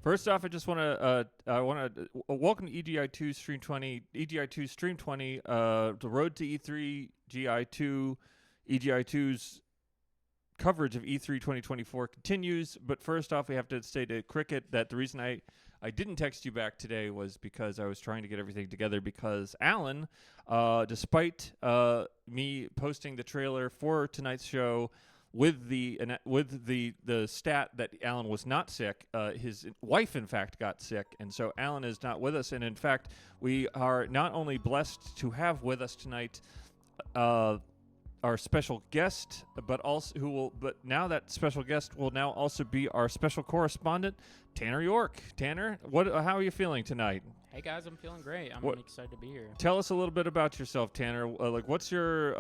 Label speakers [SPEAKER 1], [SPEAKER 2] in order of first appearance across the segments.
[SPEAKER 1] First off, I just want to welcome to EGI 2 Stream 20, EGI 2 Stream 20, the road to E3GI 2, EGI 2's coverage of E3 2024 continues. But first off, we have to say to Cricket that the reason I didn't text you back today was because I was trying to get everything together because Allan, despite me posting the trailer for tonight's show, with the stat that Allan was not sick, his wife in fact got sick, and so Allan is not with us. And in fact, we are not only blessed to have with us tonight our special guest, but now that special guest will now also be our special correspondent, Tanner York. Tanner, how are you feeling tonight?
[SPEAKER 2] Hey guys, I'm feeling great. I'm excited to be here.
[SPEAKER 1] Tell us a little bit about yourself, Tanner. What's your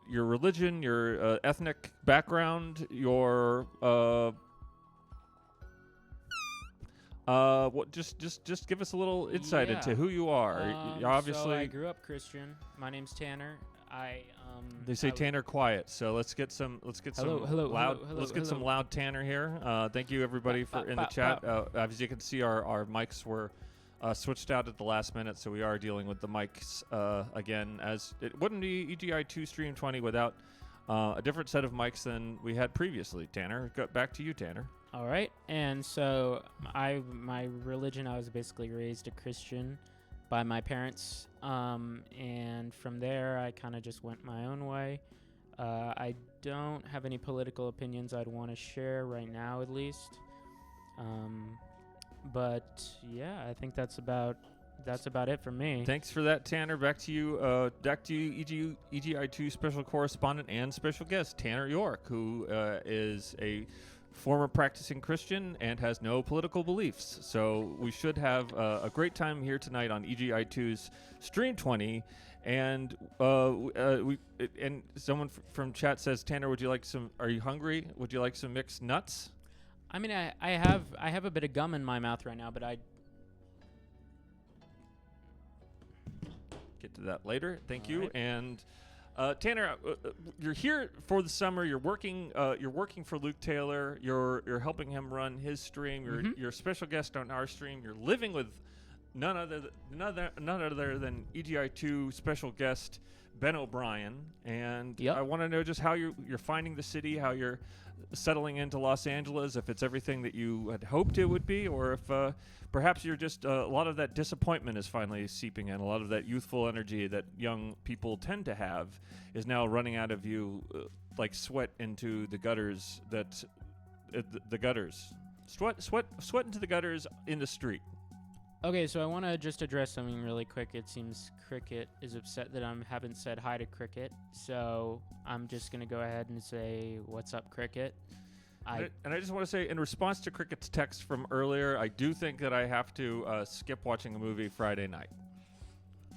[SPEAKER 1] religion, your ethnic background, your just give us a little insight into who you are. You're obviously.
[SPEAKER 2] So I grew up Christian. My name's Tanner.
[SPEAKER 1] They say Tanner quiet, so let's get some loud Tanner here. Thank you everybody for in the chat. As you can see, our mics were switched out at the last minute, so we are dealing with the mics again, as it wouldn't be EGI 2 Stream 20 without a different set of mics than we had previously. Tanner, back to you, Tanner.
[SPEAKER 2] All right, and so my religion, I was basically raised a Christian by my parents, and from there I kind of just went my own way. I don't have any political opinions I'd want to share right now, at least. But yeah, I think that's about it for me.
[SPEAKER 1] Thanks for that, Tanner. Back to you, EGI 2 special correspondent and special guest, Tanner York, who is a former practicing Christian and has no political beliefs. So we should have a great time here tonight on EGI 2's Stream 20. And someone from chat says, Tanner, are you hungry? Would you like some mixed nuts?
[SPEAKER 2] I mean, I have a bit of gum in my mouth right now, but I
[SPEAKER 1] get to that later. Thank you.
[SPEAKER 2] Right.
[SPEAKER 1] And Tanner, you're here for the summer. You're working for Luke Taylor. You're helping him run his stream. You're a special guest on our stream. You're living with none other than EGI 2 special guest Ben O'Brien. And I want to know just how you're finding the city, how you're settling into Los Angeles, if it's everything that you had hoped it would be, or if perhaps you're just a lot of that disappointment is finally seeping in. A lot of that youthful energy that young people tend to have is now running out of you like sweat into the gutters. The gutters, sweat into the gutters in the street.
[SPEAKER 2] Okay, so I want to just address something really quick. It seems Cricket is upset that I haven't said hi to Cricket, so I'm just going to go ahead and say, what's up, Cricket?
[SPEAKER 1] And I just want to say, in response to Cricket's text from earlier, I do think that I have to skip watching a movie Friday night.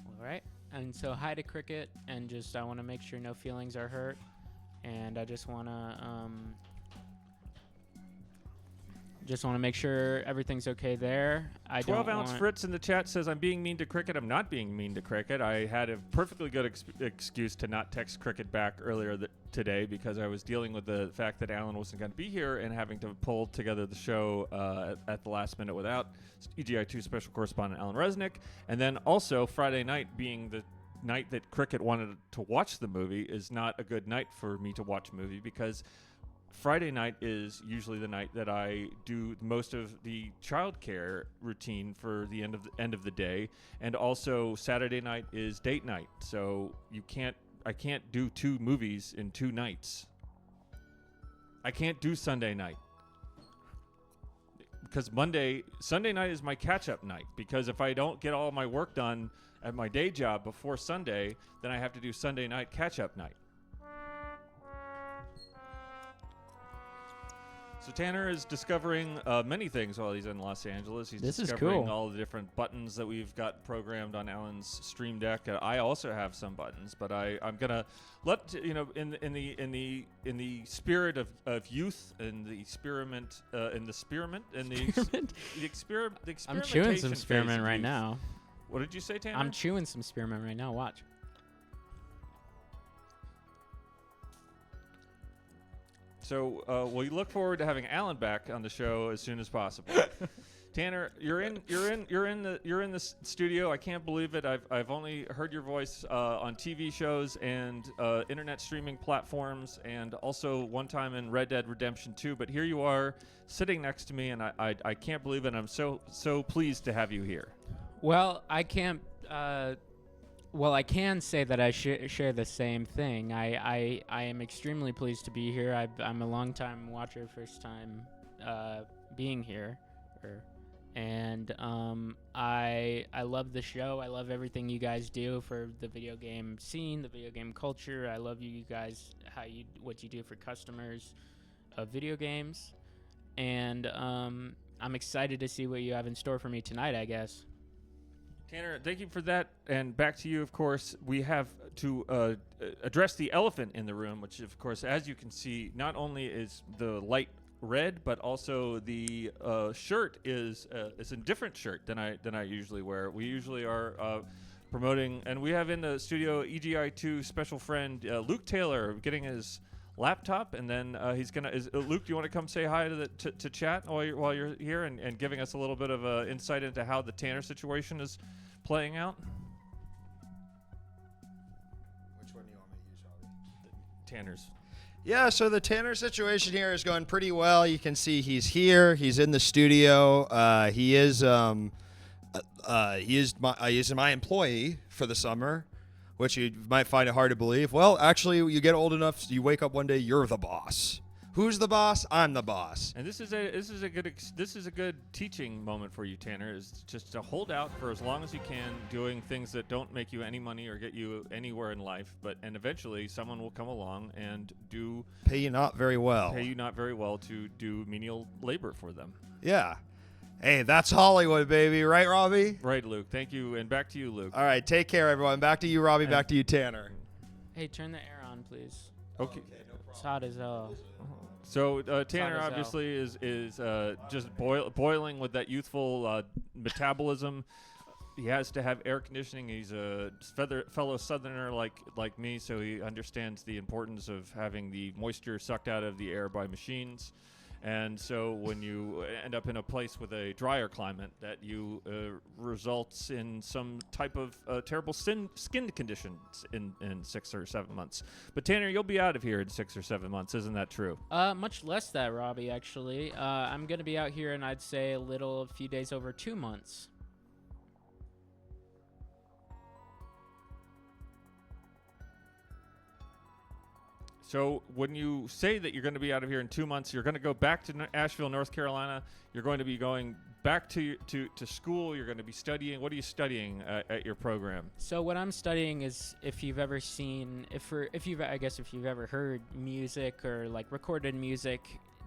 [SPEAKER 2] All right, and so hi to Cricket, and just I want to make sure no feelings are hurt, and I just want to make sure everything's okay there.
[SPEAKER 1] 12-ounce Fritz in the chat says, I'm being mean to Cricket. I'm not being mean to Cricket. I had a perfectly good excuse to not text Cricket back earlier today because I was dealing with the fact that Allan wasn't going to be here and having to pull together the show at the last minute without EGI 2 special correspondent Allan Resnick. And then also Friday night being the night that Cricket wanted to watch the movie is not a good night for me to watch a movie because Friday night is usually the night that I do most of the childcare routine for the end of the day, and also Saturday night is date night. So I can't do two movies in 2 nights. I can't do Sunday night because Sunday night is my catch-up night. Because if I don't get all my work done at my day job before Sunday, then I have to do Sunday night catch-up night. So Tanner is discovering many things while he's in Los Angeles. He's discovering all the different buttons that we've got programmed on Allan's Stream Deck. I also have some buttons, but I'm gonna let in the spirit of youth and the experiment
[SPEAKER 2] I'm chewing some spearmint right now.
[SPEAKER 1] What did you say, Tanner?
[SPEAKER 2] I'm chewing some spearmint right now. Watch.
[SPEAKER 1] So we look forward to having Allan back on the show as soon as possible. Tanner, you're in the studio. I can't believe it. I've only heard your voice on TV shows and internet streaming platforms, and also one time in Red Dead Redemption 2. But here you are, sitting next to me, and I can't believe it. I'm so pleased to have you here.
[SPEAKER 2] Well, I can't. Well, I can say that I share the same thing. I am extremely pleased to be here. I'm a long-time watcher, first time being here. And I love the show. I love everything you guys do for the video game scene, the video game culture. I love you guys, what you do for customers of video games. And I'm excited to see what you have in store for me tonight, I guess.
[SPEAKER 1] Tanner, thank you for that. And back to you, of course. We have to address the elephant in the room, which, of course, as you can see, not only is the light red, but also the shirt is a different shirt than I usually wear. We usually are promoting, and we have in the studio EGI 2 special friend Luke Taylor getting his laptop, and then he's gonna. Luke, do you want to come say hi to chat while you're here and giving us a little bit of insight into how the Tanner situation is playing out?
[SPEAKER 3] Which one do you want me to use, Robbie?
[SPEAKER 1] Tanner's.
[SPEAKER 3] Yeah, so the Tanner situation here is going pretty well. You can see he's here. He's in the studio. He is my employee for the summer, which you might find it hard to believe. Well, actually, you get old enough, you wake up one day, you're the boss. Who's the boss? I'm the boss.
[SPEAKER 1] And this is a good teaching moment for you, Tanner. Is just to hold out for as long as you can, doing things that don't make you any money or get you anywhere in life. And eventually, someone will come along and
[SPEAKER 3] pay you not very well
[SPEAKER 1] to do menial labor for them.
[SPEAKER 3] Yeah. Hey, that's Hollywood, baby. Right, Robbie?
[SPEAKER 1] Right, Luke. Thank you. And back to you, Luke.
[SPEAKER 3] All right. Take care, everyone. Back to you, Robbie.
[SPEAKER 1] And
[SPEAKER 3] back to you, Tanner.
[SPEAKER 2] Hey, turn the air on, please.
[SPEAKER 1] Okay.
[SPEAKER 3] No problem.
[SPEAKER 2] It's hot as hell.
[SPEAKER 1] So Tanner
[SPEAKER 2] as hell.
[SPEAKER 1] obviously is just boiling with that youthful metabolism. He has to have air conditioning. He's a fellow Southerner like me, so he understands the importance of having the moisture sucked out of the air by machines. And so when you end up in a place with a drier climate, that you results in some type of terrible skin conditions in 6 or 7 months. But Tanner, you'll be out of here in 6 or 7 months, isn't that true?
[SPEAKER 2] Much less that, Robbie, actually. I'm going to be out here in, I'd say, a few days over 2 months.
[SPEAKER 1] So when you say that you're going to be out of here in 2 months, you're going to go back to Asheville, North Carolina. You're going to be going back to school. You're going to be studying. What are you studying at your program?
[SPEAKER 2] So what I'm studying is, if you've ever heard music or like recorded music,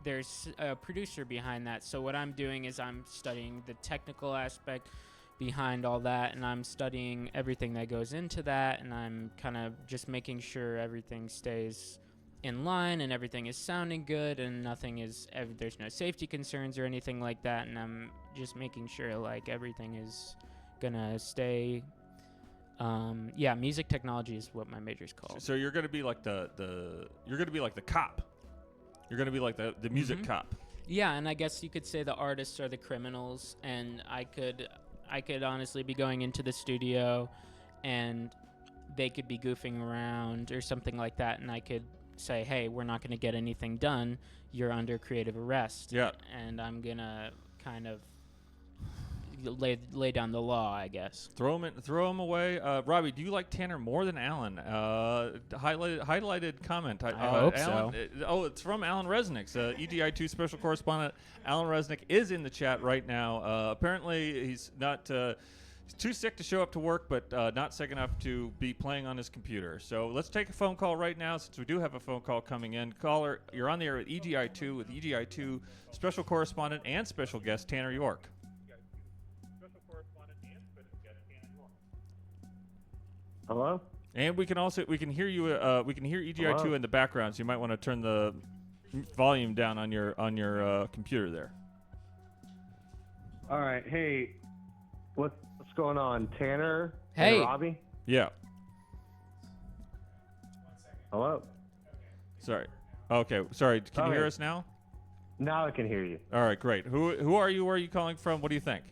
[SPEAKER 2] there's a producer behind that. So what I'm doing is I'm studying the technical aspect behind all that, and I'm studying everything that goes into that, and I'm kind of just making sure everything stays in line and everything is sounding good and there's no safety concerns or anything like that, and I'm just making sure like everything is gonna stay. Music technology is what my major's called.
[SPEAKER 1] So you're gonna be like the cop. You're gonna be like the music cop.
[SPEAKER 2] Yeah, and I guess you could say the artists are the criminals, and I could honestly be going into the studio and they could be goofing around or something like that, and I could say, hey, we're not going to get anything done. You're under creative arrest.
[SPEAKER 1] Yeah.
[SPEAKER 2] And I'm going to kind of lay down the law, I guess.
[SPEAKER 1] Throw him away. Robbie, do you like Tanner more than Allan? Highlighted comment.
[SPEAKER 2] I hope
[SPEAKER 1] Allan,
[SPEAKER 2] so.
[SPEAKER 1] It's from Allan Resnicks. EGI 2 special correspondent Allan Resnick is in the chat right now. Apparently, he's not. He's too sick to show up to work, but not sick enough to be playing on his computer. So let's take a phone call right now, since we do have a phone call coming in. Caller, you're on the air with EGI 2 with EGI 2 special correspondent and special guest Tanner York.
[SPEAKER 4] Hello?
[SPEAKER 1] And we can hear you. We can hear EGI 2
[SPEAKER 4] Hello?
[SPEAKER 1] in the background, so you might want to turn the volume down on your computer there.
[SPEAKER 4] All right. Hey, what's going on, Tanner?
[SPEAKER 2] Hey.
[SPEAKER 4] And Robbie?
[SPEAKER 1] Yeah.
[SPEAKER 4] Hello?
[SPEAKER 1] Sorry. Okay, sorry. Can you hear
[SPEAKER 4] Okay.
[SPEAKER 1] us now?
[SPEAKER 4] Now I can hear you.
[SPEAKER 1] All right, great. Who are you? Where are you calling from? What do you think?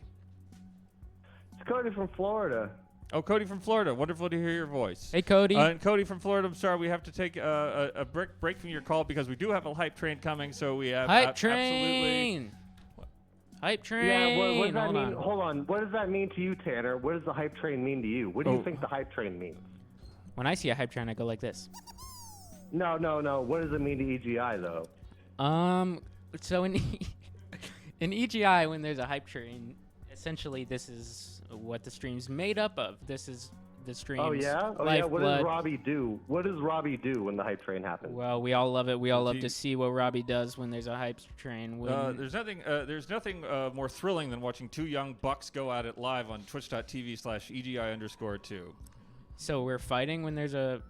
[SPEAKER 4] It's Cody from Florida.
[SPEAKER 1] Oh, Cody from Florida. Wonderful to hear your voice.
[SPEAKER 2] Hey, Cody.
[SPEAKER 1] And Cody from Florida, I'm sorry we have to take a break from your call because we do have a hype train coming. So we have
[SPEAKER 2] Hype
[SPEAKER 1] absolutely.
[SPEAKER 2] train. Hype train.
[SPEAKER 4] Yeah, what does that
[SPEAKER 2] Hold
[SPEAKER 4] mean?
[SPEAKER 2] on.
[SPEAKER 4] Hold on. What does that mean to you, Tanner? What does the hype train mean to you? What do
[SPEAKER 1] Oh.
[SPEAKER 4] you think the hype train means?
[SPEAKER 2] When I see a hype train, I go like this.
[SPEAKER 4] No. What does it mean to EGI, though?
[SPEAKER 2] So in in EGI, when there's a hype train, essentially this is what the stream's made up of. This is the stream's
[SPEAKER 4] Oh, yeah? What does
[SPEAKER 2] lifeblood.
[SPEAKER 4] Robbie do? What does Robbie do when the hype train happens?
[SPEAKER 2] Well, we all love it. We all love
[SPEAKER 1] He-
[SPEAKER 2] to see what Robbie does when there's a hype train. When
[SPEAKER 1] There's nothing more thrilling than watching two young bucks go at it live on twitch.tv/EGI_2.
[SPEAKER 2] so we're fighting when there's a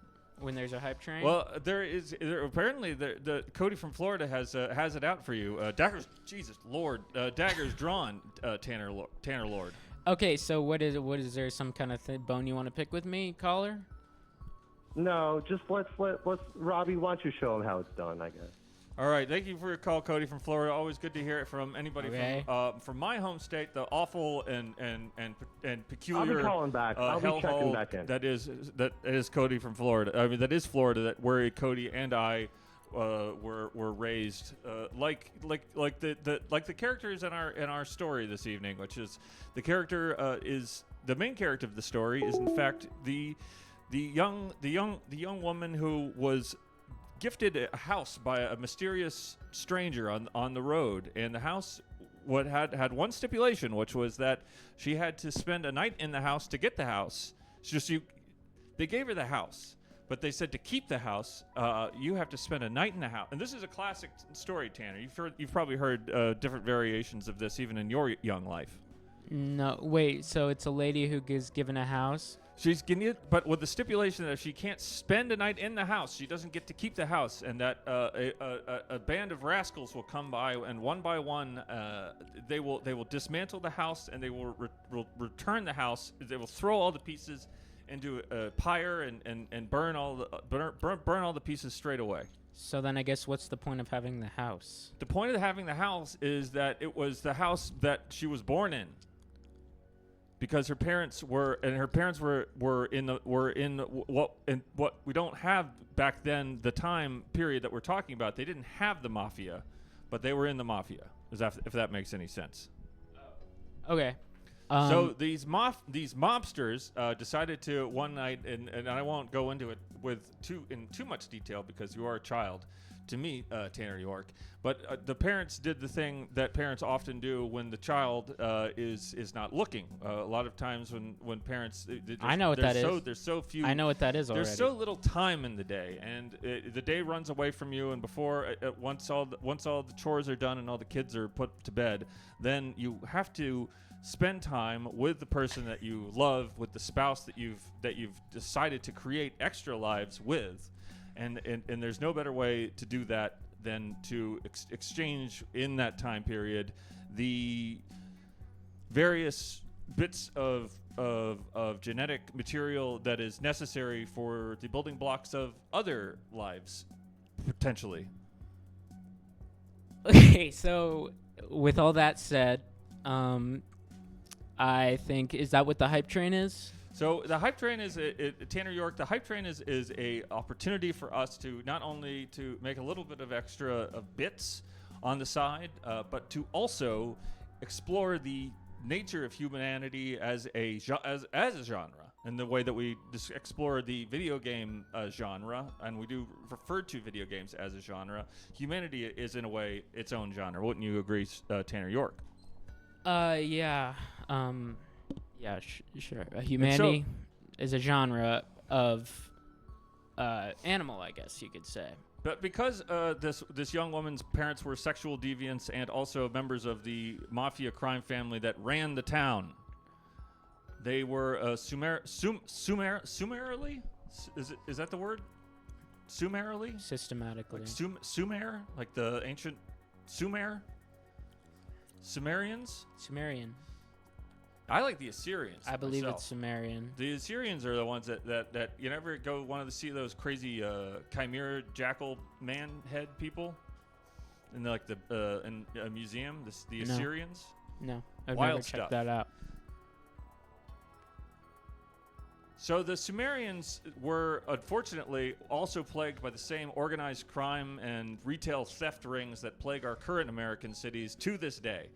[SPEAKER 2] hype train.
[SPEAKER 1] Well, apparently the Cody from Florida has it out for you. Daggers, Jesus Lord, daggers drawn. Tanner Lord.
[SPEAKER 2] Okay, so what is there some kind of bone you want to pick with me, caller?
[SPEAKER 4] No, just let's Robbie, why don't you show him how it's done, I guess.
[SPEAKER 1] All right, thank you for your call, Cody from Florida. Always good to hear it from anybody
[SPEAKER 2] Okay.
[SPEAKER 1] from my home state, the awful and peculiar.
[SPEAKER 4] I'll be calling back. I'll be checking
[SPEAKER 1] hellhole
[SPEAKER 4] back in.
[SPEAKER 1] that is Cody from Florida. I mean, that is Florida. That where Cody and I were raised, like the characters in our story this evening, which is the character is the main character of the story is in fact the young woman who was gifted a house by a mysterious stranger on the road, and the house had one stipulation, which was that she had to spend a night in the house to get the house. They gave her the house, but they said to keep the house, you have to spend a night in the house. And this is a classic story, Tanner. You've probably heard different variations of this even in your young life.
[SPEAKER 2] No, wait. So it's a lady who is given a house.
[SPEAKER 1] She's getting it, but with the stipulation that if she can't spend a night in the house, she doesn't get to keep the house, and that a band of rascals will come by, and one by one, they will dismantle the house, and they will return the house. They will throw all the pieces into a pyre and burn all the pieces straight away.
[SPEAKER 2] So then I guess what's the point of having the house?
[SPEAKER 1] The point of having the house is that it was the house that she was born in. Because her parents were in what we don't have back then, the time period that we're talking about. They didn't have the mafia, but they were in the mafia. If that makes any sense.
[SPEAKER 2] Okay.
[SPEAKER 1] So these mobsters decided to one night, and I won't go into it in too much detail because you are a child to me, Tanner York. But the parents did the thing that parents often do when the child is not looking. A lot of times when parents,
[SPEAKER 2] I know what that is.
[SPEAKER 1] There's so few.
[SPEAKER 2] I know what that is already.
[SPEAKER 1] There's so little time in the day, and the day runs away from you. And before once all the chores are done and all the kids are put to bed, then you have to spend time with the person that you love, with the spouse that you've decided to create extra lives with. And there's no better way to do that than to exchange in that time period the various bits of genetic material that is necessary for the building blocks of other lives, potentially.
[SPEAKER 2] Okay, so with all that said, I think, is that what the hype train is?
[SPEAKER 1] So the hype train is Tanner York. The hype train is a opportunity for us to not only to make a little bit of extra of bits on the side, but to also explore the nature of humanity as a genre, in the way that we explore the video game genre, and we do refer to video games as a genre. Humanity is in a way its own genre. Wouldn't you agree, Tanner York?
[SPEAKER 2] Yeah. Yeah, sure. Humanity is a genre of animal, I guess you could say.
[SPEAKER 1] But because this young woman's parents were sexual deviants and also members of the mafia crime family that ran the town, they were summarily? Is that the word? Summarily?
[SPEAKER 2] Systematically.
[SPEAKER 1] Like Sumer? Like the ancient Sumer? Sumerians?
[SPEAKER 2] Sumerian.
[SPEAKER 1] I like the Assyrians.
[SPEAKER 2] I believe
[SPEAKER 1] myself.
[SPEAKER 2] it's Sumerian.
[SPEAKER 1] The Assyrians are the ones that you never go want to see those crazy chimera jackal man head people in in a museum. The
[SPEAKER 2] No.
[SPEAKER 1] Assyrians.
[SPEAKER 2] No, I've
[SPEAKER 1] Wild
[SPEAKER 2] never
[SPEAKER 1] stuff.
[SPEAKER 2] checked that out.
[SPEAKER 1] So the Sumerians were unfortunately also plagued by the same organized crime and retail theft rings that plague our current American cities to this day.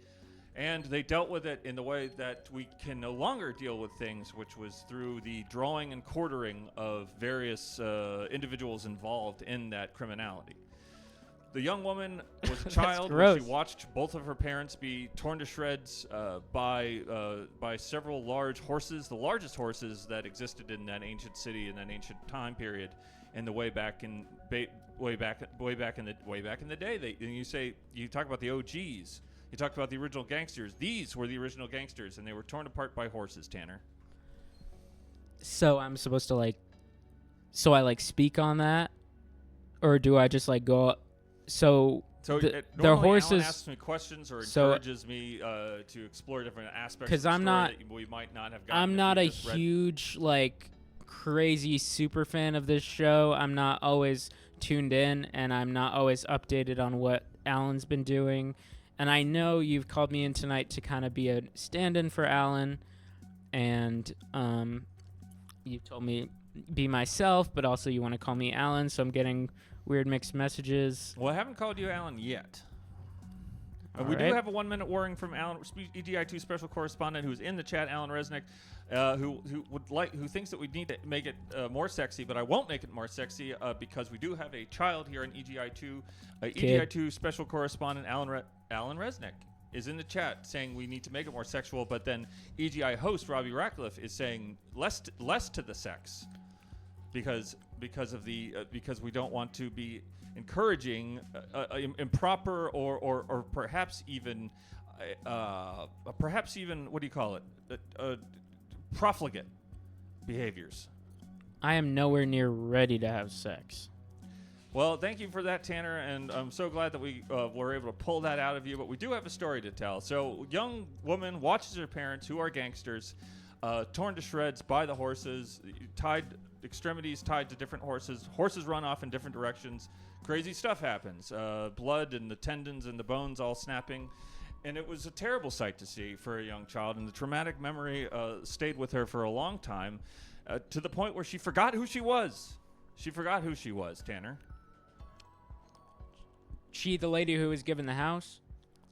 [SPEAKER 1] And they dealt with it in the way that we can no longer deal with things, which was through the drawing and quartering of various individuals involved in that criminality. The young woman was a child when she
[SPEAKER 2] gross.
[SPEAKER 1] watched both of her parents be torn to shreds by several large horses, the largest horses that existed in that ancient city in that ancient time period, and the way back in the day. You talk about the OGs. You talked about the original gangsters. These were the original gangsters, and they were torn apart by horses, Tanner.
[SPEAKER 2] So I'm supposed to I speak on that, or do I just go? So
[SPEAKER 1] Normally
[SPEAKER 2] their horses.
[SPEAKER 1] Allan asks me questions or encourages me to explore different aspects. Because
[SPEAKER 2] I'm not.
[SPEAKER 1] that we might not have gotten.
[SPEAKER 2] I'm not a huge crazy super fan of this show. I'm not always tuned in, and I'm not always updated on what Allan's been doing. And I know you've called me in tonight to kind of be a stand-in for Allan, and you told me be myself, but also you want to call me Allan, so I'm getting weird mixed messages.
[SPEAKER 1] Well, I haven't called you Allan yet. We do have a 1 minute warning from Allan, EGI2 special correspondent who's in the chat, Allan Resnick, who thinks that we need to make it more sexy, but I won't make it more sexy because we do have a child here in EGI2. EGI2 special correspondent Allan Resnick is in the chat saying we need to make it more sexual, but then EGI host Robbie Rackleff is saying less to the sex because we don't want to be encouraging improper or perhaps even what do you call it, profligate behaviors.
[SPEAKER 2] I am nowhere near ready to have sex.
[SPEAKER 1] Well, thank you for that, Tanner, and I'm so glad that we were able to pull that out of you, but we do have a story to tell. So, young woman watches her parents, who are gangsters, torn to shreds by the horses, extremities tied to different horses. Horses run off in different directions. Crazy stuff happens. Blood and the tendons and the bones all snapping. And it was a terrible sight to see for a young child, and the traumatic memory stayed with her for a long time, to the point where she forgot who she was. She forgot who she was, Tanner.
[SPEAKER 2] She, the lady who was given the house?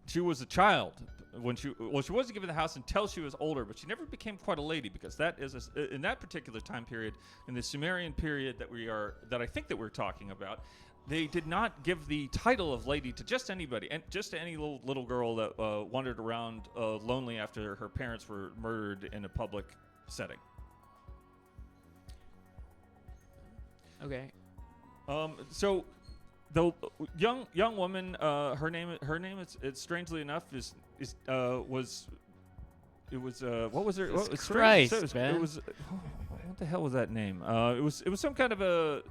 [SPEAKER 1] She was a child when she wasn't given the house until she was older, but she never became quite a lady, because that is in that particular time period, in the Sumerian period that I think that we're talking about, they did not give the title of lady to just anybody, and just to any little girl that wandered around lonely after her parents were murdered in a public setting.
[SPEAKER 2] Okay.
[SPEAKER 1] So the young woman, her name is strangely enough what was her?
[SPEAKER 2] Christ, man.
[SPEAKER 1] It was what the hell was that name? It was some kind of a.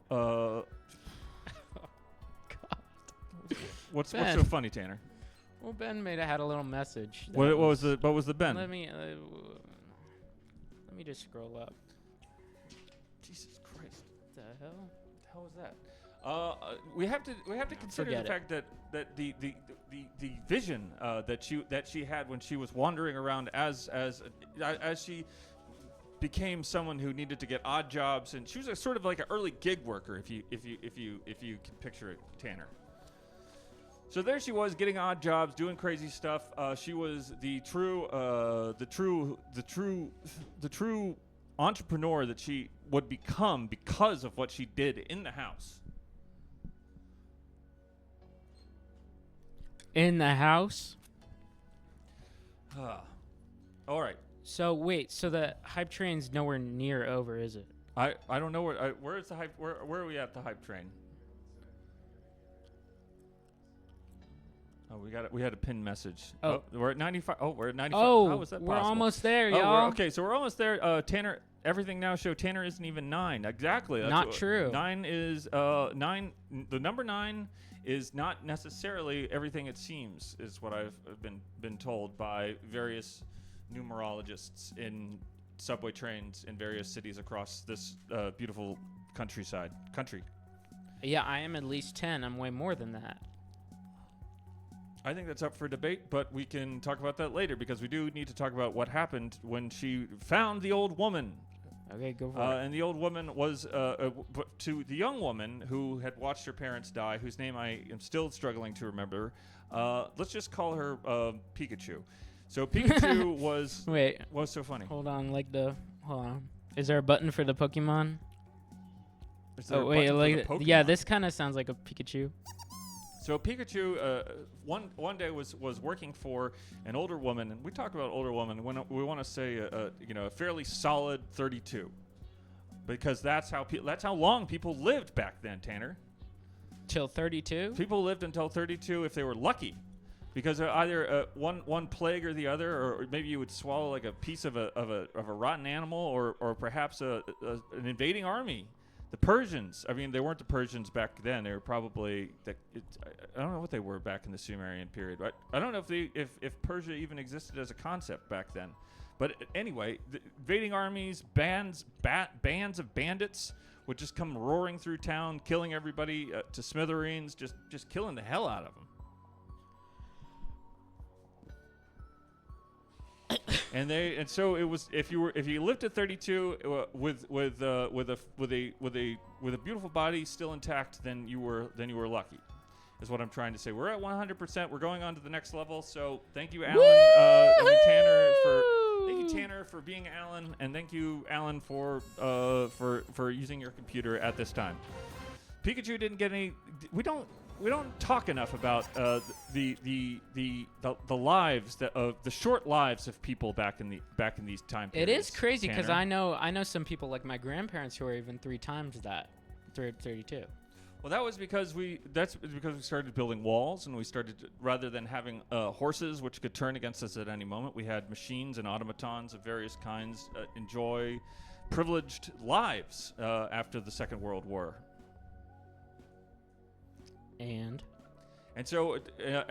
[SPEAKER 2] God.
[SPEAKER 1] What's
[SPEAKER 2] Ben.
[SPEAKER 1] so funny, Tanner?
[SPEAKER 2] Well, Ben may have had a little message.
[SPEAKER 1] What was the Ben?
[SPEAKER 2] Let me just scroll up.
[SPEAKER 1] Jesus Christ!
[SPEAKER 2] What the hell?
[SPEAKER 1] What the hell was that? We have to consider
[SPEAKER 2] Forget
[SPEAKER 1] the fact that the vision that she had when she was wandering around as she became someone who needed to get odd jobs, and she was a sort of like an early gig worker, if you can picture it, Tanner. So there she was, getting odd jobs, doing crazy stuff. She was the true entrepreneur that she would become because of what she did in the house.
[SPEAKER 2] In the house?
[SPEAKER 1] All right.
[SPEAKER 2] So wait, so the hype train's nowhere near over, is it?
[SPEAKER 1] I don't know where is the hype? Where are we at the hype train? Oh, we had a pinned message.
[SPEAKER 2] Oh.
[SPEAKER 1] We're at 95. Oh, we're at 95.
[SPEAKER 2] Oh,
[SPEAKER 1] how is that
[SPEAKER 2] we're
[SPEAKER 1] possible?
[SPEAKER 2] almost there,
[SPEAKER 1] Oh,
[SPEAKER 2] y'all.
[SPEAKER 1] okay, so we're almost there. Tanner, everything now show Tanner isn't even 9. Exactly. That's
[SPEAKER 2] Not true.
[SPEAKER 1] 9 is 9. The number 9 is not necessarily everything it seems, is what I've been told by various numerologists in subway trains in various cities across this beautiful country.
[SPEAKER 2] Yeah, I am at least 10. I'm way more than that.
[SPEAKER 1] I think that's up for debate, but we can talk about that later because we do need to talk about what happened when she found the old woman.
[SPEAKER 2] Okay, go for it.
[SPEAKER 1] And the old woman was to the young woman who had watched her parents die, whose name I am still struggling to remember. Let's just call her Pikachu. So Pikachu was so funny.
[SPEAKER 2] Hold on. Is there a button for the Pokemon?
[SPEAKER 1] Is there
[SPEAKER 2] Oh
[SPEAKER 1] a
[SPEAKER 2] wait,
[SPEAKER 1] button
[SPEAKER 2] like
[SPEAKER 1] for the
[SPEAKER 2] yeah,
[SPEAKER 1] Pokemon?
[SPEAKER 2] this kind of sounds like a Pikachu.
[SPEAKER 1] So Pikachu, one day was working for an older woman, and we talk about older woman when we want to say a fairly solid 32, because that's how long people lived back then, Tanner.
[SPEAKER 2] Till 32?
[SPEAKER 1] People lived until 32 if they were lucky, because either one plague or the other, or maybe you would swallow like a piece of a rotten animal, or perhaps an invading army. The Persians, I mean, they weren't the Persians back then. They were probably, I don't know what they were back in the Sumerian period. But I don't know if Persia even existed as a concept back then. But anyway, the invading armies, bands of bandits would just come roaring through town, killing everybody to smithereens, just killing the hell out of them. And so it was, if you lived at 32 with a beautiful body still intact, then you were lucky, is what I'm trying to say. We're at 100%. We're going on to the next level. So thank you, Allan. Thank you, Tanner, for being Allan, and thank you, Allan, for using your computer at this time. Pikachu didn't get any. We don't talk enough about the lives the short lives of people back in these time periods.
[SPEAKER 2] It is crazy because
[SPEAKER 1] Tanner.
[SPEAKER 2] I know some people like my grandparents who are even 3 times that, 32.
[SPEAKER 1] Well, that was because we started building walls, and we started rather than having horses which could turn against us at any moment, we had machines and automatons of various kinds enjoy privileged lives after the Second World War.
[SPEAKER 2] And
[SPEAKER 1] so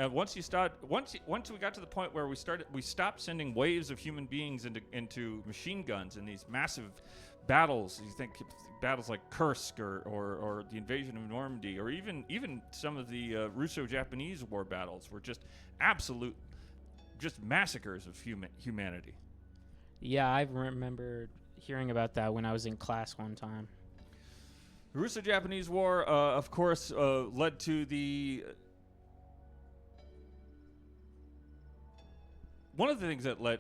[SPEAKER 1] once we got to the point where we stopped sending waves of human beings into machine guns in these massive battles. You think battles like Kursk or the invasion of Normandy, or even some of the Russo-Japanese war battles were just absolute massacres of humanity.
[SPEAKER 2] Yeah, I remember hearing about that when I was in class one time.
[SPEAKER 1] The Russo-Japanese War, of course, led to the... One of the things that led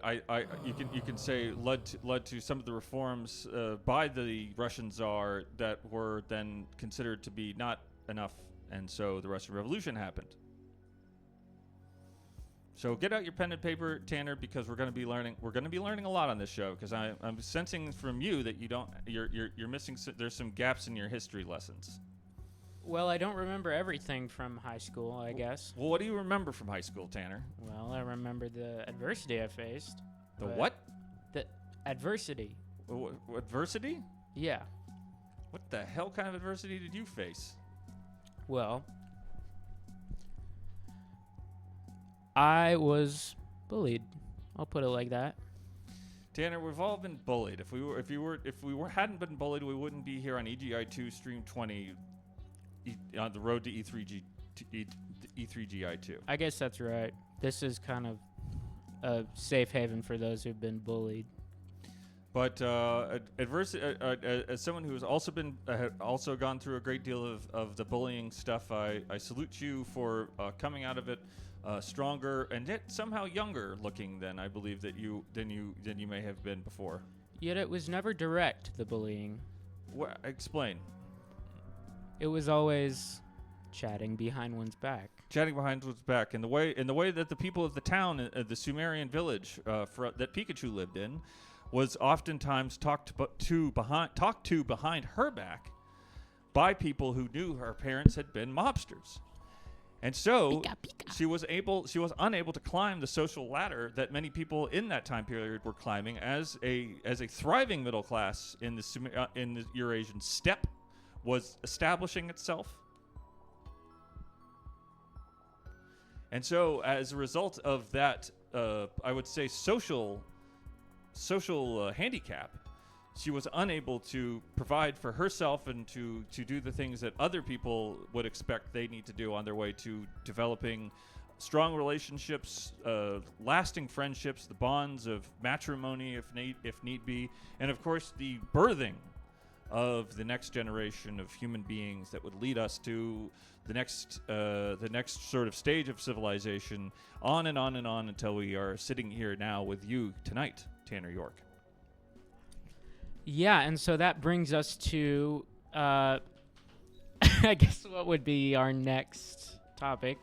[SPEAKER 1] to some of the reforms by the Russian Tsar that were then considered to be not enough, and so the Russian Revolution happened. So get out your pen and paper, Tanner, because we're going to be learning a lot on this show. Because I'm sensing from you that you're missing. There's some gaps in your history lessons.
[SPEAKER 2] Well, I don't remember everything from high school, I guess.
[SPEAKER 1] Well, what do you remember from high school, Tanner?
[SPEAKER 2] Well, I remember the adversity I faced.
[SPEAKER 1] The what?
[SPEAKER 2] The adversity.
[SPEAKER 1] Adversity?
[SPEAKER 2] Yeah.
[SPEAKER 1] What the hell kind of adversity did you face?
[SPEAKER 2] Well, I was bullied. I'll put it like that.
[SPEAKER 1] Tanner, we've all been bullied. If we hadn't been bullied, we wouldn't be here on EGI 2 Stream 20 on the road to E3GI 2. I
[SPEAKER 2] guess that's right. This is kind of a safe haven for those who've been bullied.
[SPEAKER 1] But as someone who has also gone through a great deal of the bullying stuff, I salute you for coming out of it stronger and yet somehow younger looking than I believe than you may have been before.
[SPEAKER 2] Yet it was never direct, the bullying.
[SPEAKER 1] Explain.
[SPEAKER 2] It was always chatting behind one's back.
[SPEAKER 1] Chatting behind one's back, in the way that the people of the town, the Sumerian village that Pikachu lived in, was oftentimes talked to behind her back by people who knew her parents had been mobsters. And so she was unable to climb the social ladder that many people in that time period were climbing as a thriving middle class in the Eurasian steppe was establishing itself. And so, as a result of that, I would say social handicap, she was unable to provide for herself and to do the things that other people would expect they need to do on their way to developing strong relationships, lasting friendships, the bonds of matrimony if need be, and of course the birthing of the next generation of human beings that would lead us to the next sort of stage of civilization, on and on and on until we are sitting here now with you tonight, Tanner York.
[SPEAKER 2] Yeah, and so that brings us to, I guess, what would be our next topic,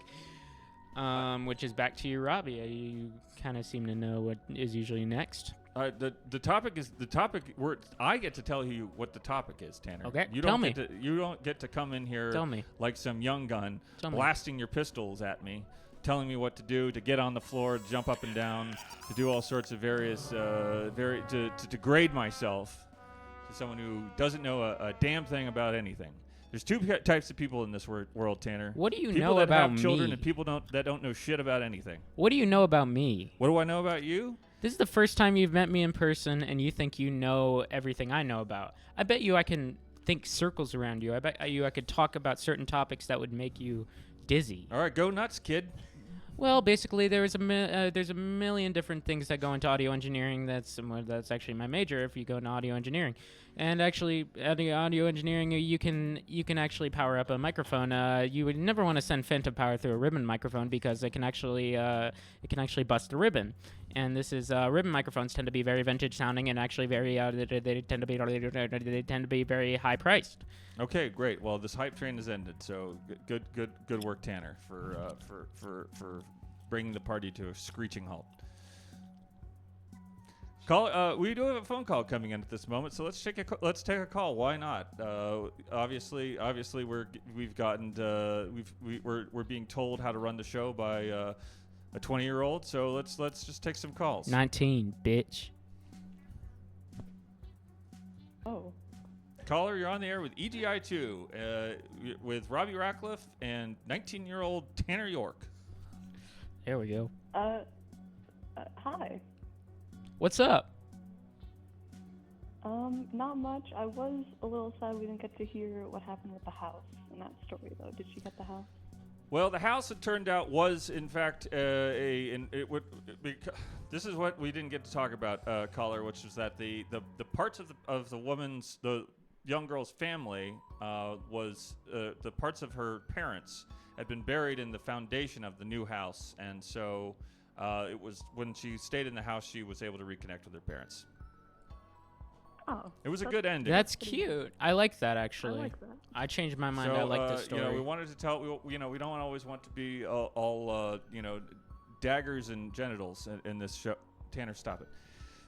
[SPEAKER 2] which is back to you, Robbie. You kind of seem to know what is usually next.
[SPEAKER 1] The topic is the topic. I get to tell you what the topic is, Tanner.
[SPEAKER 2] Okay,
[SPEAKER 1] you
[SPEAKER 2] tell
[SPEAKER 1] don't
[SPEAKER 2] me.
[SPEAKER 1] You don't get to come in here
[SPEAKER 2] Tell me.
[SPEAKER 1] like some young gun,
[SPEAKER 2] Tell me.
[SPEAKER 1] blasting your pistols at me, telling me what to do, to get on the floor, to jump up and down, to do all sorts of various, to degrade myself to someone who doesn't know a damn thing about anything. There's two types of people in this world, Tanner.
[SPEAKER 2] What do you
[SPEAKER 1] people
[SPEAKER 2] know
[SPEAKER 1] that
[SPEAKER 2] about
[SPEAKER 1] have children
[SPEAKER 2] me?
[SPEAKER 1] and people that don't know shit about anything.
[SPEAKER 2] What do you know about me?
[SPEAKER 1] What do I know about you?
[SPEAKER 2] This is the first time you've met me in person, and you think you know everything I know about. I bet you I can think circles around you. I bet you I could talk about certain topics that would make you dizzy.
[SPEAKER 1] All right, go nuts, kid.
[SPEAKER 2] Well, basically, there's a million different things that go into audio engineering. That's actually my major. If you go into audio engineering, and actually audio engineering, you can actually power up a microphone. You would never want to send phantom power through a ribbon microphone because it can actually bust the ribbon. And this is ribbon microphones tend to be very vintage sounding and actually very they tend to be very high priced.
[SPEAKER 1] Okay, great. Well, this hype train has ended. So good work, Tanner, for bringing the party to a screeching halt. We do have a phone call coming in at this moment, so let's take a call. Why not? Obviously, we're being told how to run the show by a 20-year-old. So let's just take some calls.
[SPEAKER 2] 19, bitch.
[SPEAKER 5] Oh.
[SPEAKER 1] Caller, you're on the air with EGI 2, with Robbie Rackleff and 19-year-old Tanner York.
[SPEAKER 2] There we go.
[SPEAKER 5] Hi.
[SPEAKER 2] What's up?
[SPEAKER 5] Not much. I was a little sad we didn't get to hear what happened with the house in that story, though. Did she get the house?
[SPEAKER 1] Well, the house, it turned out, was in fact this is what we didn't get to talk about, caller, which is that the parts of the young girl's family was the parts of her parents had been buried in the foundation of the new house, and so it was when she stayed in the house she was able to reconnect with her parents.
[SPEAKER 5] Oh.
[SPEAKER 1] It was a good ending.
[SPEAKER 2] That's cute. I like that, actually.
[SPEAKER 5] I like that.
[SPEAKER 2] I changed my mind.
[SPEAKER 1] So,
[SPEAKER 2] I like this story.
[SPEAKER 1] we wanted to tell. We don't always want to be all daggers and genitals in this show. Tanner, stop it.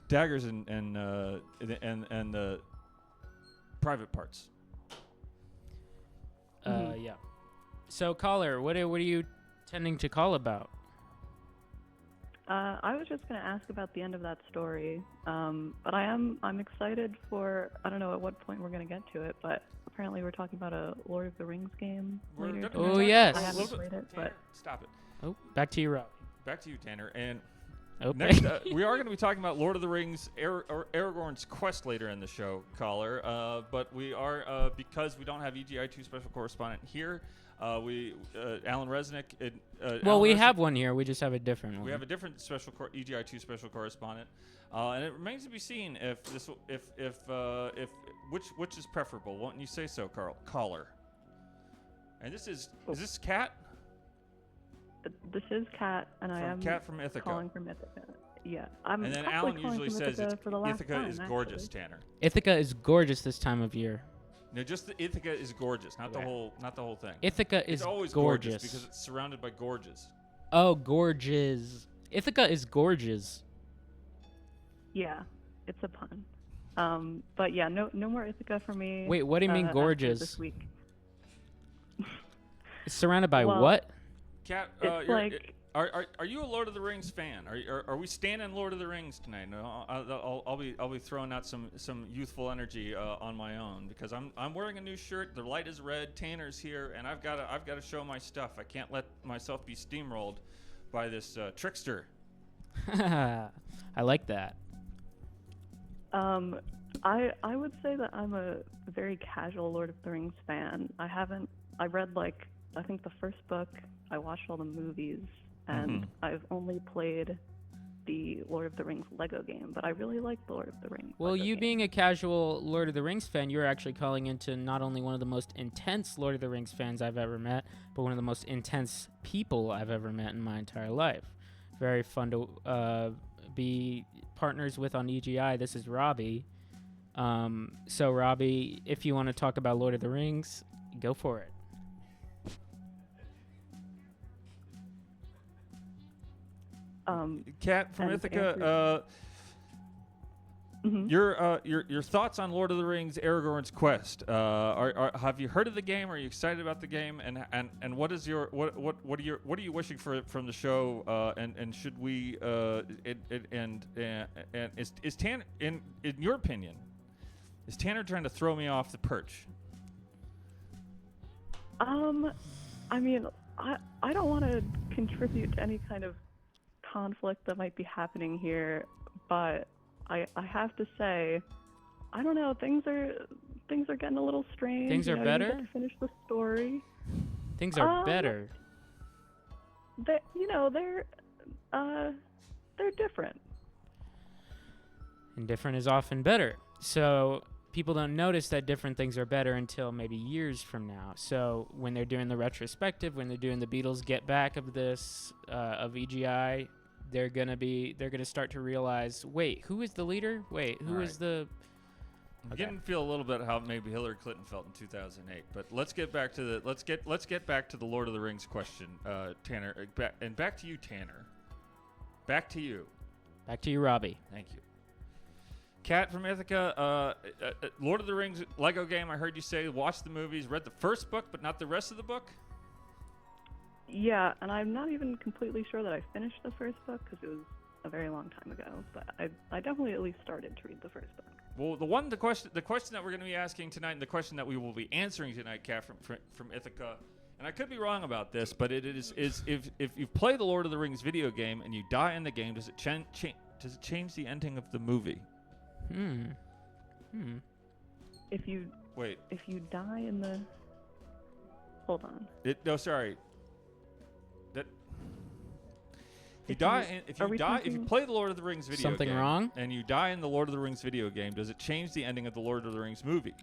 [SPEAKER 1] Daggers and the private parts.
[SPEAKER 2] Yeah. So, caller, what are you tending to call about?
[SPEAKER 5] I was just going to ask about the end of that story, but I'm excited for, I don't know at what point we're going to get to it, but apparently we're talking about a Lord of the Rings game later.
[SPEAKER 2] Oh, yes.
[SPEAKER 5] I haven't played it,
[SPEAKER 1] Tanner,
[SPEAKER 5] but...
[SPEAKER 1] stop it.
[SPEAKER 2] Oh, back to you, Rob.
[SPEAKER 1] Back to you, Tanner. And
[SPEAKER 2] Okay.
[SPEAKER 1] next, we are going to be talking about Lord of the Rings, Aragorn's quest later in the show, caller. But we are, because we don't have EGI 2 special correspondent here, Allan Resnick.
[SPEAKER 2] We have one here. We just have a different one.
[SPEAKER 1] We have a different special EGI 2 special correspondent, and it remains to be seen which is preferable. Won't you say so, caller? And this is this Kat?
[SPEAKER 5] This is Kat, and I am
[SPEAKER 1] Kat from Ithaca.
[SPEAKER 5] calling from Ithaca. Yeah, I'm.
[SPEAKER 1] And then
[SPEAKER 5] probably
[SPEAKER 1] Allan
[SPEAKER 5] calling
[SPEAKER 1] usually
[SPEAKER 5] from
[SPEAKER 1] says
[SPEAKER 5] Ithaca for the last
[SPEAKER 1] Ithaca
[SPEAKER 5] time,
[SPEAKER 1] is gorgeous,
[SPEAKER 5] actually.
[SPEAKER 1] Tanner.
[SPEAKER 2] Ithaca is gorgeous this time of year.
[SPEAKER 1] No, just the Ithaca is gorgeous, not the
[SPEAKER 2] Right.
[SPEAKER 1] whole thing.
[SPEAKER 2] Ithaca is
[SPEAKER 1] it's always
[SPEAKER 2] gorgeous
[SPEAKER 1] because it's surrounded by gorges.
[SPEAKER 2] Oh, gorgeous. Ithaca is gorgeous.
[SPEAKER 5] Yeah, it's a pun. But yeah, no more Ithaca for me.
[SPEAKER 2] Wait, what do you mean
[SPEAKER 5] after
[SPEAKER 2] gorgeous?
[SPEAKER 5] This week.
[SPEAKER 2] It's surrounded by
[SPEAKER 5] Well,
[SPEAKER 2] what?
[SPEAKER 1] Kat,
[SPEAKER 5] It's like
[SPEAKER 1] are you a Lord of the Rings fan? Are we standing Lord of the Rings tonight? No, I'll be throwing out some youthful energy on my own, because I'm wearing a new shirt. The light is red. Tanner's here, and I've got to show my stuff. I can't let myself be steamrolled by this trickster.
[SPEAKER 2] I like that.
[SPEAKER 5] I would say that I'm a very casual Lord of the Rings fan. I read I think the first book. I watched all the movies, and I've only played the Lord of the Rings Lego game, but I really like the Lord of the Rings.
[SPEAKER 2] Well,
[SPEAKER 5] Lego
[SPEAKER 2] you
[SPEAKER 5] game.
[SPEAKER 2] being a casual Lord of the Rings fan, you're actually calling into not only one of the most intense Lord of the Rings fans I've ever met, but one of the most intense people I've ever met in my entire life. Very fun to be partners with on EGI. This is Robbie. So, Robbie, if you want to talk about Lord of the Rings, go for it.
[SPEAKER 1] Kat from Ithaca, your thoughts on Lord of the Rings: Aragorn's Quest? Have you heard of the game? Are you excited about the game? And what is your what are you wishing for from the show? And should we and is Tanner, in your opinion, is Tanner trying to throw me off the perch?
[SPEAKER 5] I mean, I don't want to contribute to any kind of conflict that might be happening here, but I have to say, I don't know, things are getting a little strange.
[SPEAKER 2] Things are better?
[SPEAKER 5] You get to finish the story.
[SPEAKER 2] Things are better.
[SPEAKER 5] They're different.
[SPEAKER 2] And different is often better. So people don't notice that different things are better until maybe years from now. So when they're doing the retrospective, when they're doing the Beatles Get Back of this, of EGI, they're gonna start to realize, wait, who is the leader? Wait, who is the...
[SPEAKER 1] I'm getting to feel a little bit how maybe Hillary Clinton felt in 2008, but let's get back to the Lord of the Rings question, Tanner, and back to you, Tanner. Back to you.
[SPEAKER 2] Back to you, Robbie.
[SPEAKER 1] Thank you. Kat from Ithaca, Lord of the Rings Lego game. I heard you say watched the movies, read the first book, but not the rest of the book.
[SPEAKER 5] Yeah, and I'm not even completely sure that I finished the first book because it was a very long time ago. But I definitely at least started to read the first book.
[SPEAKER 1] Well, the question that we're going to be asking tonight, and the question that we will be answering tonight, Kat from Ithaca, and I could be wrong about this, but it is if you play the Lord of the Rings video game and you die in the game, does it change the ending of the movie?
[SPEAKER 5] If you die in the... Hold on. If you play the Lord of the Rings video
[SPEAKER 2] Something
[SPEAKER 5] game
[SPEAKER 2] wrong?
[SPEAKER 1] and you die in the Lord of the Rings video game, does it change the ending of the Lord of the Rings movie?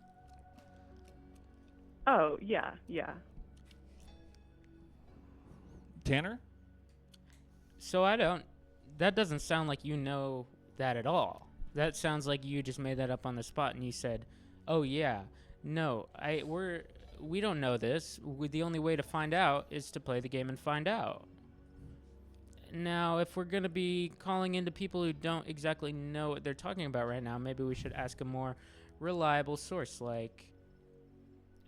[SPEAKER 5] Oh, yeah.
[SPEAKER 1] Tanner?
[SPEAKER 2] So that doesn't sound like you know that at all. That sounds like you just made that up on the spot and you said, "Oh yeah, no, we don't know this. The only way to find out is to play the game and find out." Now, if we're going to be calling into people who don't exactly know what they're talking about right now, maybe we should ask a more reliable source like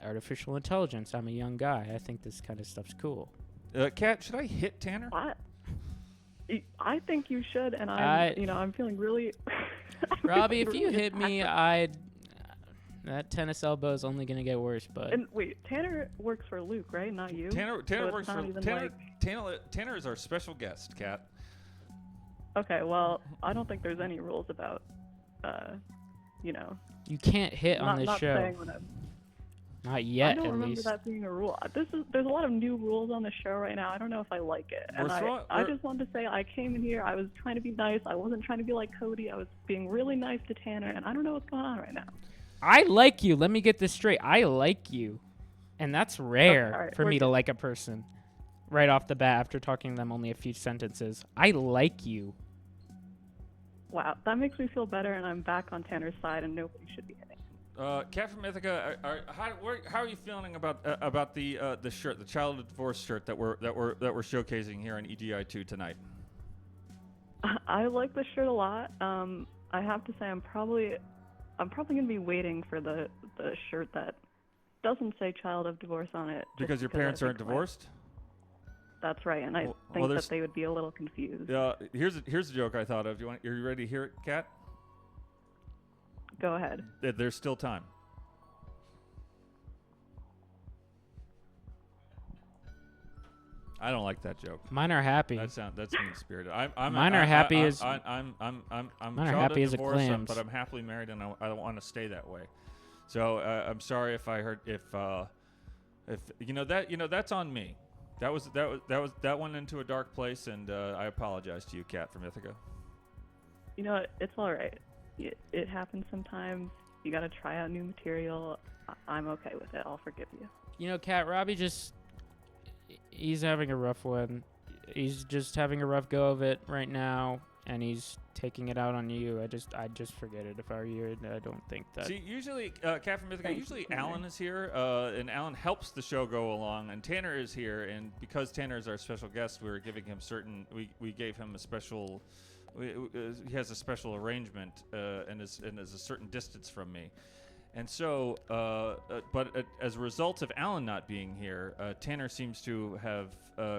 [SPEAKER 2] artificial intelligence. I'm a young guy. I think this kind of stuff's cool.
[SPEAKER 1] Kat, should I hit Tanner?
[SPEAKER 5] I think you should, and I'm feeling really...
[SPEAKER 2] Robbie, if you hit me, that tennis elbow is only going to get worse, bud.
[SPEAKER 5] And wait, Tanner works for Luke, right? Not you?
[SPEAKER 1] Tanner works for... Tanner is our special guest, Kat.
[SPEAKER 5] Okay, well, I don't think there's any rules about,
[SPEAKER 2] You can't hit on this show.
[SPEAKER 5] Saying what
[SPEAKER 2] Not yet,
[SPEAKER 5] I don't
[SPEAKER 2] at
[SPEAKER 5] remember
[SPEAKER 2] least.
[SPEAKER 5] that being a rule. There's a lot of new rules on the show right now. I don't know if I like it. And I just wanted to say I came in here. I was trying to be nice. I wasn't trying to be like Cody. I was being really nice to Tanner, and I don't know what's going on right now.
[SPEAKER 2] I like you. Let me get this straight. I like you. And that's rare
[SPEAKER 5] right,
[SPEAKER 2] for me to like a person right off the bat after talking to them only a few sentences. I like you.
[SPEAKER 5] Wow, that makes me feel better, and I'm back on Tanner's side, and nobody should be hitting.
[SPEAKER 1] Kat from Ithaca, how are you feeling about the shirt, the child of divorce shirt that we're showcasing here on EGI 2 tonight?
[SPEAKER 5] I like the shirt a lot. I have to say I'm probably gonna be waiting for the shirt that doesn't say child of divorce on it.
[SPEAKER 1] Because your parents aren't divorced?
[SPEAKER 5] That's right, and I
[SPEAKER 1] Well,
[SPEAKER 5] think
[SPEAKER 1] there's-
[SPEAKER 5] that they would be a little confused.
[SPEAKER 1] Here's a joke I thought of. Are you ready to hear it, Kat?
[SPEAKER 5] Go ahead.
[SPEAKER 1] There's still time. I don't like that joke.
[SPEAKER 2] Mine are happy.
[SPEAKER 1] That's mean spirited.
[SPEAKER 2] Mine are happy as-
[SPEAKER 1] I'm
[SPEAKER 2] Mine are
[SPEAKER 1] child
[SPEAKER 2] happy
[SPEAKER 1] of
[SPEAKER 2] as a
[SPEAKER 1] divorce,
[SPEAKER 2] clams.
[SPEAKER 1] but I'm happily married, and I don't want to stay that way. So I'm sorry if I heard if that's on me. That went into a dark place, and I apologize to you, Kat from Ithaca.
[SPEAKER 5] You know what? It's all right. It happens sometimes. You got to try out new material. I'm okay with it. I'll forgive you.
[SPEAKER 2] You know, Kat, Robbie he's having a rough one. He's just having a rough go of it right now, and he's taking it out on you. I just forget it if I were you. And I don't think that.
[SPEAKER 1] See, usually, Kat from Ithaca, usually Allan is here, and Allan helps the show go along, and Tanner is here, and because Tanner is our special guest, we were giving him we gave him a special, he has a special arrangement, and is a certain distance from me. And so, but as a result of Allan not being here, Tanner seems to have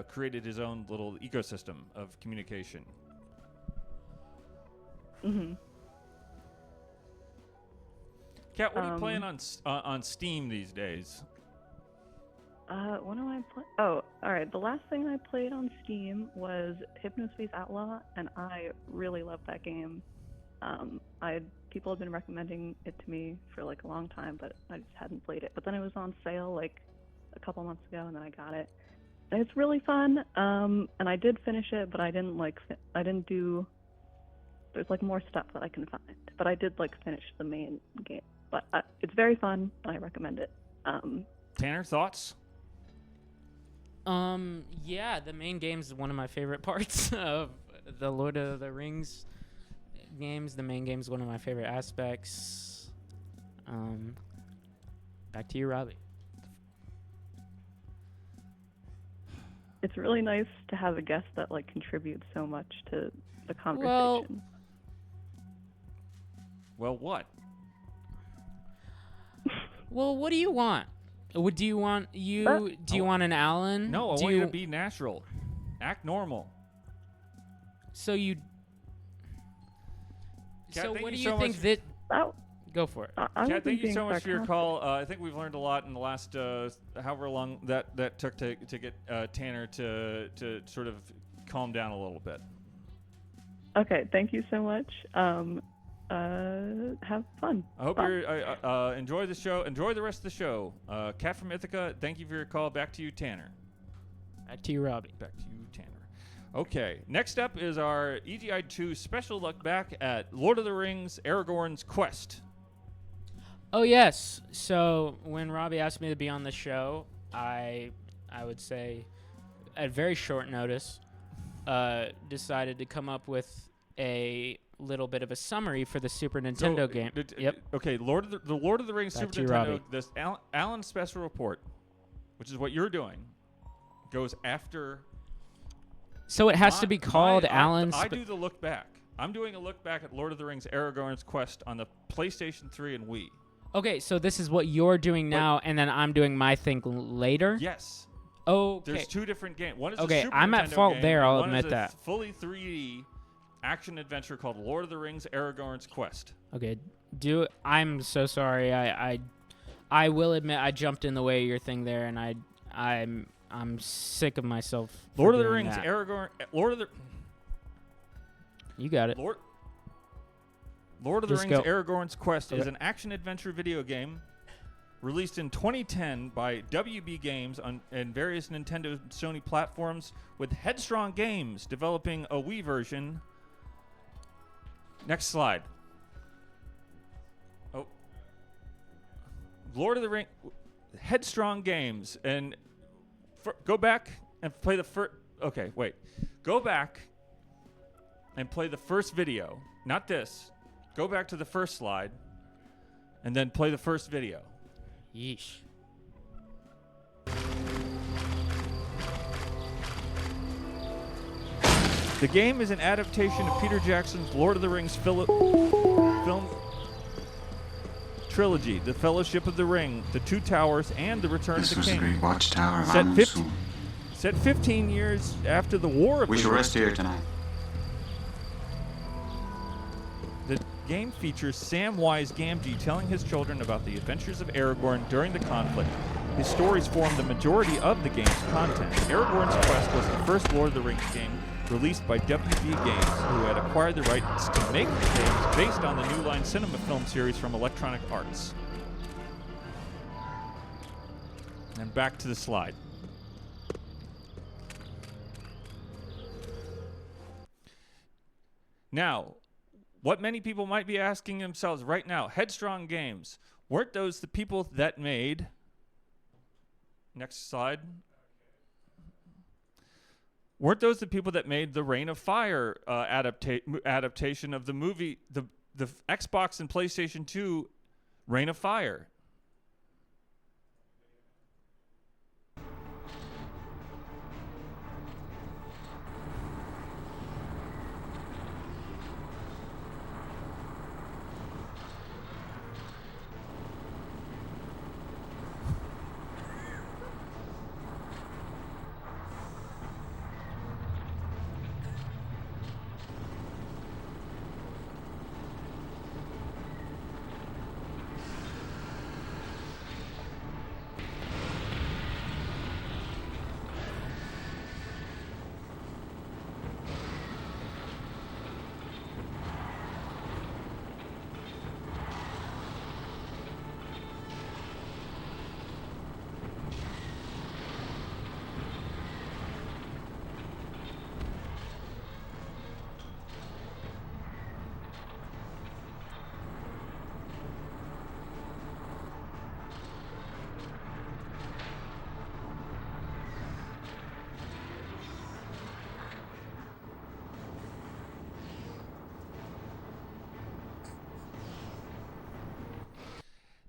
[SPEAKER 1] created his own little ecosystem of communication.
[SPEAKER 5] Mm-hmm.
[SPEAKER 1] Kat, what are you playing on Steam these days?
[SPEAKER 5] What am I playing? Oh, all right. The last thing I played on Steam was Hypnospace Outlaw, and I really loved that game. People have been recommending it to me for like a long time, but I just hadn't played it. But then it was on sale like a couple months ago, and then I got it. And it's really fun. And I did finish it, but I didn't do. There's like more stuff that I can find, but I did like finish the main game. But it's very fun. I recommend it.
[SPEAKER 1] Tanner, thoughts?
[SPEAKER 2] Yeah, the main game is one of my favorite parts of the Lord of the Rings games. The main game is one of my favorite aspects. Back to you, Robbie.
[SPEAKER 5] It's really nice to have a guest that like contributes so much to the conversation.
[SPEAKER 1] Well, what?
[SPEAKER 2] Well, what do you want? Do you want an Allan?
[SPEAKER 1] No, I want you to be natural. Act normal.
[SPEAKER 2] So you.
[SPEAKER 1] Kat,
[SPEAKER 2] So
[SPEAKER 1] thank
[SPEAKER 2] what do
[SPEAKER 1] you
[SPEAKER 2] you
[SPEAKER 1] so
[SPEAKER 2] think
[SPEAKER 1] much.
[SPEAKER 2] that?
[SPEAKER 5] Oh,
[SPEAKER 2] Go for it.
[SPEAKER 5] I
[SPEAKER 1] Kat,
[SPEAKER 5] wasn't
[SPEAKER 1] thank you
[SPEAKER 5] being
[SPEAKER 1] so much for your
[SPEAKER 5] sarcastic.
[SPEAKER 1] call. I think we've learned a lot in the last however long that took to get Tanner to sort of calm down a little bit.
[SPEAKER 5] Okay, thank you so much. Have fun.
[SPEAKER 1] I hope
[SPEAKER 5] Bye.
[SPEAKER 1] you enjoy the show. Enjoy the rest of the show. Kat from Ithaca, thank you for your call. Back to you, Tanner.
[SPEAKER 2] Back to you, Robbie.
[SPEAKER 1] Back to you, Tanner. Okay, next up is our EGI 2 special look back at Lord of the Rings Aragorn's Quest.
[SPEAKER 2] Oh yes. So when Robbie asked me to be on the show, I would say, at very short notice, decided to come up with a little bit of a summary for the Super Nintendo game. Yep.
[SPEAKER 1] Okay, Lord of the Rings
[SPEAKER 2] Back
[SPEAKER 1] Super
[SPEAKER 2] to you,
[SPEAKER 1] Nintendo.
[SPEAKER 2] Robbie.
[SPEAKER 1] This Allan special report, which is what you're doing, goes after.
[SPEAKER 2] So it has to be called
[SPEAKER 1] I
[SPEAKER 2] Allan's.
[SPEAKER 1] do the look back. I'm doing a look back at Lord of the Rings Aragorn's Quest on the PlayStation 3 and Wii.
[SPEAKER 2] Okay, so this is what you're doing now, and then I'm doing my thing later.
[SPEAKER 1] Yes.
[SPEAKER 2] Okay.
[SPEAKER 1] There's two different games. One is
[SPEAKER 2] Okay,
[SPEAKER 1] a Super
[SPEAKER 2] I'm
[SPEAKER 1] Nintendo
[SPEAKER 2] at fault
[SPEAKER 1] game,
[SPEAKER 2] there,
[SPEAKER 1] and
[SPEAKER 2] I'll
[SPEAKER 1] one
[SPEAKER 2] admit
[SPEAKER 1] is
[SPEAKER 2] that.
[SPEAKER 1] a fully 3D action adventure called Lord of the Rings Aragorn's Quest.
[SPEAKER 2] Okay. I'm so sorry. I will admit I jumped in the way of your thing there, and I'm sick of myself. for
[SPEAKER 1] Lord of the
[SPEAKER 2] doing
[SPEAKER 1] Rings
[SPEAKER 2] that. You got it.
[SPEAKER 1] Lord of the
[SPEAKER 2] Just
[SPEAKER 1] Rings
[SPEAKER 2] go.
[SPEAKER 1] Aragorn's Quest is
[SPEAKER 2] Okay.
[SPEAKER 1] an action-adventure video game released in 2010 by WB Games and various Nintendo and Sony platforms, with Headstrong Games developing a Wii version. Next slide. Oh. Lord of the Rings... Headstrong Games. And go back and play the first... Okay, wait. Go back and play the first video. Not this. Go back to the first slide, and then play the first video.
[SPEAKER 2] Yeesh.
[SPEAKER 1] The game is an adaptation of Peter Jackson's Lord of the Rings film trilogy, The Fellowship of the Ring, The Two Towers, and The Return
[SPEAKER 6] This
[SPEAKER 1] of
[SPEAKER 6] was
[SPEAKER 1] the
[SPEAKER 6] the
[SPEAKER 1] King.
[SPEAKER 6] great watchtower of
[SPEAKER 1] Set
[SPEAKER 6] Allan
[SPEAKER 1] 15 Set 15 years after the War of
[SPEAKER 6] We
[SPEAKER 1] the
[SPEAKER 6] shall
[SPEAKER 1] Ring.
[SPEAKER 6] rest here tonight.
[SPEAKER 1] The game features Samwise Gamgee telling his children about the adventures of Aragorn during the conflict. His stories form the majority of the game's content. Aragorn's Quest was the first Lord of the Rings game released by WB Games, who had acquired the rights to make the games based on the New Line cinema film series from Electronic Arts. And back to the slide. Now, what many people might be asking themselves right now, Headstrong Games, weren't those the people that made... Next slide. Weren't those the people that made the Reign of Fire adaptation of the movie, the Xbox and PlayStation 2 Reign of Fire?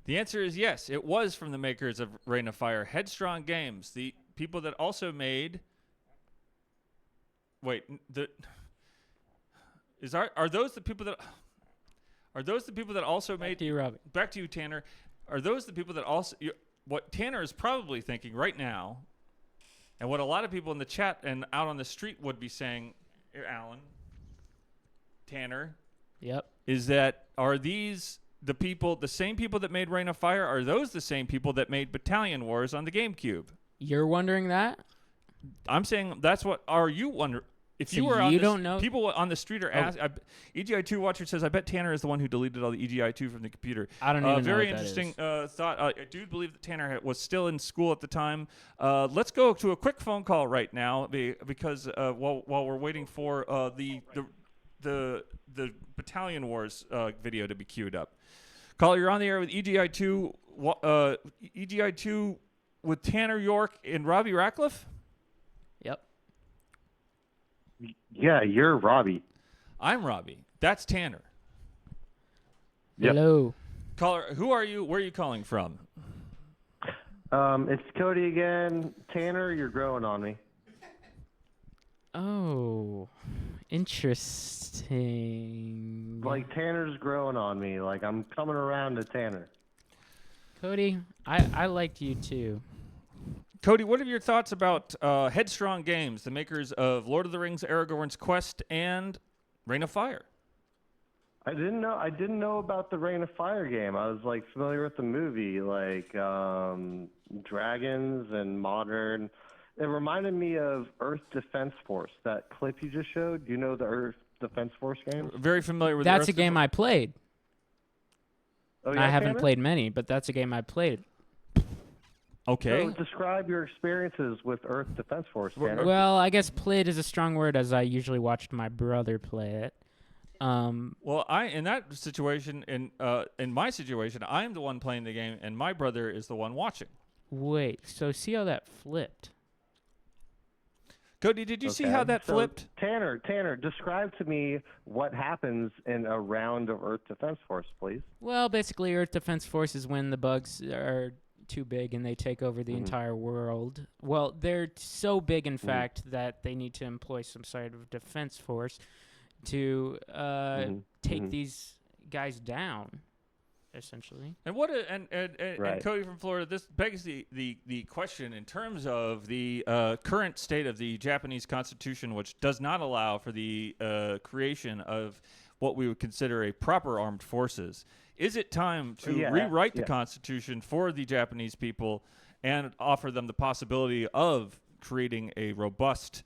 [SPEAKER 1] The answer is yes. It was from the makers of Reign of Fire, Headstrong Games, the people that also made. Wait, are those the people that? Are those the people that also made?
[SPEAKER 2] Back to you, Robbie.
[SPEAKER 1] Back to you, Tanner. Are those the people that also? What Tanner is probably thinking right now, and what a lot of people in the chat and out on the street would be saying, Allan, Tanner.
[SPEAKER 2] Yep.
[SPEAKER 1] Is that are these? The same people that made Reign of Fire, are those the same people that made Battalion Wars on the GameCube?
[SPEAKER 2] You're wondering that?
[SPEAKER 1] I'm saying that's what are you wonder if
[SPEAKER 2] So
[SPEAKER 1] you were on
[SPEAKER 2] you
[SPEAKER 1] this,
[SPEAKER 2] don't know?
[SPEAKER 1] people on the street are asking. EGI2 Watcher says, I bet Tanner is the one who deleted all the EGI2 from the computer.
[SPEAKER 2] I don't even know
[SPEAKER 1] very
[SPEAKER 2] what that
[SPEAKER 1] interesting
[SPEAKER 2] is.
[SPEAKER 1] thought. I do believe that Tanner was still in school at the time. Let's go to a quick phone call right now because while we're waiting for the Battalion Wars video to be queued up. Caller, you're on the air with EGI2. EGI2 with Tanner York and Robbie Rackleff.
[SPEAKER 2] Yep.
[SPEAKER 4] Yeah, you're Robbie.
[SPEAKER 1] I'm Robbie. That's Tanner.
[SPEAKER 4] Yep.
[SPEAKER 2] Hello.
[SPEAKER 1] Caller, who are you? Where are you calling from?
[SPEAKER 4] It's Cody again. Tanner, you're growing on me.
[SPEAKER 2] Oh, interesting.
[SPEAKER 4] Like Tanner's growing on me. Like I'm coming around to Tanner.
[SPEAKER 2] Cody, I liked you too.
[SPEAKER 1] Cody, what are your thoughts about Headstrong Games, the makers of Lord of the Rings, Aragorn's Quest, and Reign of Fire?
[SPEAKER 4] I didn't know about the Reign of Fire game. I was like familiar with the movie, like dragons and modern. It reminded me of Earth Defense Force. That clip you just showed. Do you know the Earth Defense Force game?
[SPEAKER 1] Very familiar with.
[SPEAKER 2] That's
[SPEAKER 1] Earth
[SPEAKER 2] a game I played.
[SPEAKER 4] Oh, yeah,
[SPEAKER 2] I haven't
[SPEAKER 4] Tanner?
[SPEAKER 2] played many, but that's a game I played.
[SPEAKER 1] Okay.
[SPEAKER 4] So describe your experiences with Earth Defense Force, Tanner.
[SPEAKER 2] Well, I guess played is a strong word, as I usually watched my brother play it.
[SPEAKER 1] Well, in that situation, in my situation, I'm the one playing the game, and my brother is the one watching.
[SPEAKER 2] Wait, so see how that flipped?
[SPEAKER 1] Cody, did you see how that
[SPEAKER 4] So,
[SPEAKER 1] flipped?
[SPEAKER 4] Tanner, describe to me what happens in a round of Earth Defense Force, please.
[SPEAKER 2] Well, basically, Earth Defense Force is when the bugs are too big and they take over the entire world. Well, they're so big, in fact, that they need to employ some sort of defense force to take these guys down. essentially.
[SPEAKER 1] And what and
[SPEAKER 4] Right.
[SPEAKER 1] Cody from Florida, this begs the question in terms of the current state of the Japanese Constitution, which does not allow for the creation of what we would consider a proper armed forces. Is it time to rewrite the Constitution for the Japanese people and offer them the possibility of creating a robust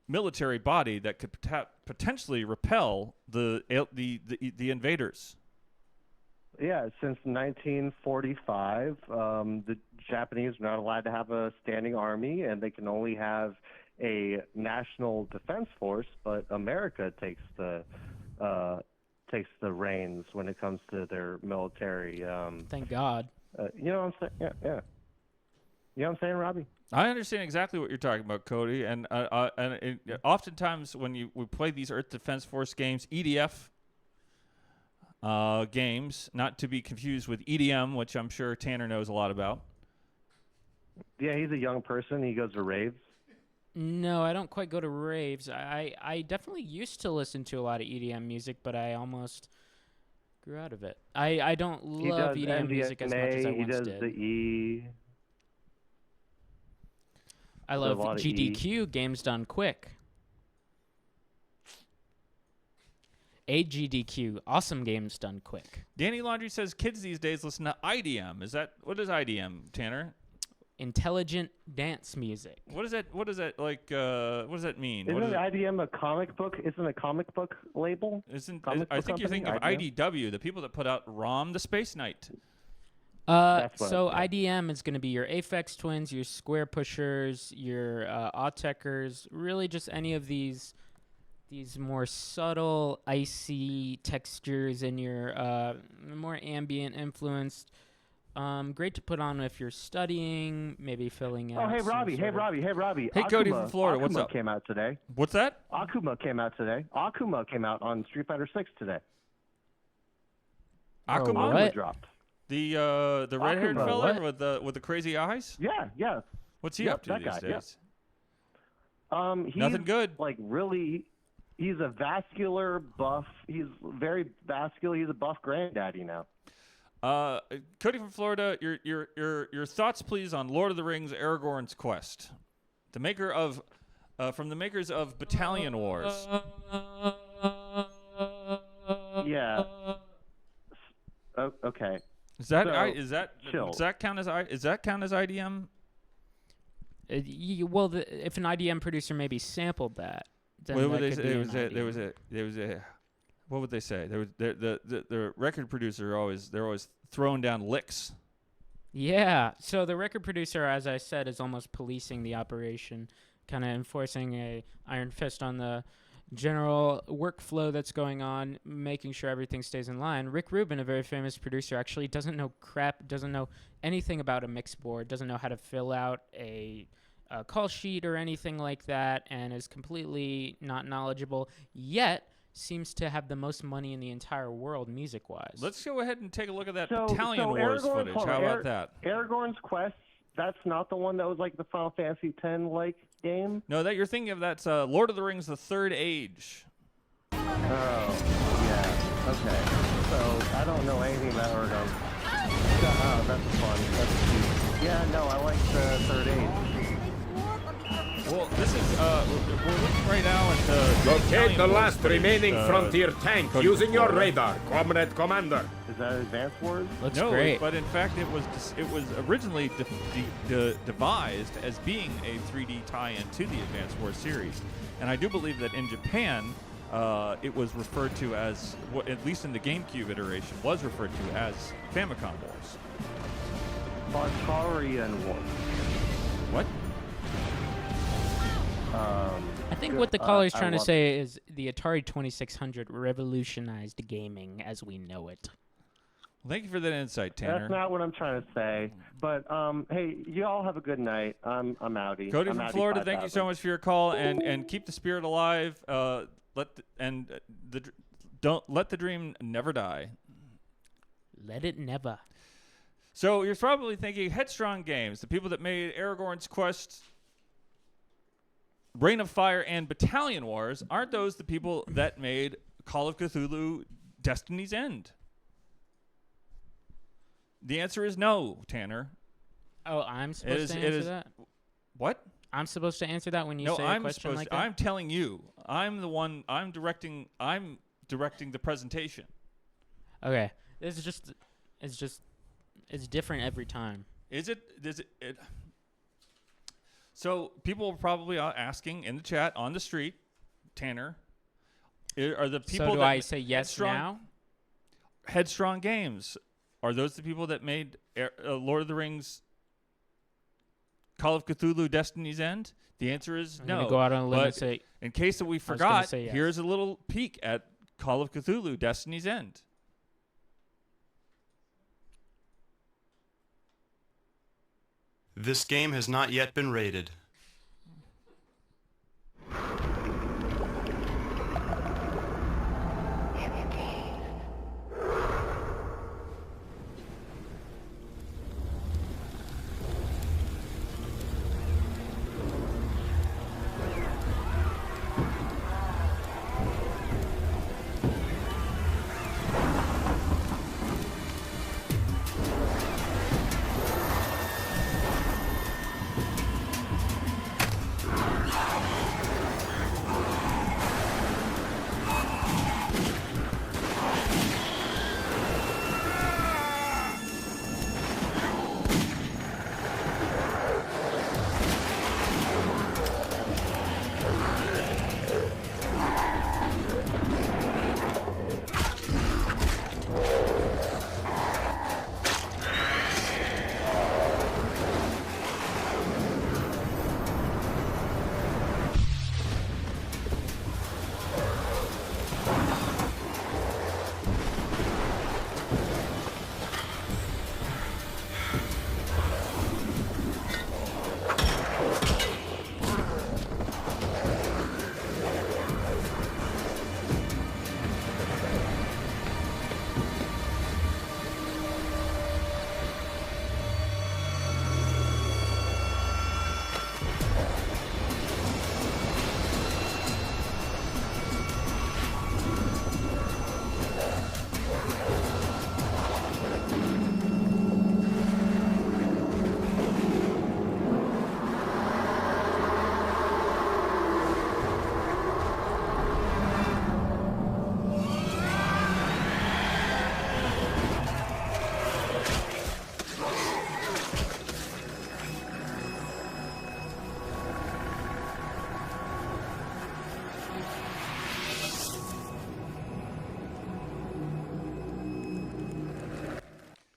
[SPEAKER 1] military body that could potentially repel the invaders?
[SPEAKER 4] Yeah, since 1945, the Japanese are not allowed to have a standing army, and they can only have a national defense force. But America takes the reins when it comes to their military.
[SPEAKER 2] Thank God.
[SPEAKER 4] You know what I'm saying? Yeah. You know what I'm saying, Robbie?
[SPEAKER 1] I understand exactly what you're talking about, Cody. And oftentimes when we play these Earth Defense Force games, EDF games, not to be confused with EDM, which I'm sure Tanner knows a lot about.
[SPEAKER 4] Yeah, he's a young person. He goes to raves.
[SPEAKER 2] No, I don't quite go to raves. I definitely used to listen to a lot of EDM music, but I almost grew out of it. I don't love EDM music as much as I once
[SPEAKER 4] He does
[SPEAKER 2] did.
[SPEAKER 4] the E.
[SPEAKER 2] I love GDQ, games done quick. AGDQ, awesome games done quick.
[SPEAKER 1] Danny Laundry says kids these days listen to IDM. What is IDM, Tanner?
[SPEAKER 2] Intelligent dance music.
[SPEAKER 1] What does that like? What does that mean?
[SPEAKER 4] Isn't IDM a comic book? Isn't a comic book label?
[SPEAKER 1] I think you're thinking of IDW, the people that put out ROM the Space Knight.
[SPEAKER 2] So IDM is going to be your Aphex Twins, your Square Pushers, your Autechers, really just any of these more subtle, icy textures in your more ambient influenced. Great to put on if you're studying, maybe filling out.
[SPEAKER 4] Oh, hey, Robbie.
[SPEAKER 1] Hey,
[SPEAKER 4] Akuma,
[SPEAKER 1] Cody from Florida. What's
[SPEAKER 4] Akuma
[SPEAKER 1] up?
[SPEAKER 4] Came out today.
[SPEAKER 1] What's that?
[SPEAKER 4] Akuma came out today. Akuma came out on Street Fighter 6 today.
[SPEAKER 1] Akuma?
[SPEAKER 2] What?
[SPEAKER 4] Dropped.
[SPEAKER 1] The red-haired
[SPEAKER 4] Akuma.
[SPEAKER 1] fella with the crazy eyes?
[SPEAKER 4] Yeah.
[SPEAKER 1] What's he up to these days?
[SPEAKER 4] He's
[SPEAKER 1] Nothing good.
[SPEAKER 4] Like really, he's a vascular buff. He's very vascular. He's a buff granddaddy now.
[SPEAKER 1] Cody from Florida, your thoughts, please, on Lord of the Rings: Aragorn's Quest, from the makers of Battalion Wars.
[SPEAKER 4] Yeah. Okay.
[SPEAKER 1] Does that count as IDM?
[SPEAKER 2] If an IDM producer maybe sampled that, then
[SPEAKER 1] What would
[SPEAKER 2] that
[SPEAKER 1] they
[SPEAKER 2] could
[SPEAKER 1] say?
[SPEAKER 2] be
[SPEAKER 1] There
[SPEAKER 2] an
[SPEAKER 1] was
[SPEAKER 2] IDM.
[SPEAKER 1] a what would they say? The record producer they're always throwing down licks.
[SPEAKER 2] Yeah. So the record producer, as I said, is almost policing the operation, kind of enforcing a iron fist on the general workflow that's going on, making sure everything stays in line. Rick Rubin, a very famous producer, actually doesn't know anything about a mix board, doesn't know how to fill out a call sheet or anything like that, and is completely not knowledgeable, yet seems to have the most money in the entire world music-wise.
[SPEAKER 1] Let's go ahead and take a look at that
[SPEAKER 4] So
[SPEAKER 1] Battalion Wars
[SPEAKER 4] Aragorn,
[SPEAKER 1] footage. How about that?
[SPEAKER 4] Aragorn's Quest. That's not the one that was like the Final Fantasy X like game.
[SPEAKER 1] No, that you're thinking of. That's Lord of the Rings: The Third Age.
[SPEAKER 4] Oh, yeah. Okay. So I don't know anything about Aragorn. Oh, that's fun. That's cute. Yeah, no, I like the Third Age.
[SPEAKER 1] Well, this is we're looking right now at the
[SPEAKER 6] Locate
[SPEAKER 1] Battalion
[SPEAKER 6] the
[SPEAKER 1] Wars
[SPEAKER 6] last
[SPEAKER 1] footage,
[SPEAKER 6] remaining frontier tank
[SPEAKER 1] Cody
[SPEAKER 6] using your
[SPEAKER 1] Florida.
[SPEAKER 6] radar, Comrade Commander.
[SPEAKER 4] Is that Advanced Wars?
[SPEAKER 2] Looks
[SPEAKER 1] No,
[SPEAKER 2] great.
[SPEAKER 1] but in fact, it was originally devised as being a 3D tie-in to the Advance Wars series, and I do believe that in Japan, it was referred to as, at least in the GameCube iteration, was referred to as Famicom Wars.
[SPEAKER 4] Barbarian Wars.
[SPEAKER 1] What?
[SPEAKER 2] I think what the caller's trying to say is the Atari 2600 revolutionized gaming as we know it.
[SPEAKER 1] Thank you for that insight, Tanner.
[SPEAKER 4] That's not what I'm trying to say. But hey, you all have a good night. I'm outie.
[SPEAKER 1] Cody
[SPEAKER 4] I'm
[SPEAKER 1] from
[SPEAKER 4] outie
[SPEAKER 1] Florida, thank you
[SPEAKER 4] 5000.
[SPEAKER 1] so much for your call, and keep the spirit alive. Don't let the dream never die.
[SPEAKER 2] Let it never.
[SPEAKER 1] So you're probably thinking Headstrong Games, the people that made Aragorn's Quest, Reign of Fire, and Battalion Wars, aren't those the people that made Call of Cthulhu: Destiny's End? The answer is no, Tanner.
[SPEAKER 2] Oh, I'm supposed to answer that?
[SPEAKER 1] What?
[SPEAKER 2] I'm supposed to answer that when you say a question like that?
[SPEAKER 1] I'm telling you. I'm the one. I'm directing the presentation.
[SPEAKER 2] Okay. It's different every time.
[SPEAKER 1] Is it? So people are probably asking in the chat on the street, Tanner, are the people
[SPEAKER 2] So do
[SPEAKER 1] that
[SPEAKER 2] I say yes now?
[SPEAKER 1] Headstrong Games, are those the people that made Lord of the Rings, Call of Cthulhu, Destiny's End? The answer is
[SPEAKER 2] I'm
[SPEAKER 1] no.
[SPEAKER 2] gonna go out on a limb and say,
[SPEAKER 1] in case that we
[SPEAKER 2] gonna
[SPEAKER 1] forgot,
[SPEAKER 2] say yes.
[SPEAKER 1] here's a little peek at Call of Cthulhu, Destiny's End.
[SPEAKER 7] This game has not yet been rated.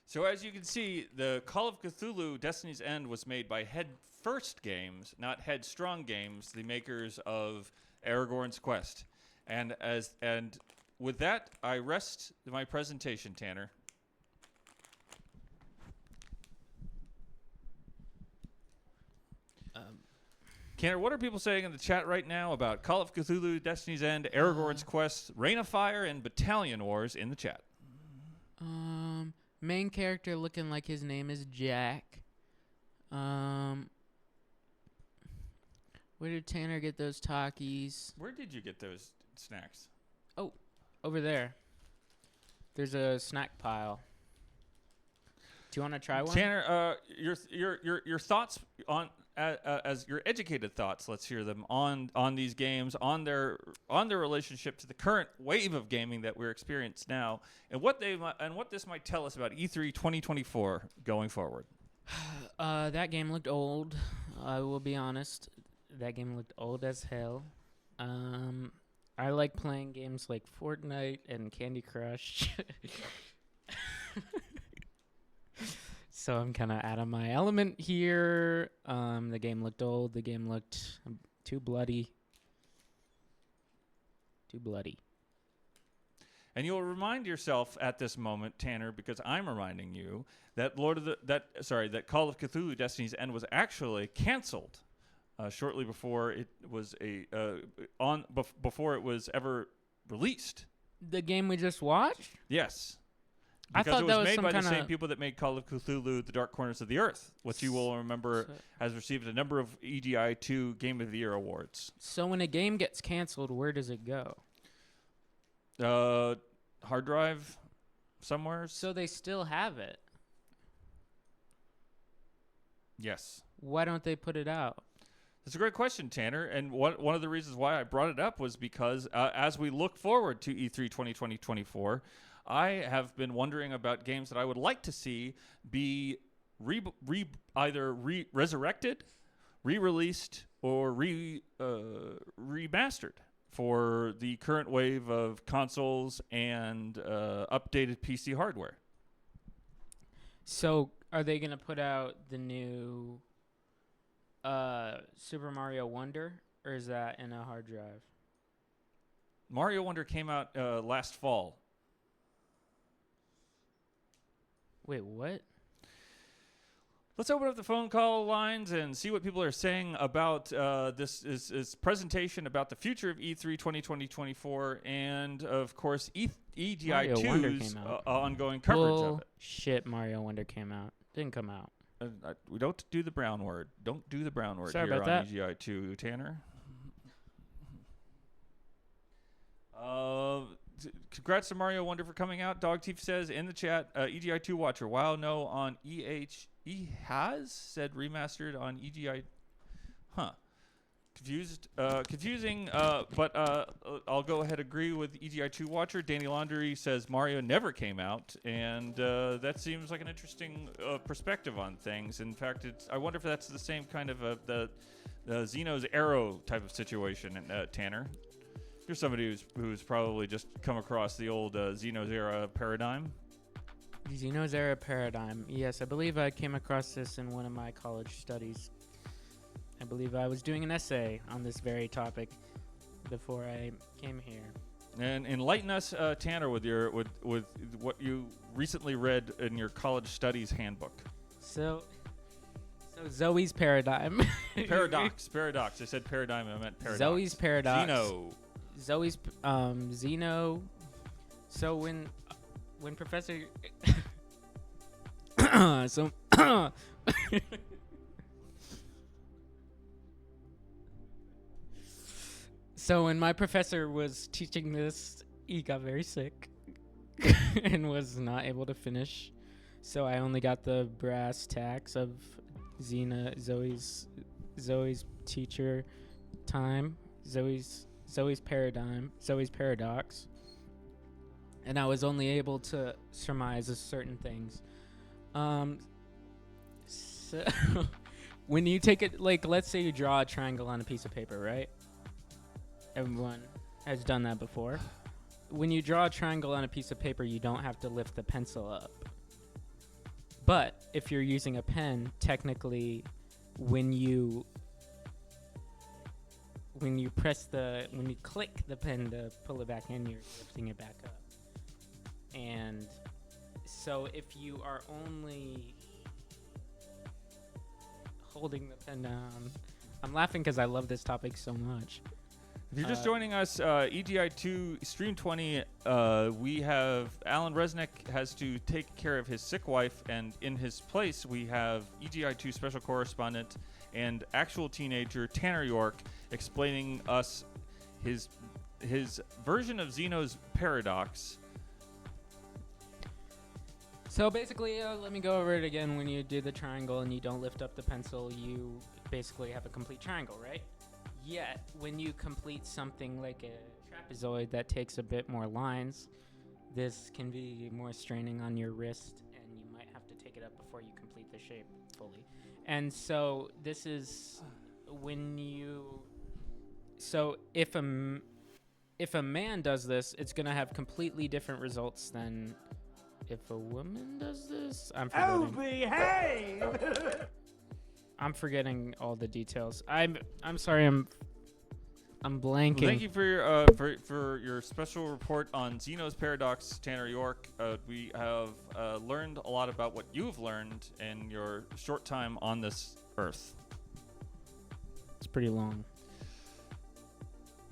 [SPEAKER 1] So as you can see, the Call of Cthulhu Destiny's End was made by Head First Games, not Headstrong Games, the makers of Aragorn's Quest. And with that, I rest my presentation, Tanner. Tanner, what are people saying in the chat right now about Call of Cthulhu, Destiny's End, Aragorn's Quest, Reign of Fire, and Battalion Wars in the chat?
[SPEAKER 2] Main character looking like his name is Jack. Where did Tanner get those Takis?
[SPEAKER 1] Where did you get those snacks?
[SPEAKER 2] Oh, over there. There's a snack pile. Do you want to try one?
[SPEAKER 1] Tanner, your thoughts on as your educated thoughts. Let's hear them on these games, on their relationship to the current wave of gaming that we're experiencing now, and what this might tell us about E3 2024 going forward.
[SPEAKER 2] That game looked old. I will be honest. That game looked old as hell. I like playing games like Fortnite and Candy Crush. So I'm kind of out of my element here. The game looked old. The game looked too bloody. Too bloody.
[SPEAKER 1] And you'll remind yourself at this moment, Tanner, because I'm reminding you that that Call of Cthulhu: Destiny's End was actually canceled shortly before it was before it was ever released.
[SPEAKER 2] The game we just watched?
[SPEAKER 1] Yes.
[SPEAKER 2] I
[SPEAKER 1] Because
[SPEAKER 2] thought
[SPEAKER 1] it
[SPEAKER 2] that
[SPEAKER 1] was
[SPEAKER 2] was
[SPEAKER 1] made
[SPEAKER 2] some
[SPEAKER 1] by the
[SPEAKER 2] kinda-
[SPEAKER 1] same people that made Call of Cthulhu: The Dark Corners of the Earth, which you will remember has received a number of EGI 2 Game of the Year awards.
[SPEAKER 2] So when a game gets canceled, where does it go?
[SPEAKER 1] Hard drive somewhere.
[SPEAKER 2] So they still have it.
[SPEAKER 1] Yes.
[SPEAKER 2] Why don't they put it out?
[SPEAKER 1] That's a great question, Tanner. And one of the reasons why I brought it up was because as we look forward to E3 2020-24, I have been wondering about games that I would like to see be either resurrected, re-released, or remastered for the current wave of consoles and updated PC hardware.
[SPEAKER 2] So are they going to put out the new Super Mario Wonder, or is that in a hard drive?
[SPEAKER 1] Mario Wonder came out last fall.
[SPEAKER 2] Wait, what?
[SPEAKER 1] Let's open up the phone call lines and see what people are saying about this presentation about the future of E3 2020-24 and, of course, EGI 2's ongoing coverage of it.
[SPEAKER 2] Shit, Mario Wonder came out. Didn't come out.
[SPEAKER 1] We don't do the brown word. Don't do the brown word
[SPEAKER 2] Sorry
[SPEAKER 1] here
[SPEAKER 2] about
[SPEAKER 1] on
[SPEAKER 2] that.
[SPEAKER 1] EGI 2, Tanner. Congrats to Mario Wonder for coming out. Dog Teeth says in the chat, EGI 2 watcher. Wow, no on E has said remastered on EGI. Huh. Confusing, but I'll go ahead and agree with EGI 2 watcher. Danny Laundry says Mario never came out, and that seems like an interesting perspective on things. In fact, I wonder if that's the same kind of the Xeno's Arrow type of situation, Tanner. You're somebody who's probably just come across the old Xeno's Era paradigm.
[SPEAKER 2] Xeno's Era paradigm. Yes, I believe I came across this in one of my college studies. I believe I was doing an essay on this very topic before I came here.
[SPEAKER 1] And enlighten us, Tanner, with what you recently read in your college studies handbook.
[SPEAKER 2] So Zoe's paradigm.
[SPEAKER 1] Paradox. I said paradigm. I meant paradox.
[SPEAKER 2] Zoe's paradox.
[SPEAKER 1] Xeno.
[SPEAKER 2] Xeno. So when Professor So when my professor was teaching this, he got very sick and was not able to finish. So I only got the brass tacks of Zoe's teacher time, Zoe's paradigm, Zoe's paradox. And I was only able to surmise certain things. So when you take it, like, let's say you draw a triangle on a piece of paper, right? Everyone has done that before. When you draw a triangle on a piece of paper, you don't have to lift the pencil up. But if you're using a pen, technically, when you click the pen to pull it back in, you're lifting it back up. And so if you are only holding the pen down, I'm laughing because I love this topic so much.
[SPEAKER 1] If you're just joining us, EGI 2 Stream 20, we have Allan Resnick has to take care of his sick wife, and in his place we have EGI 2 special correspondent and actual teenager Tanner York explaining us his version of Xeno's paradox.
[SPEAKER 2] So basically, let me go over it again. When you do the triangle and you don't lift up the pencil, you basically have a complete triangle, right? Yet, when you complete something like a trapezoid that takes a bit more lines, this can be more straining on your wrist, and you might have to take it up before you complete the shape fully. And so this is when you... So if a man does this, it's going to have completely different results than if a woman does this. I'm forgetting.
[SPEAKER 6] Oh, behave!
[SPEAKER 2] I'm forgetting all the details. I'm sorry. I'm blanking.
[SPEAKER 1] Well, thank you for your special report on Xeno's paradox, Tanner York. We have learned a lot about what you've learned in your short time on this earth.
[SPEAKER 2] It's pretty long.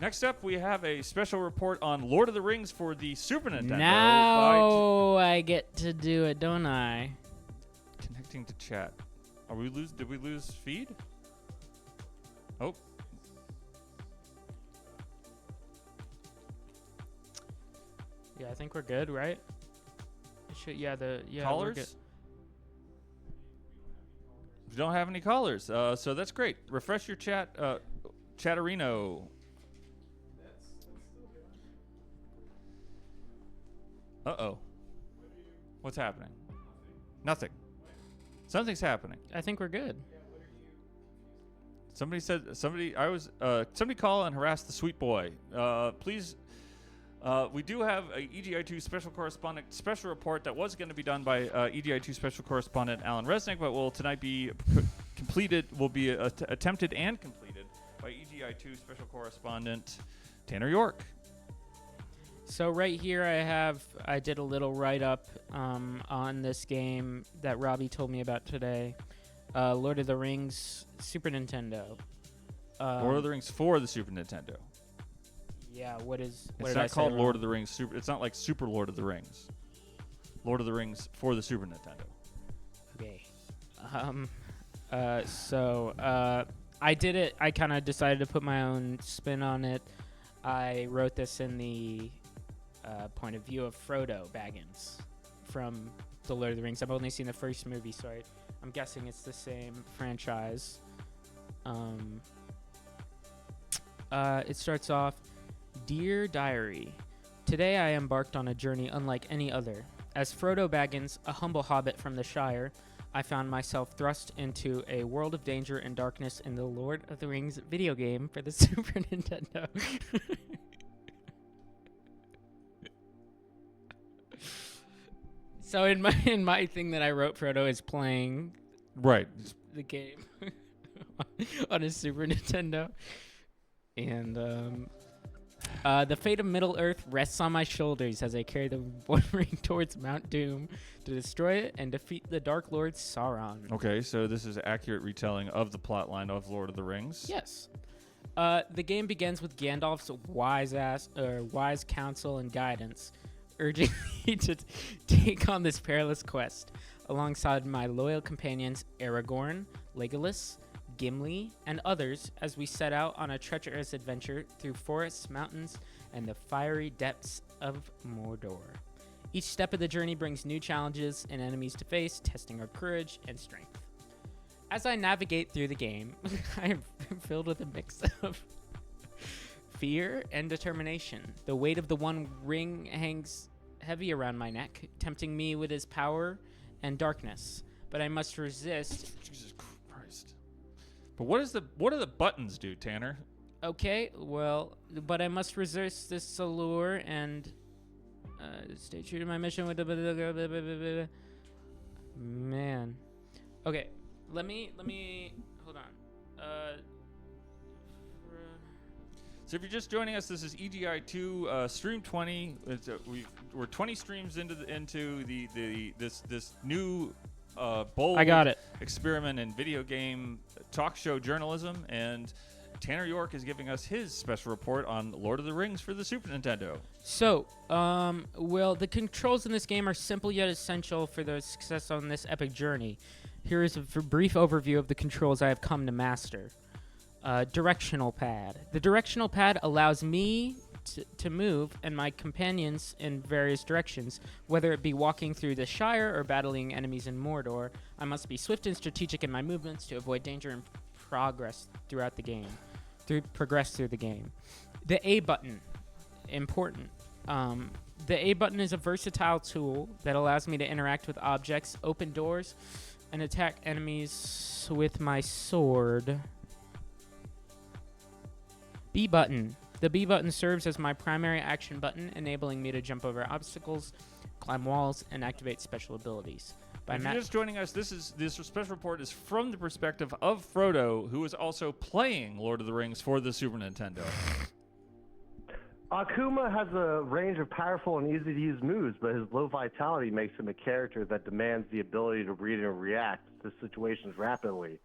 [SPEAKER 1] Next up, we have a special report on Lord of the Rings for the Super Nintendo.
[SPEAKER 2] Now I get to do it, don't I?
[SPEAKER 1] Connecting to chat. Did we lose feed? Oh.
[SPEAKER 2] Yeah, I think we're good, right? We're
[SPEAKER 1] Callers?
[SPEAKER 2] good.
[SPEAKER 1] We don't have any callers, so that's great. Refresh your chat, Chatterino. Uh-oh. What's happening? Nothing. Something's happening.
[SPEAKER 2] I think we're good.
[SPEAKER 1] Somebody call and harass the sweet boy. Please, we do have a EGI2 special correspondent special report that was going to be done by EGI2 special correspondent Allan Resnick, but will tonight be attempted and completed by EGI2 special correspondent Tanner York.
[SPEAKER 2] So right here I did a little write-up on this game that Robbie told me about today. Lord of the Rings, Super Nintendo.
[SPEAKER 1] Lord of the Rings for the Super Nintendo.
[SPEAKER 2] Yeah, what
[SPEAKER 1] It's
[SPEAKER 2] did I
[SPEAKER 1] not
[SPEAKER 2] say
[SPEAKER 1] called
[SPEAKER 2] wrong?
[SPEAKER 1] Lord of the Rings Super. It's not like Super Lord of the Rings. Lord of the Rings for the Super Nintendo.
[SPEAKER 2] Okay. I did it. I kind of decided to put my own spin on it. I wrote this in the point of view of Frodo Baggins from the Lord of the Rings. I've only seen the first movie, so I'm guessing it's the same franchise. It starts off, Dear Diary, today I embarked on a journey unlike any other. As Frodo Baggins, a humble hobbit from the Shire, I found myself thrust into a world of danger and darkness in the Lord of the Rings video game for the Super Nintendo. So in my thing that I wrote, Frodo is playing
[SPEAKER 1] Right.
[SPEAKER 2] the game on his Super Nintendo. And the fate of Middle-earth rests on my shoulders as I carry the One Ring towards Mount Doom to destroy it and defeat the Dark Lord Sauron.
[SPEAKER 1] Okay, so this is an accurate retelling of the plotline of Lord of the Rings.
[SPEAKER 2] Yes. The game begins with Gandalf's wise counsel and guidance, urging me to take on this perilous quest alongside my loyal companions Aragorn, Legolas, Gimli, and others as we set out on a treacherous adventure through forests, mountains, and the fiery depths of Mordor. Each step of the journey brings new challenges and enemies to face, testing our courage and strength. As I navigate through the game, I am filled with a mix of fear and determination. The weight of the One Ring hangs heavy around my neck, tempting me with his power and darkness. But I must resist.
[SPEAKER 1] Jesus Christ. But what do the buttons do, Tanner?
[SPEAKER 2] Okay, well, but I must resist this allure and stay true to my mission with the man. Okay, let me hold on.
[SPEAKER 1] So if you're just joining us, this is EGI2 Stream 20. We're 20 streams into this new bold
[SPEAKER 2] I got it.
[SPEAKER 1] experiment in video game talk show journalism, and Tanner York is giving us his special report on Lord of the Rings for the Super Nintendo.
[SPEAKER 2] So, well, the controls in this game are simple yet essential for the success on this epic journey. Here is a brief overview of the controls I have come to master. Directional pad. The directional pad allows me to move and my companions in various directions, whether it be walking through the Shire or battling enemies in Mordor. I must be swift and strategic in my movements to avoid danger and progress through the game. The A button, important. The A button is a versatile tool that allows me to interact with objects, open doors, and attack enemies with my sword. B button. The B button serves as my primary action button, enabling me to jump over obstacles, climb walls, and activate special abilities.
[SPEAKER 1] If you're just joining us, this special report is from the perspective of Frodo, who is also playing Lord of the Rings for the Super Nintendo.
[SPEAKER 4] Akuma has a range of powerful and easy-to-use moves, but his low vitality makes him a character that demands the ability to read and react to situations rapidly.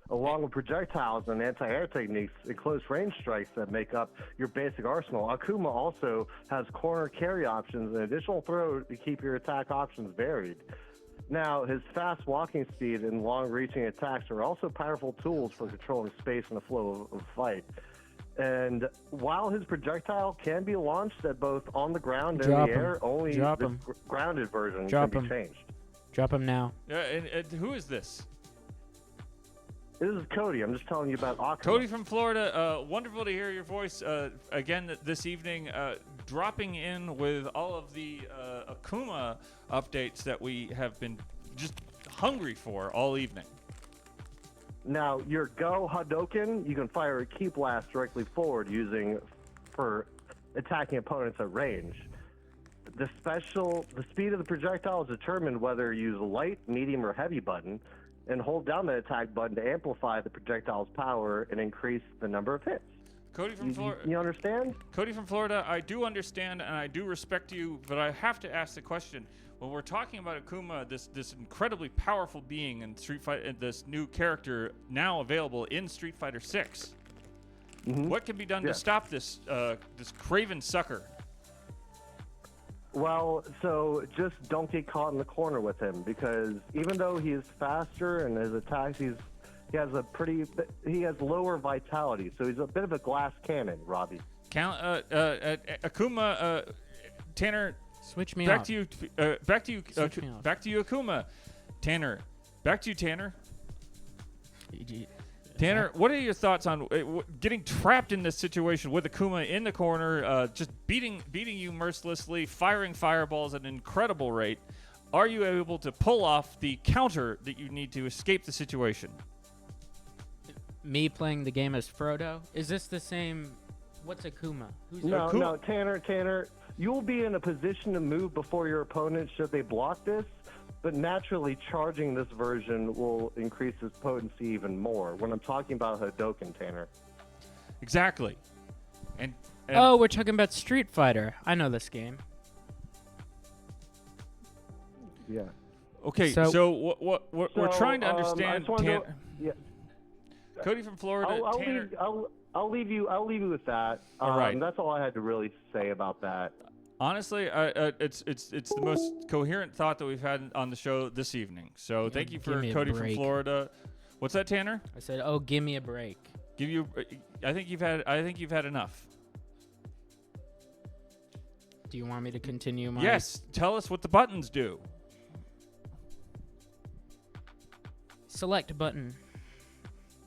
[SPEAKER 4] Along with projectiles and anti-air techniques and close-range strikes that make up your basic arsenal, Akuma also has corner carry options and additional throw to keep your attack options varied. Now, his fast walking speed and long-reaching attacks are also powerful tools for controlling space and the flow of fight. And while his projectile can be launched at both on the ground and in the air, only the grounded version can be changed.
[SPEAKER 2] Drop him now.
[SPEAKER 1] Yeah, and who is this?
[SPEAKER 4] This is Cody. I'm just telling you about Akuma.
[SPEAKER 1] Cody from Florida, wonderful to hear your voice again this evening, dropping in with all of the Akuma updates that we have been just hungry for all evening.
[SPEAKER 4] Now, your Go Hadouken, you can fire a Ki Blast directly forward using for attacking opponents at range. The speed of the projectile is determined whether you use a light, medium, or heavy button, and hold down the attack button to amplify the projectile's power and increase the number of hits.
[SPEAKER 1] Cody from Florida.
[SPEAKER 4] You understand?
[SPEAKER 1] Cody from Florida, I do understand and I do respect you, but I have to ask the question. When we're talking about Akuma, this incredibly powerful being in Street Fighter, this new character now available in Street Fighter 6, what can be done to stop this craven sucker?
[SPEAKER 4] Well, so just don't get caught in the corner with him, because even though he is faster and his attacks, he has lower vitality, so he's a bit of a glass cannon, Robbie.
[SPEAKER 1] Akuma, Tanner.
[SPEAKER 2] Switch me
[SPEAKER 1] back
[SPEAKER 2] off.
[SPEAKER 1] to you. Back to you. Back to you, Akuma. Tanner. Back to you, Tanner. Tanner, what are your thoughts on getting trapped in this situation with Akuma in the corner, just beating you mercilessly, firing fireballs at an incredible rate? Are you able to pull off the counter that you need to escape the situation?
[SPEAKER 2] Me playing the game as Frodo? Is this the same? What's Akuma? Who's
[SPEAKER 4] No, Tanner. You'll be in a position to move before your opponent should they block this, but naturally charging this version will increase its potency even more when I'm talking about Hadouken, Tanner.
[SPEAKER 1] Exactly. And
[SPEAKER 2] oh, we're talking about Street Fighter. I know this game.
[SPEAKER 4] Yeah.
[SPEAKER 1] Okay, so what we're trying to understand, Cody from Florida, Tanner.
[SPEAKER 4] I'll leave you with that.
[SPEAKER 1] All right.
[SPEAKER 4] That's all I had to really say about that.
[SPEAKER 1] Honestly, it's the most coherent thought that we've had on the show this evening. So thank you for Cody from Florida. What's that, Tanner?
[SPEAKER 2] I said, "Oh, give me a break."
[SPEAKER 1] I think you've had enough.
[SPEAKER 2] Do you want me to continue my?
[SPEAKER 1] Yes. Tell us what the buttons do.
[SPEAKER 2] Select button.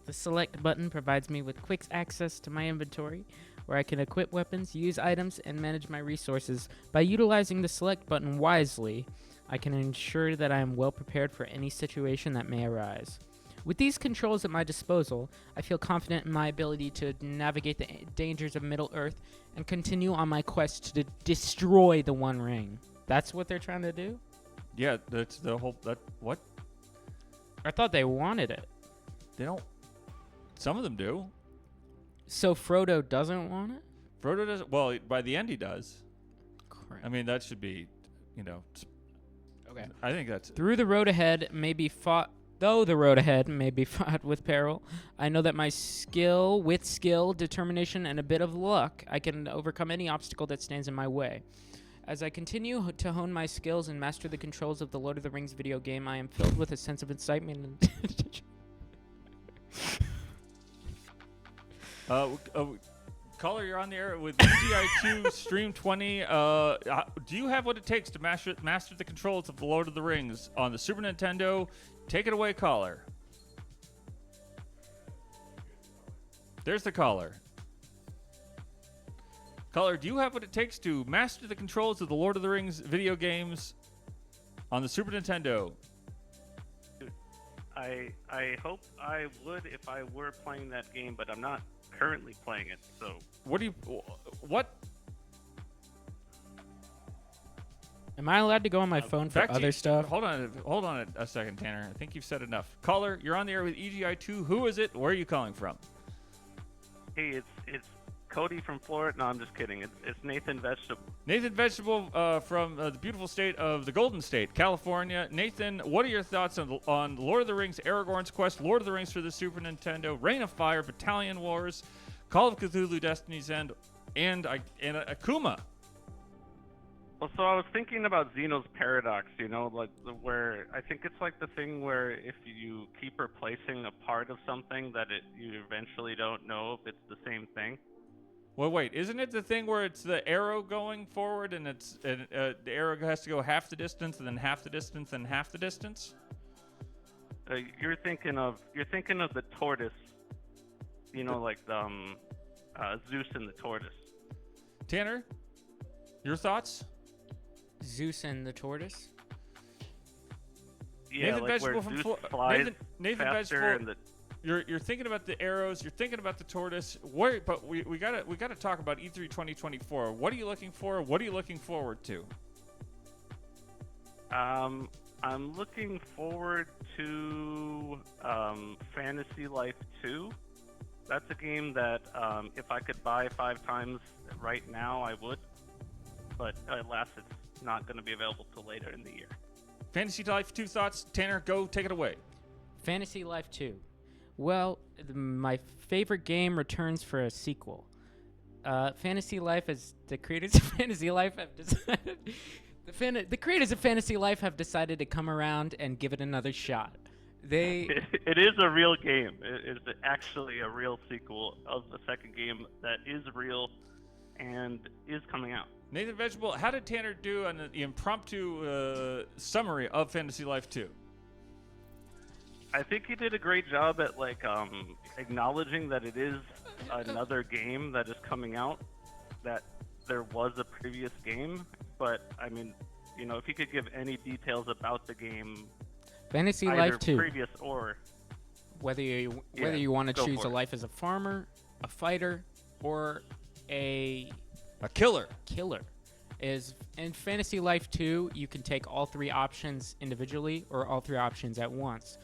[SPEAKER 2] The select button provides me with quick access to my inventory, where I can equip weapons, use items, and manage my resources. By utilizing the select button wisely, I can ensure that I am well prepared for any situation that may arise. With these controls at my disposal, I feel confident in my ability to navigate the dangers of Middle-earth and continue on my quest to destroy the One Ring. That's what they're trying to do?
[SPEAKER 1] Yeah, that's the whole... What?
[SPEAKER 2] I thought they wanted it.
[SPEAKER 1] They don't... Some of them do.
[SPEAKER 2] So Frodo doesn't want it?
[SPEAKER 1] Frodo doesn't... Well, by the end he does.
[SPEAKER 2] Crap.
[SPEAKER 1] I mean, that should be,
[SPEAKER 2] Okay.
[SPEAKER 1] I think that's...
[SPEAKER 2] Though the road ahead may be fought with peril, I know that with skill, determination, and a bit of luck, I can overcome any obstacle that stands in my way. As I continue to hone my skills and master the controls of the Lord of the Rings video game, I am filled with a sense of excitement and...
[SPEAKER 1] Caller, you're on the air with EGI 2 Stream 20. Do you have what it takes to master the controls of the Lord of the Rings on the Super Nintendo? Take it away, caller. There's the caller. Caller, do you have what it takes to master the controls of the Lord of the Rings video games on the Super Nintendo?
[SPEAKER 8] I hope I would if I were playing that game, but I'm not currently playing it, so...
[SPEAKER 1] What?
[SPEAKER 2] Am I allowed to go on my phone for other stuff?
[SPEAKER 1] Hold on a second, Tanner. I think you've said enough. Caller, you're on the air with EGI 2. Who is it? Where are you calling from?
[SPEAKER 8] Hey, it's Cody from Florida. No, I'm just kidding. It's Nathan Vegetable.
[SPEAKER 1] Nathan Vegetable from the beautiful state of the Golden State, California. Nathan, what are your thoughts on Lord of the Rings, Aragorn's Quest, Lord of the Rings for the Super Nintendo, Reign of Fire, Battalion Wars, Call of Cthulhu, Destiny's End, and Akuma?
[SPEAKER 8] Well, so I was thinking about Zeno's paradox, where I think it's like the thing where if you keep replacing a part of something that you eventually don't know if it's the same thing.
[SPEAKER 1] Well, wait, isn't it the thing where it's the arrow going forward and the arrow has to go half the distance and then half the distance and half the distance?
[SPEAKER 8] You're thinking of the tortoise. You know, like Zeus and the tortoise.
[SPEAKER 1] Tanner, your thoughts?
[SPEAKER 2] Zeus and the tortoise.
[SPEAKER 8] Yeah,
[SPEAKER 1] Nathan
[SPEAKER 8] like
[SPEAKER 1] Vegetable
[SPEAKER 8] where
[SPEAKER 1] from
[SPEAKER 8] Zeus flies
[SPEAKER 1] Nathan
[SPEAKER 8] faster
[SPEAKER 1] Vegetable.
[SPEAKER 8] and the
[SPEAKER 1] You're thinking about the arrows. You're thinking about the tortoise. But we gotta talk about E3 2024. What are you looking for? What are you looking forward to?
[SPEAKER 8] I'm looking forward to Fantasy Life 2. That's a game that if I could buy 5 times right now, I would. But alas, it's not going to be available till later in the year.
[SPEAKER 1] Fantasy Life 2 thoughts. Tanner, go take it away.
[SPEAKER 2] Fantasy Life 2. Well, my favorite game returns for a sequel. Fantasy Life, as the creators of Fantasy Life have decided, the creators of Fantasy Life have decided to come around and give it another shot.
[SPEAKER 8] It is a real game. It is actually a real sequel of the second game that is real and is coming out.
[SPEAKER 1] Nathan Vegetable, how did Tanner do on the impromptu summary of Fantasy Life 2?
[SPEAKER 8] I think he did a great job at acknowledging that it is another game that is coming out, that there was a previous game, but I mean, you know, if he could give any details about the game,
[SPEAKER 2] Fantasy
[SPEAKER 8] either
[SPEAKER 2] Life 2.
[SPEAKER 8] previous or
[SPEAKER 2] Whether you want to choose a life as a farmer, a fighter, or a
[SPEAKER 1] killer.
[SPEAKER 2] Is in Fantasy Life 2, you can take all 3 options individually or all 3 options at once.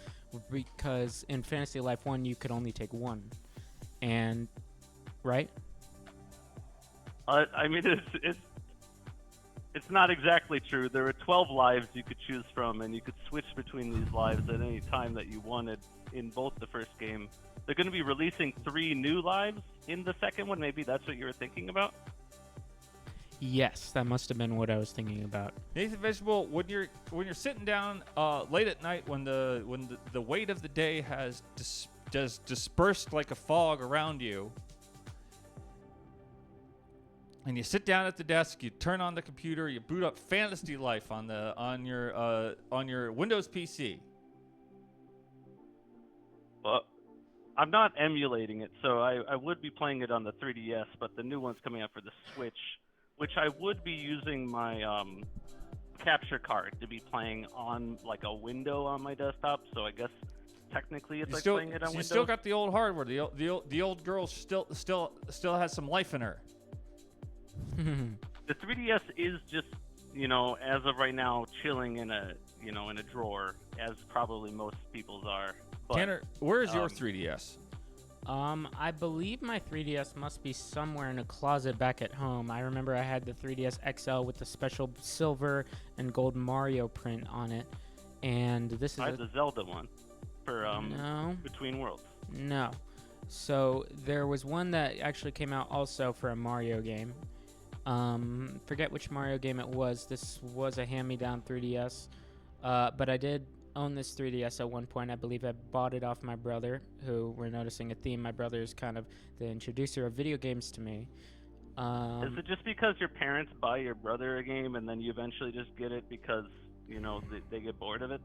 [SPEAKER 2] Because in Fantasy Life 1, you could only take one. And, right?
[SPEAKER 8] I mean, it's not exactly true. There were 12 lives you could choose from, and you could switch between these lives at any time that you wanted in both the first game. They're going to be releasing 3 new lives in the second one. Maybe that's what you were thinking about?
[SPEAKER 2] Yes, that must have been what I was thinking about.
[SPEAKER 1] Nathan Vegetable, when you're sitting down late at night, when the weight of the day has dispersed like a fog around you, and you sit down at the desk, you turn on the computer, you boot up Fantasy Life on your Windows PC.
[SPEAKER 8] Well, I'm not emulating it, so I would be playing it on the 3DS, but the new one's coming out for the Switch, which I would be using my capture card to be playing on like a window on my desktop. So I guess technically it's playing it on Windows.
[SPEAKER 1] You still got the old hardware. The old girl still has some life in her.
[SPEAKER 8] The 3DS is just, you know, as of right now, chilling in a drawer, as probably most people's are. But,
[SPEAKER 1] Tanner, where is your 3DS?
[SPEAKER 2] I believe my 3DS must be somewhere in a closet back at home. I remember I had the 3DS XL with the special silver and gold Mario print on it, and this is
[SPEAKER 8] the Zelda one for
[SPEAKER 2] no.
[SPEAKER 8] Between Worlds.
[SPEAKER 2] No. So there was one that actually came out also for a Mario game. Forget which Mario game it was. This was a hand-me-down 3DS, but I did own this 3DS at one point. I believe I bought it off my brother, who we're noticing a theme. My brother is kind of the introducer of video games to me.
[SPEAKER 8] Is it just because your parents buy your brother a game and then you eventually just get it because, you know, they get bored of it?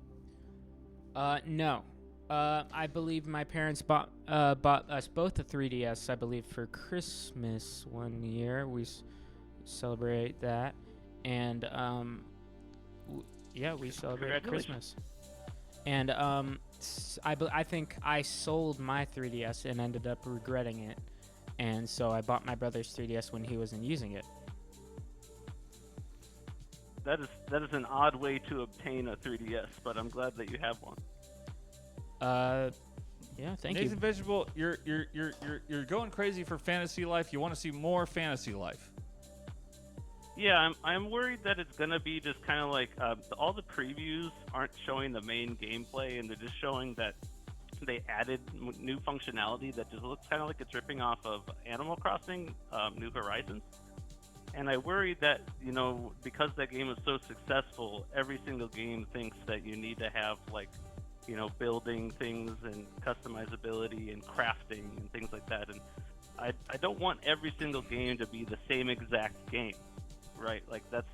[SPEAKER 2] No. I believe my parents bought us both a 3DS, I believe, for Christmas one year. We celebrate that. And, we celebrate Christmas. And I think I sold my 3DS and ended up regretting it, and so I bought my brother's 3DS when he wasn't using it.
[SPEAKER 8] That is an odd way to obtain a 3DS, but I'm glad that you have one.
[SPEAKER 2] Yeah, thank you.
[SPEAKER 1] Nathan Vegetable, you're going crazy for Fantasy Life. You want to see more Fantasy Life.
[SPEAKER 8] Yeah, I'm worried that it's gonna be just kind of like all the previews aren't showing the main gameplay, and they're just showing that they added new functionality that just looks kind of like it's ripping off of Animal Crossing: New Horizons. And I worry that, you know, because that game is so successful, every single game thinks that you need to have, like, you know, building things and customizability and crafting and things like that. And I don't want every single game to be the same exact game. Right, like that's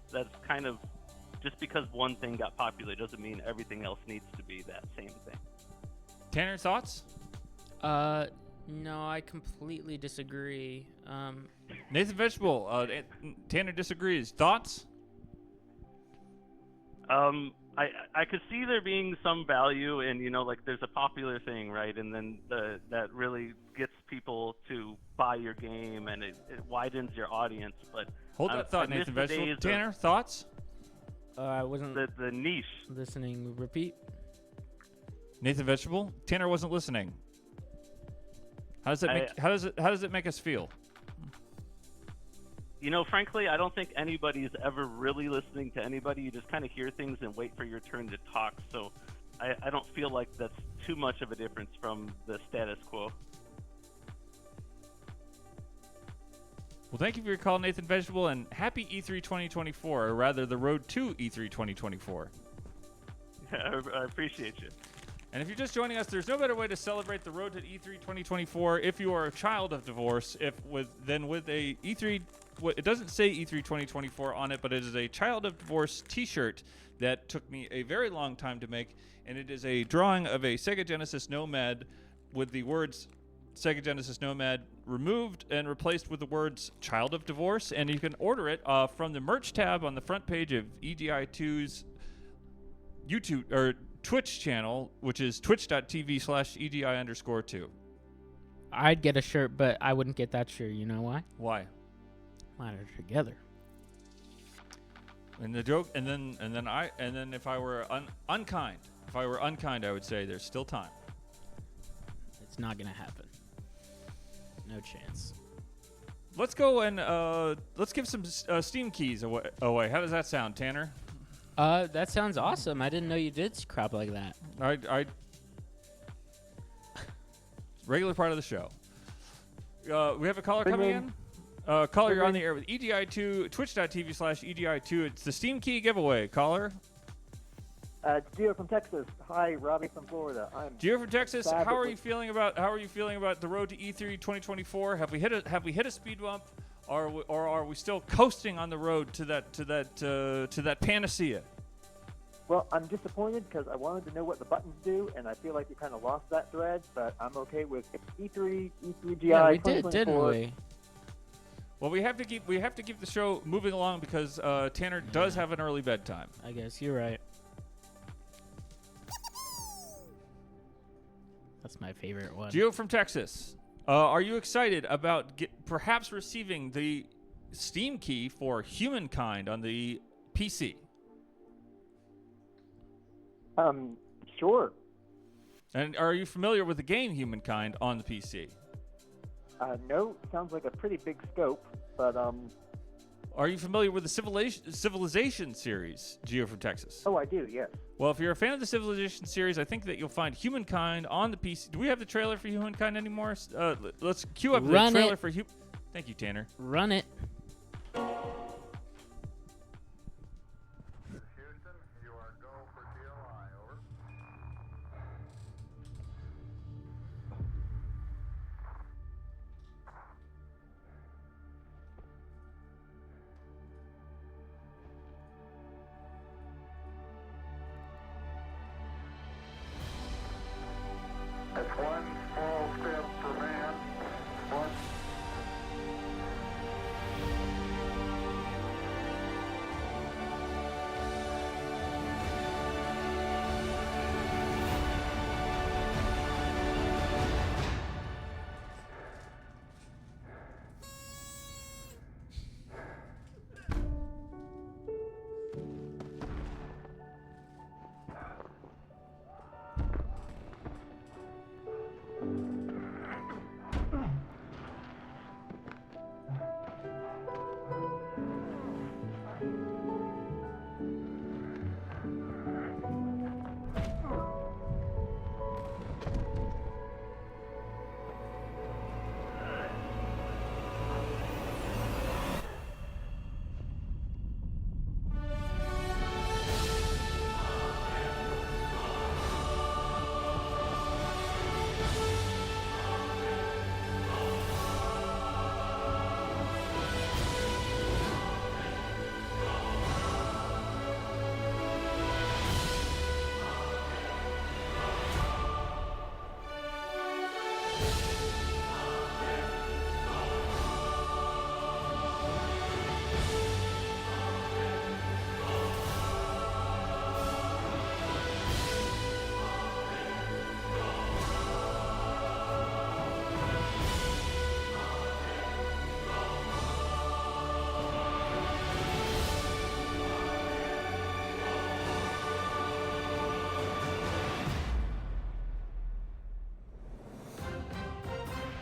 [SPEAKER 8] kind of, just because one thing got popular doesn't mean everything else needs to be that same thing.
[SPEAKER 1] Tanner, thoughts?
[SPEAKER 2] No, I completely disagree.
[SPEAKER 1] Nathan Vegetable, Tanner disagrees. Thoughts?
[SPEAKER 8] I could see there being some value in, like there's a popular thing, right? And then that really gets people to buy your game and it widens your audience. But
[SPEAKER 1] Hold that thought, Nathan Vegetable. Tanner, thoughts?
[SPEAKER 2] I wasn't
[SPEAKER 8] the niche.
[SPEAKER 2] listening. Repeat.
[SPEAKER 1] Nathan Vegetable, Tanner wasn't listening. How does it make us feel?
[SPEAKER 8] Frankly, I don't think anybody's ever really listening to anybody. You just kind of hear things and wait for your turn to talk. So I don't feel like that's too much of a difference from the status quo.
[SPEAKER 1] Well, thank you for your call, Nathan Vegetable, and happy E3 2024, or rather the road to E3 2024.
[SPEAKER 8] Yeah, I appreciate you.
[SPEAKER 1] And if you're just joining us, there's no better way to celebrate the road to E3 2024 if you are a child of divorce. With a E3, it doesn't say E3 2024 on it, but it is a child of divorce T-shirt that took me a very long time to make, and it is a drawing of a Sega Genesis Nomad with the words Sega Genesis Nomad removed and replaced with the words child of divorce, and you can order it from the merch tab on the front page of EGI 2's YouTube or Twitch channel, which is twitch.tv/EGI_2.
[SPEAKER 2] I'd get a shirt, but I wouldn't get that shirt. You know why?
[SPEAKER 1] Why?
[SPEAKER 2] Ladder together.
[SPEAKER 1] And the joke, and then if I were unkind, I would say there's still time.
[SPEAKER 2] It's not gonna happen. No chance.
[SPEAKER 1] Let's go and let's give some Steam keys away. How does that sound, Tanner?
[SPEAKER 2] That sounds awesome. I didn't know you did crap like that.
[SPEAKER 1] I regular part of the show. We have a caller coming in. Caller, you're on the air with EGI2, twitch.tv/EGI2. It's the Steam Key giveaway. Caller.
[SPEAKER 9] Gio from Texas. Hi, Robbie from Florida. I'm
[SPEAKER 1] Gio from Texas. How are you feeling about the road to E3 2024? Have we hit a speed bump, or are we still coasting on the road to that panacea?
[SPEAKER 9] Well, I'm disappointed because I wanted to know what the buttons do, and I feel like we kind of lost that thread. But I'm okay with E3, E3GI.
[SPEAKER 2] Yeah, we did, didn't we?
[SPEAKER 1] Well, we have to keep the show moving along because Tanner does have an early bedtime.
[SPEAKER 2] I guess you're right. That's my favorite one.
[SPEAKER 1] Gio from Texas, are you excited about perhaps receiving the Steam key for Humankind on the PC?
[SPEAKER 9] Sure.
[SPEAKER 1] And are you familiar with the game Humankind on the PC?
[SPEAKER 9] No, sounds like a pretty big scope, but
[SPEAKER 1] Are you familiar with the Civilization series, Gio from Texas?
[SPEAKER 9] Oh, I do, yes.
[SPEAKER 1] Well, if you're a fan of the Civilization series, I think that you'll find Humankind on the PC. Do we have the trailer for Humankind anymore? Let's cue up the trailer for Thank you, Tanner.
[SPEAKER 2] Run it.
[SPEAKER 10] That's one small step for man, one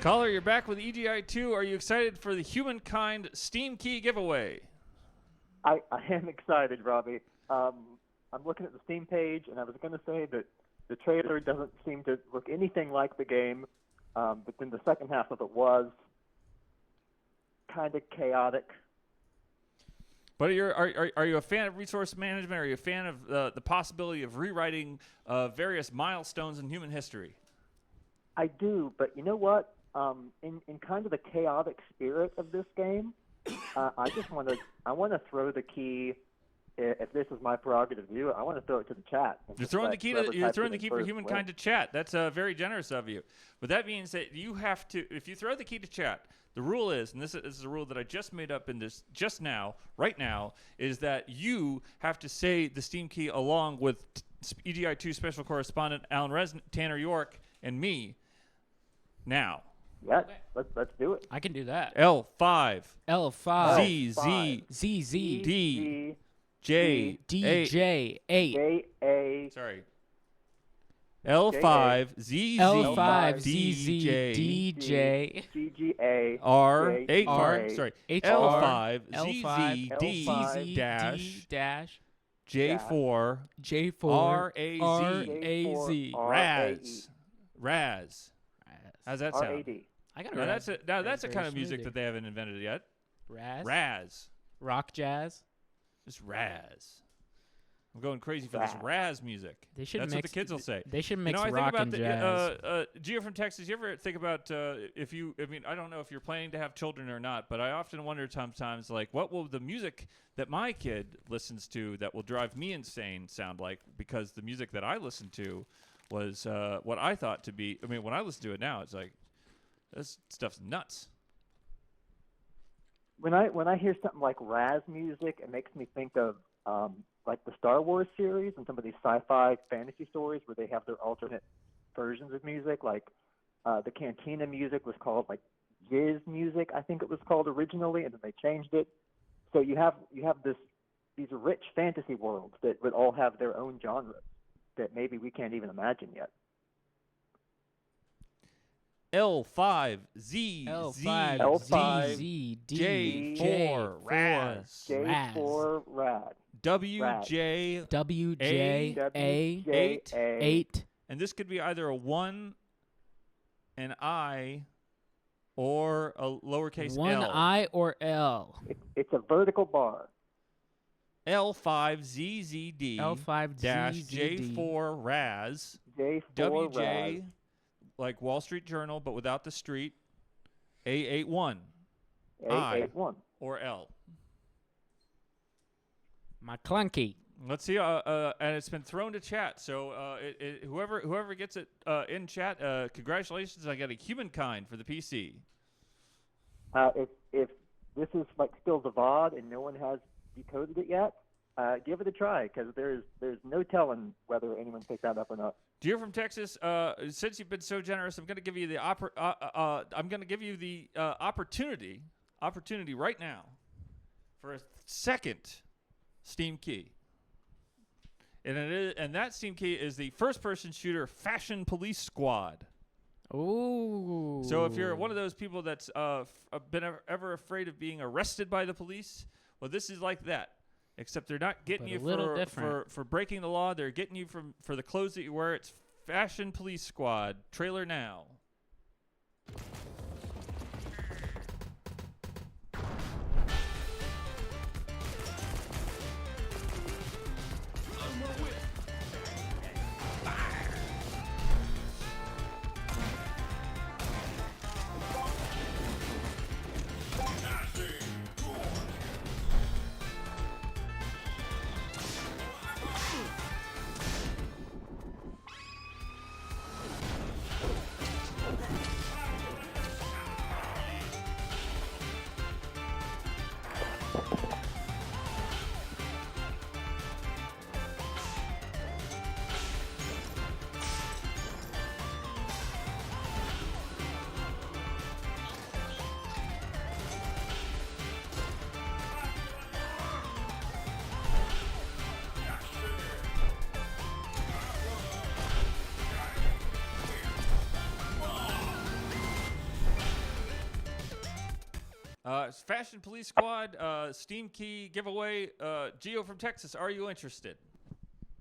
[SPEAKER 1] Caller, you're back with EGI 2. Are you excited for the Humankind Steam Key giveaway?
[SPEAKER 9] I am excited, Robbie. I'm looking at the Steam page, and I was going to say that the trailer doesn't seem to look anything like the game, but then the second half of it was kind of chaotic.
[SPEAKER 1] But are you a fan of resource management? Are you a fan of the possibility of rewriting various milestones in human history?
[SPEAKER 9] I do, but you know what? In kind of the chaotic spirit of this game, I want to throw the key. If this is my prerogative to do it, I want to throw it to the chat.
[SPEAKER 1] You're throwing the key for Humankind to chat. That's very generous of you. But that means that you have to, if you throw the key to chat, the rule is, and this is a rule that I just made up in this just now, right now, is that you have to say the Steam key along with EGI2 special correspondent Allan Resnick, Tanner York, and me now.
[SPEAKER 9] Yeah, let's do it.
[SPEAKER 2] I can do that.
[SPEAKER 1] L5.
[SPEAKER 2] L5.
[SPEAKER 1] ZZ.
[SPEAKER 2] D.
[SPEAKER 1] J.
[SPEAKER 2] DJ. 8.
[SPEAKER 1] Sorry. L5 ZZ
[SPEAKER 2] DJ
[SPEAKER 9] GGA
[SPEAKER 1] R 8
[SPEAKER 9] R
[SPEAKER 1] sorry
[SPEAKER 2] L5
[SPEAKER 1] ZZ dash J4 RAZ. How's that sound?
[SPEAKER 2] I got
[SPEAKER 1] Now that's a kind of music that they haven't invented yet. Raz.
[SPEAKER 2] Rock jazz.
[SPEAKER 1] Just Raz. I'm going crazy for this Raz music. That's what the kids will say.
[SPEAKER 2] They should mix
[SPEAKER 1] I
[SPEAKER 2] rock
[SPEAKER 1] think
[SPEAKER 2] and
[SPEAKER 1] about
[SPEAKER 2] jazz.
[SPEAKER 1] Gio from Texas, you ever think about I don't know if you're planning to have children or not, but I often wonder sometimes, like, what will the music that my kid listens to that will drive me insane sound like? Because the music that I listened to was what I thought to be, when I listen to it now, it's like, this stuff's nuts.
[SPEAKER 9] When I hear something like Raz music, it makes me think of like the Star Wars series and some of these sci-fi fantasy stories where they have their alternate versions of music. Like the Cantina music was called like Jizz music, I think it was called originally, and then they changed it. So you have these rich fantasy worlds that would all have their own genres that maybe we can't even imagine yet.
[SPEAKER 1] L5 Z J4 Raz
[SPEAKER 9] J4 Rad
[SPEAKER 1] WJ
[SPEAKER 2] WJ 8.
[SPEAKER 1] And this could be either a 1, an I, or a lowercase
[SPEAKER 2] One
[SPEAKER 1] L.
[SPEAKER 2] I or L.
[SPEAKER 9] It's a vertical bar.
[SPEAKER 1] L5ZZD
[SPEAKER 2] L5
[SPEAKER 1] dash
[SPEAKER 2] ZZD.
[SPEAKER 1] J4 Raz
[SPEAKER 9] J4
[SPEAKER 1] WJ
[SPEAKER 9] Raz.
[SPEAKER 1] like Wall Street Journal but without the street A81
[SPEAKER 9] A81
[SPEAKER 1] or L.
[SPEAKER 2] My clunky.
[SPEAKER 1] Let's see, and it's been thrown to chat. So whoever gets it in chat, congratulations! I got a Humankind for the PC.
[SPEAKER 9] If this is like still the VOD and no one has decoded it yet, give it a try because there's no telling whether anyone picked that up or not.
[SPEAKER 1] Dear from Texas, since you've been so generous, I'm going to give you the opportunity right now for a second Steam key. And that Steam key is the first-person shooter Fashion Police Squad.
[SPEAKER 2] Ooh.
[SPEAKER 1] So if you're one of those people that's been ever afraid of being arrested by the police, well, this is like that. Except they're not getting you for breaking the law. They're getting you for the clothes that you wear. It's Fashion Police Squad. Trailer now. Fashion Police Squad, Steam Key giveaway. Gio from Texas, are you interested?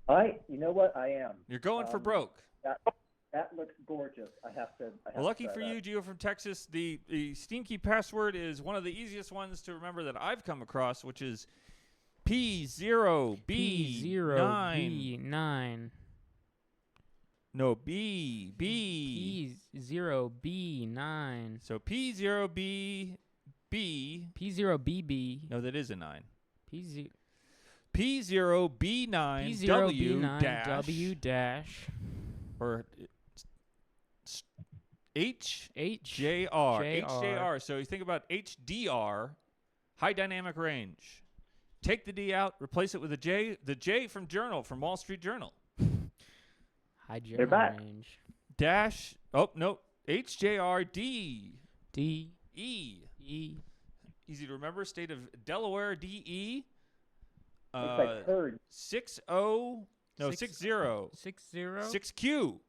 [SPEAKER 9] You know what? I am.
[SPEAKER 1] You're going for broke.
[SPEAKER 9] That looks gorgeous. I have to.
[SPEAKER 1] Well, lucky for you, Gio from Texas, the Steam Key password is one of the easiest ones to remember that I've come across, which is P0B9.
[SPEAKER 2] P0B9.
[SPEAKER 1] No, P0B9. So
[SPEAKER 2] P0BB.
[SPEAKER 1] No, that is a 9.
[SPEAKER 2] P0B9 W dash.
[SPEAKER 1] Or HJR. So you think about HDR, high dynamic range. Take the D out, replace it with a J. The J from Journal, from Wall Street Journal.
[SPEAKER 2] High journal range.
[SPEAKER 1] Dash. Oh no. HJRD.
[SPEAKER 2] E.
[SPEAKER 1] Easy to remember. State of Delaware. DE.
[SPEAKER 9] Like
[SPEAKER 1] 60. No, 60. 6Q.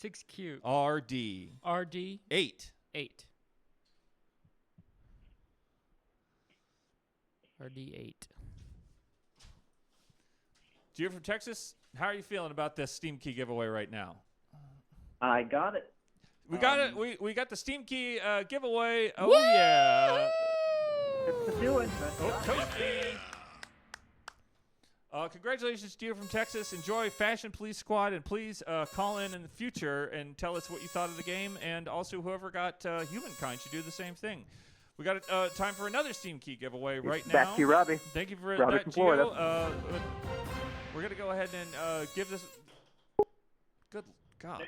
[SPEAKER 2] 6Q.
[SPEAKER 1] RD. 8.
[SPEAKER 2] RD8.
[SPEAKER 1] Gio from Texas, how are you feeling about this Steam Key giveaway right now?
[SPEAKER 9] I got it.
[SPEAKER 1] We got it. We got the Steam Key giveaway. Oh, yeah.
[SPEAKER 9] Let's do it.
[SPEAKER 1] Congratulations, Gio from Texas. Enjoy Fashion Police Squad, and please call in the future and tell us what you thought of the game. And also, whoever got Humankind should do the same thing. We got time for another Steam Key giveaway right now.
[SPEAKER 9] Back to you, Robbie.
[SPEAKER 1] Thank you for
[SPEAKER 9] Robbie
[SPEAKER 1] that,
[SPEAKER 9] from
[SPEAKER 1] Gio.
[SPEAKER 9] Florida.
[SPEAKER 1] We're going to go ahead and give this... Good God.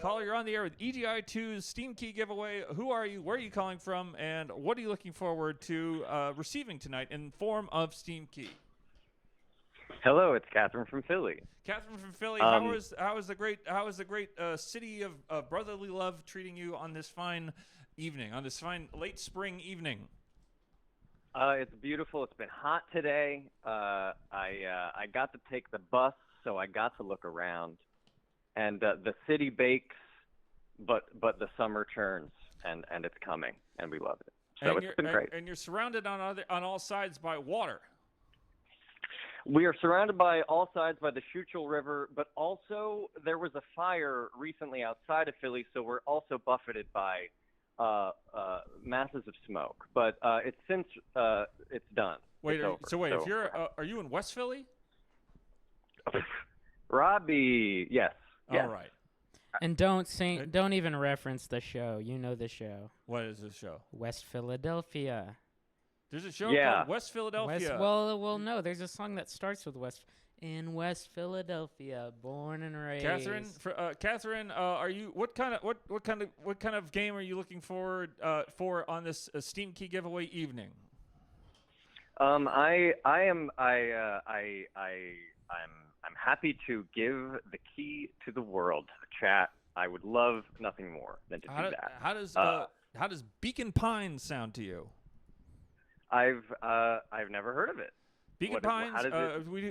[SPEAKER 1] Caller, you're on the air with EGI 2's Steam Key giveaway. Who are you? Where are you calling from? And what are you looking forward to receiving tonight in form of Steam Key?
[SPEAKER 10] Hello, it's Catherine from Philly.
[SPEAKER 1] Catherine from Philly, how is the great city of brotherly love treating you on this fine evening, on this fine late spring evening?
[SPEAKER 10] It's beautiful. It's been hot today. I got to take the bus, so I got to look around. And the city bakes, but the summer turns, and it's coming, and we love it. So it's been great.
[SPEAKER 1] And you're surrounded on all sides by water.
[SPEAKER 10] We are surrounded by all sides by the Schuylkill River, but also there was a fire recently outside of Philly, so we're also buffeted by masses of smoke. But it's done.
[SPEAKER 1] Wait,
[SPEAKER 10] if
[SPEAKER 1] you're are you in West Philly?
[SPEAKER 10] Robbie, yes.
[SPEAKER 1] All right.
[SPEAKER 2] And don't even reference the show. You know the show.
[SPEAKER 1] What is the show?
[SPEAKER 2] West Philadelphia.
[SPEAKER 1] There's a show called West Philadelphia.
[SPEAKER 2] Well, no. There's a song that starts with West. In West Philadelphia, born and raised.
[SPEAKER 1] Catherine, are you? What kind of game are you looking forward for on this Steam Key giveaway evening?
[SPEAKER 10] I'm happy to give the key to the world to the chat. I would love nothing more than to do that.
[SPEAKER 1] How does Beacon Pines sound to you?
[SPEAKER 10] I've never heard of it.
[SPEAKER 1] Beacon Pines.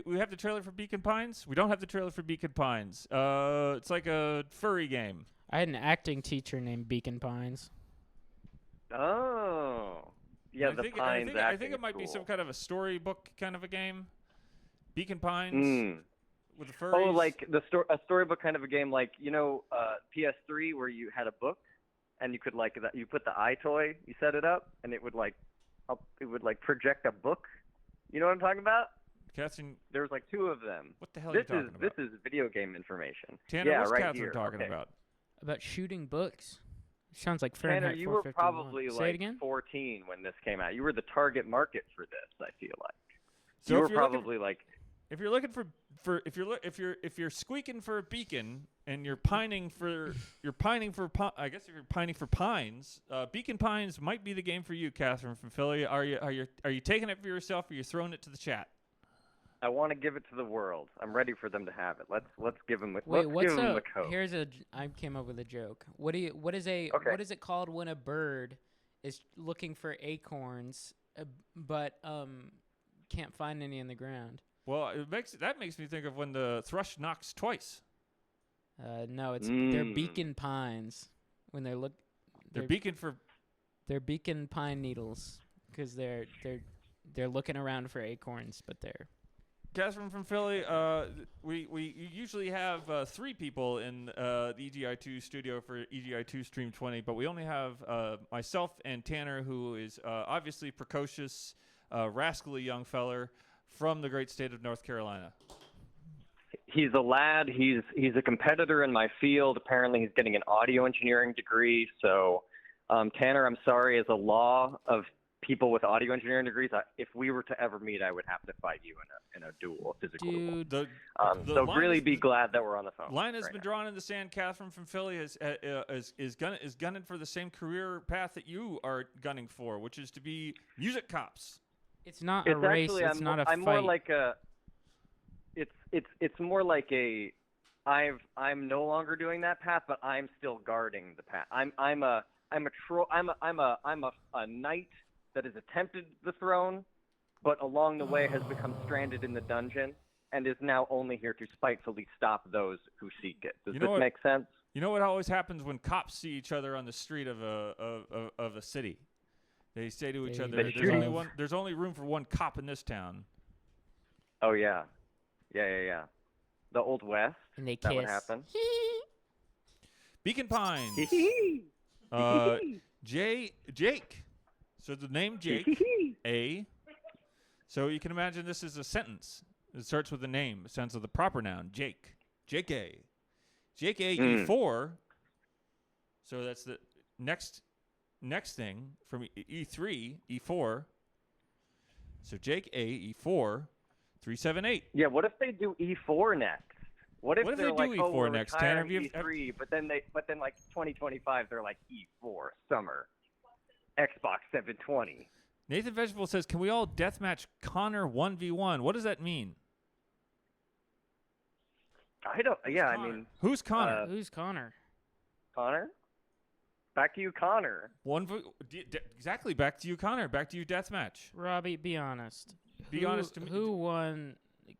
[SPEAKER 1] We have the trailer for Beacon Pines. We don't have the trailer for Beacon Pines. It's like a furry game.
[SPEAKER 2] I had an acting teacher named Beacon Pines.
[SPEAKER 10] Oh, yeah, Pines.
[SPEAKER 1] I think it might be some kind of a storybook kind of a game. Beacon Pines with the furries.
[SPEAKER 10] Oh, like a storybook kind of a game, like PS3 where you had a book and you could you put the eye toy, you set it up, and it would project a book. You know what I'm talking about?
[SPEAKER 1] Catherine,
[SPEAKER 10] there's like two of them.
[SPEAKER 1] What the hell are you talking about?
[SPEAKER 10] This is video game information.
[SPEAKER 1] Tanner, what's
[SPEAKER 10] right
[SPEAKER 1] Catherine
[SPEAKER 10] here.
[SPEAKER 1] talking about?
[SPEAKER 2] About shooting books. Sounds like Fahrenheit
[SPEAKER 10] Tanner, you were
[SPEAKER 2] 451.
[SPEAKER 10] probably
[SPEAKER 2] Say it again?
[SPEAKER 10] 14 when this came out. You were the target market for this, I feel like.
[SPEAKER 1] So
[SPEAKER 10] you were probably
[SPEAKER 1] if you're looking for if you're squeaking for a beacon and you're pining for I guess if you're pining for pines, Beacon Pines might be the game for you, Catherine from Philly. Are you taking it for yourself, or are you throwing it to the chat?
[SPEAKER 10] I want to give it to the world. I'm ready for them to have it. Let's give them.
[SPEAKER 2] Wait,
[SPEAKER 10] let's give them the code.
[SPEAKER 2] I came up with a joke. What is it called when a bird is looking for acorns, but can't find any in the ground?
[SPEAKER 1] Well, that makes me think of when the thrush knocks twice.
[SPEAKER 2] No, they're Beacon Pines when they're
[SPEAKER 1] They're beacon for
[SPEAKER 2] They're beacon pine needles because they're looking around for acorns, but they're.
[SPEAKER 1] Catherine from Philly, we usually have 3 people in the EGI2 studio for EGI2 Stream 20, but we only have myself and Tanner, who is obviously precocious, rascally young feller from the great state of North Carolina.
[SPEAKER 10] He's a lad. He's a competitor in my field. Apparently, he's getting an audio engineering degree. So, Tanner, I'm sorry. As a law of people with audio engineering degrees, if we were to ever meet, I would have to fight you in a duel, physical duel.
[SPEAKER 1] Dude,
[SPEAKER 10] so really be glad that we're on the phone.
[SPEAKER 1] Line has
[SPEAKER 10] right
[SPEAKER 1] been
[SPEAKER 10] now.
[SPEAKER 1] drawn in the sand. Catherine from Philly is gunning for the same career path that you are gunning for, which is to be music cops.
[SPEAKER 2] It's not a race.
[SPEAKER 10] Actually,
[SPEAKER 2] it's not a
[SPEAKER 10] I'm
[SPEAKER 2] fight.
[SPEAKER 10] more like a. It's more like a. I'm no longer doing that path, but I'm still guarding the path. I'm a knight that has attempted the throne, but along the way has become stranded in the dungeon and is now only here to spitefully stop those who seek it. Does this make sense?
[SPEAKER 1] You know what always happens when cops see each other on the street of a city? They say to each other, "There's only room for one cop in this town."
[SPEAKER 10] Oh yeah. The Old West.
[SPEAKER 2] And they kiss.
[SPEAKER 10] That would happen.
[SPEAKER 1] Beacon Pines. Jake. So the name Jake, A. So you can imagine this is a sentence. It starts with a name, a sense of the proper noun, Jake. Jake A. Jake A, E4. So that's the next thing from E3, E4. So Jake A, E4, 378.
[SPEAKER 10] Yeah, what if they do E4 next? What if
[SPEAKER 1] they
[SPEAKER 10] they're
[SPEAKER 1] do
[SPEAKER 10] like,
[SPEAKER 1] E4
[SPEAKER 10] we're
[SPEAKER 1] next?
[SPEAKER 10] retiring
[SPEAKER 1] Tanner,
[SPEAKER 10] E3, but then like 2025 they're like E4 summer, Xbox 720.
[SPEAKER 1] Nathan Vegetable says, "Can we all deathmatch Connor 1v1? What does that mean?"
[SPEAKER 10] I don't. Yeah, I mean,
[SPEAKER 1] who's Connor?
[SPEAKER 2] Who's Connor?
[SPEAKER 10] Connor. Back to you, Connor.
[SPEAKER 1] Exactly. Back to you, Connor. Back to you, deathmatch.
[SPEAKER 2] Robbie, be honest.
[SPEAKER 1] Be honest to me.
[SPEAKER 2] Who won,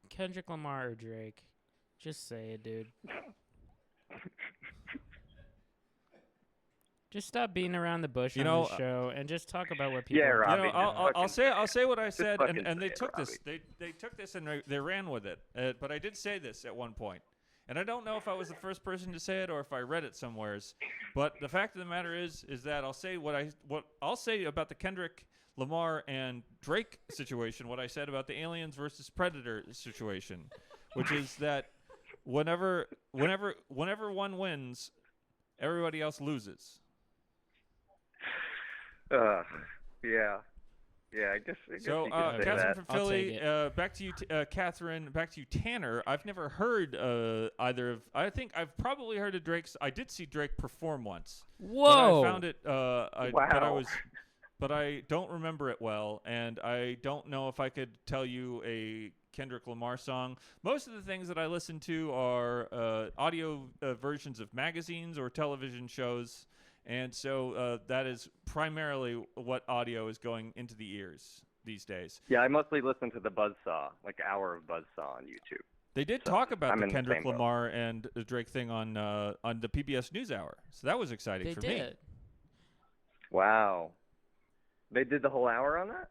[SPEAKER 2] Kendrick Lamar or Drake? Just say it, dude. Just stop beating around the bush on the show and just talk about what people.
[SPEAKER 10] Yeah, Robbie.
[SPEAKER 1] I'll say what I said, and they
[SPEAKER 10] it,
[SPEAKER 1] took
[SPEAKER 10] Robbie.
[SPEAKER 1] this. They took this and they ran with it. But I did say this at one point, and I don't know if I was the first person to say it or if I read it somewheres. But the fact of the matter is that I'll say what I'll say about the Kendrick Lamar and Drake situation. What I said about the Aliens versus Predator situation, which is that whenever one wins, everybody else loses.
[SPEAKER 10] Yeah, I guess
[SPEAKER 1] so,
[SPEAKER 10] you could say
[SPEAKER 1] Catherine
[SPEAKER 10] that.
[SPEAKER 1] from Philly, back to you, Catherine. Back to you, Tanner. I've never heard either of. I think I've probably heard of Drake's. I did see Drake perform once.
[SPEAKER 2] Whoa!
[SPEAKER 1] But I found it.
[SPEAKER 10] Wow.
[SPEAKER 1] But I don't remember it well, and I don't know if I could tell you a Kendrick Lamar song. Most of the things that I listen to are audio versions of magazines or television shows. And so that is primarily what audio is going into the ears these days.
[SPEAKER 10] Yeah, I mostly listen to the Buzzsaw, like hour of Buzzsaw on YouTube.
[SPEAKER 1] They did talk about
[SPEAKER 10] I'm
[SPEAKER 1] the
[SPEAKER 10] in the
[SPEAKER 1] Kendrick
[SPEAKER 10] same boat.
[SPEAKER 1] Lamar and the Drake thing on the PBS NewsHour. So that was exciting for me.
[SPEAKER 10] Wow. They did the whole hour on that?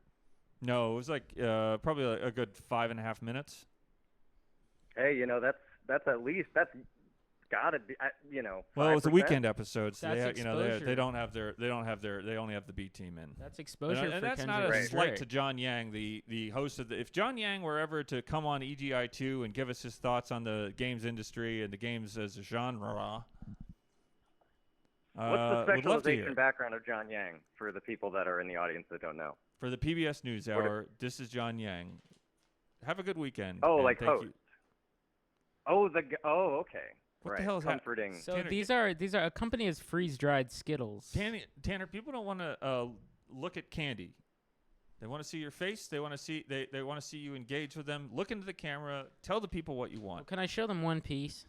[SPEAKER 1] No, it was like probably like a good 5.5 minutes.
[SPEAKER 10] Hey, that's at least gotta be,
[SPEAKER 1] Well, it was a
[SPEAKER 10] 5%.
[SPEAKER 1] weekend episode, so
[SPEAKER 2] That's
[SPEAKER 1] they only have their B team in.
[SPEAKER 2] That's exposure
[SPEAKER 1] and
[SPEAKER 2] for
[SPEAKER 1] that's
[SPEAKER 2] Kendrick.
[SPEAKER 1] not a
[SPEAKER 10] Right.
[SPEAKER 1] slight to John Yang, the host of the. If John Yang were ever to come on EGI2 and give us his thoughts on the games industry and the games as a genre,
[SPEAKER 10] What's the
[SPEAKER 1] would love to hear
[SPEAKER 10] specialization
[SPEAKER 1] it.
[SPEAKER 10] background of John Yang for the people that are in the audience that don't know?
[SPEAKER 1] For the PBS NewsHour, this is John Yang. Have a good weekend.
[SPEAKER 10] Oh,
[SPEAKER 1] and
[SPEAKER 10] like
[SPEAKER 1] thank
[SPEAKER 10] host.
[SPEAKER 1] you.
[SPEAKER 10] Okay.
[SPEAKER 1] What
[SPEAKER 10] right.
[SPEAKER 1] the hell is
[SPEAKER 10] comforting?
[SPEAKER 2] So
[SPEAKER 1] Tanner,
[SPEAKER 2] these are a company is freeze-dried Skittles.
[SPEAKER 1] Tanner, people don't want to look at candy. They want to see your face. They want to see they want to see you engage with them. Look into the camera. Tell the people what you want.
[SPEAKER 2] Can I show them one piece?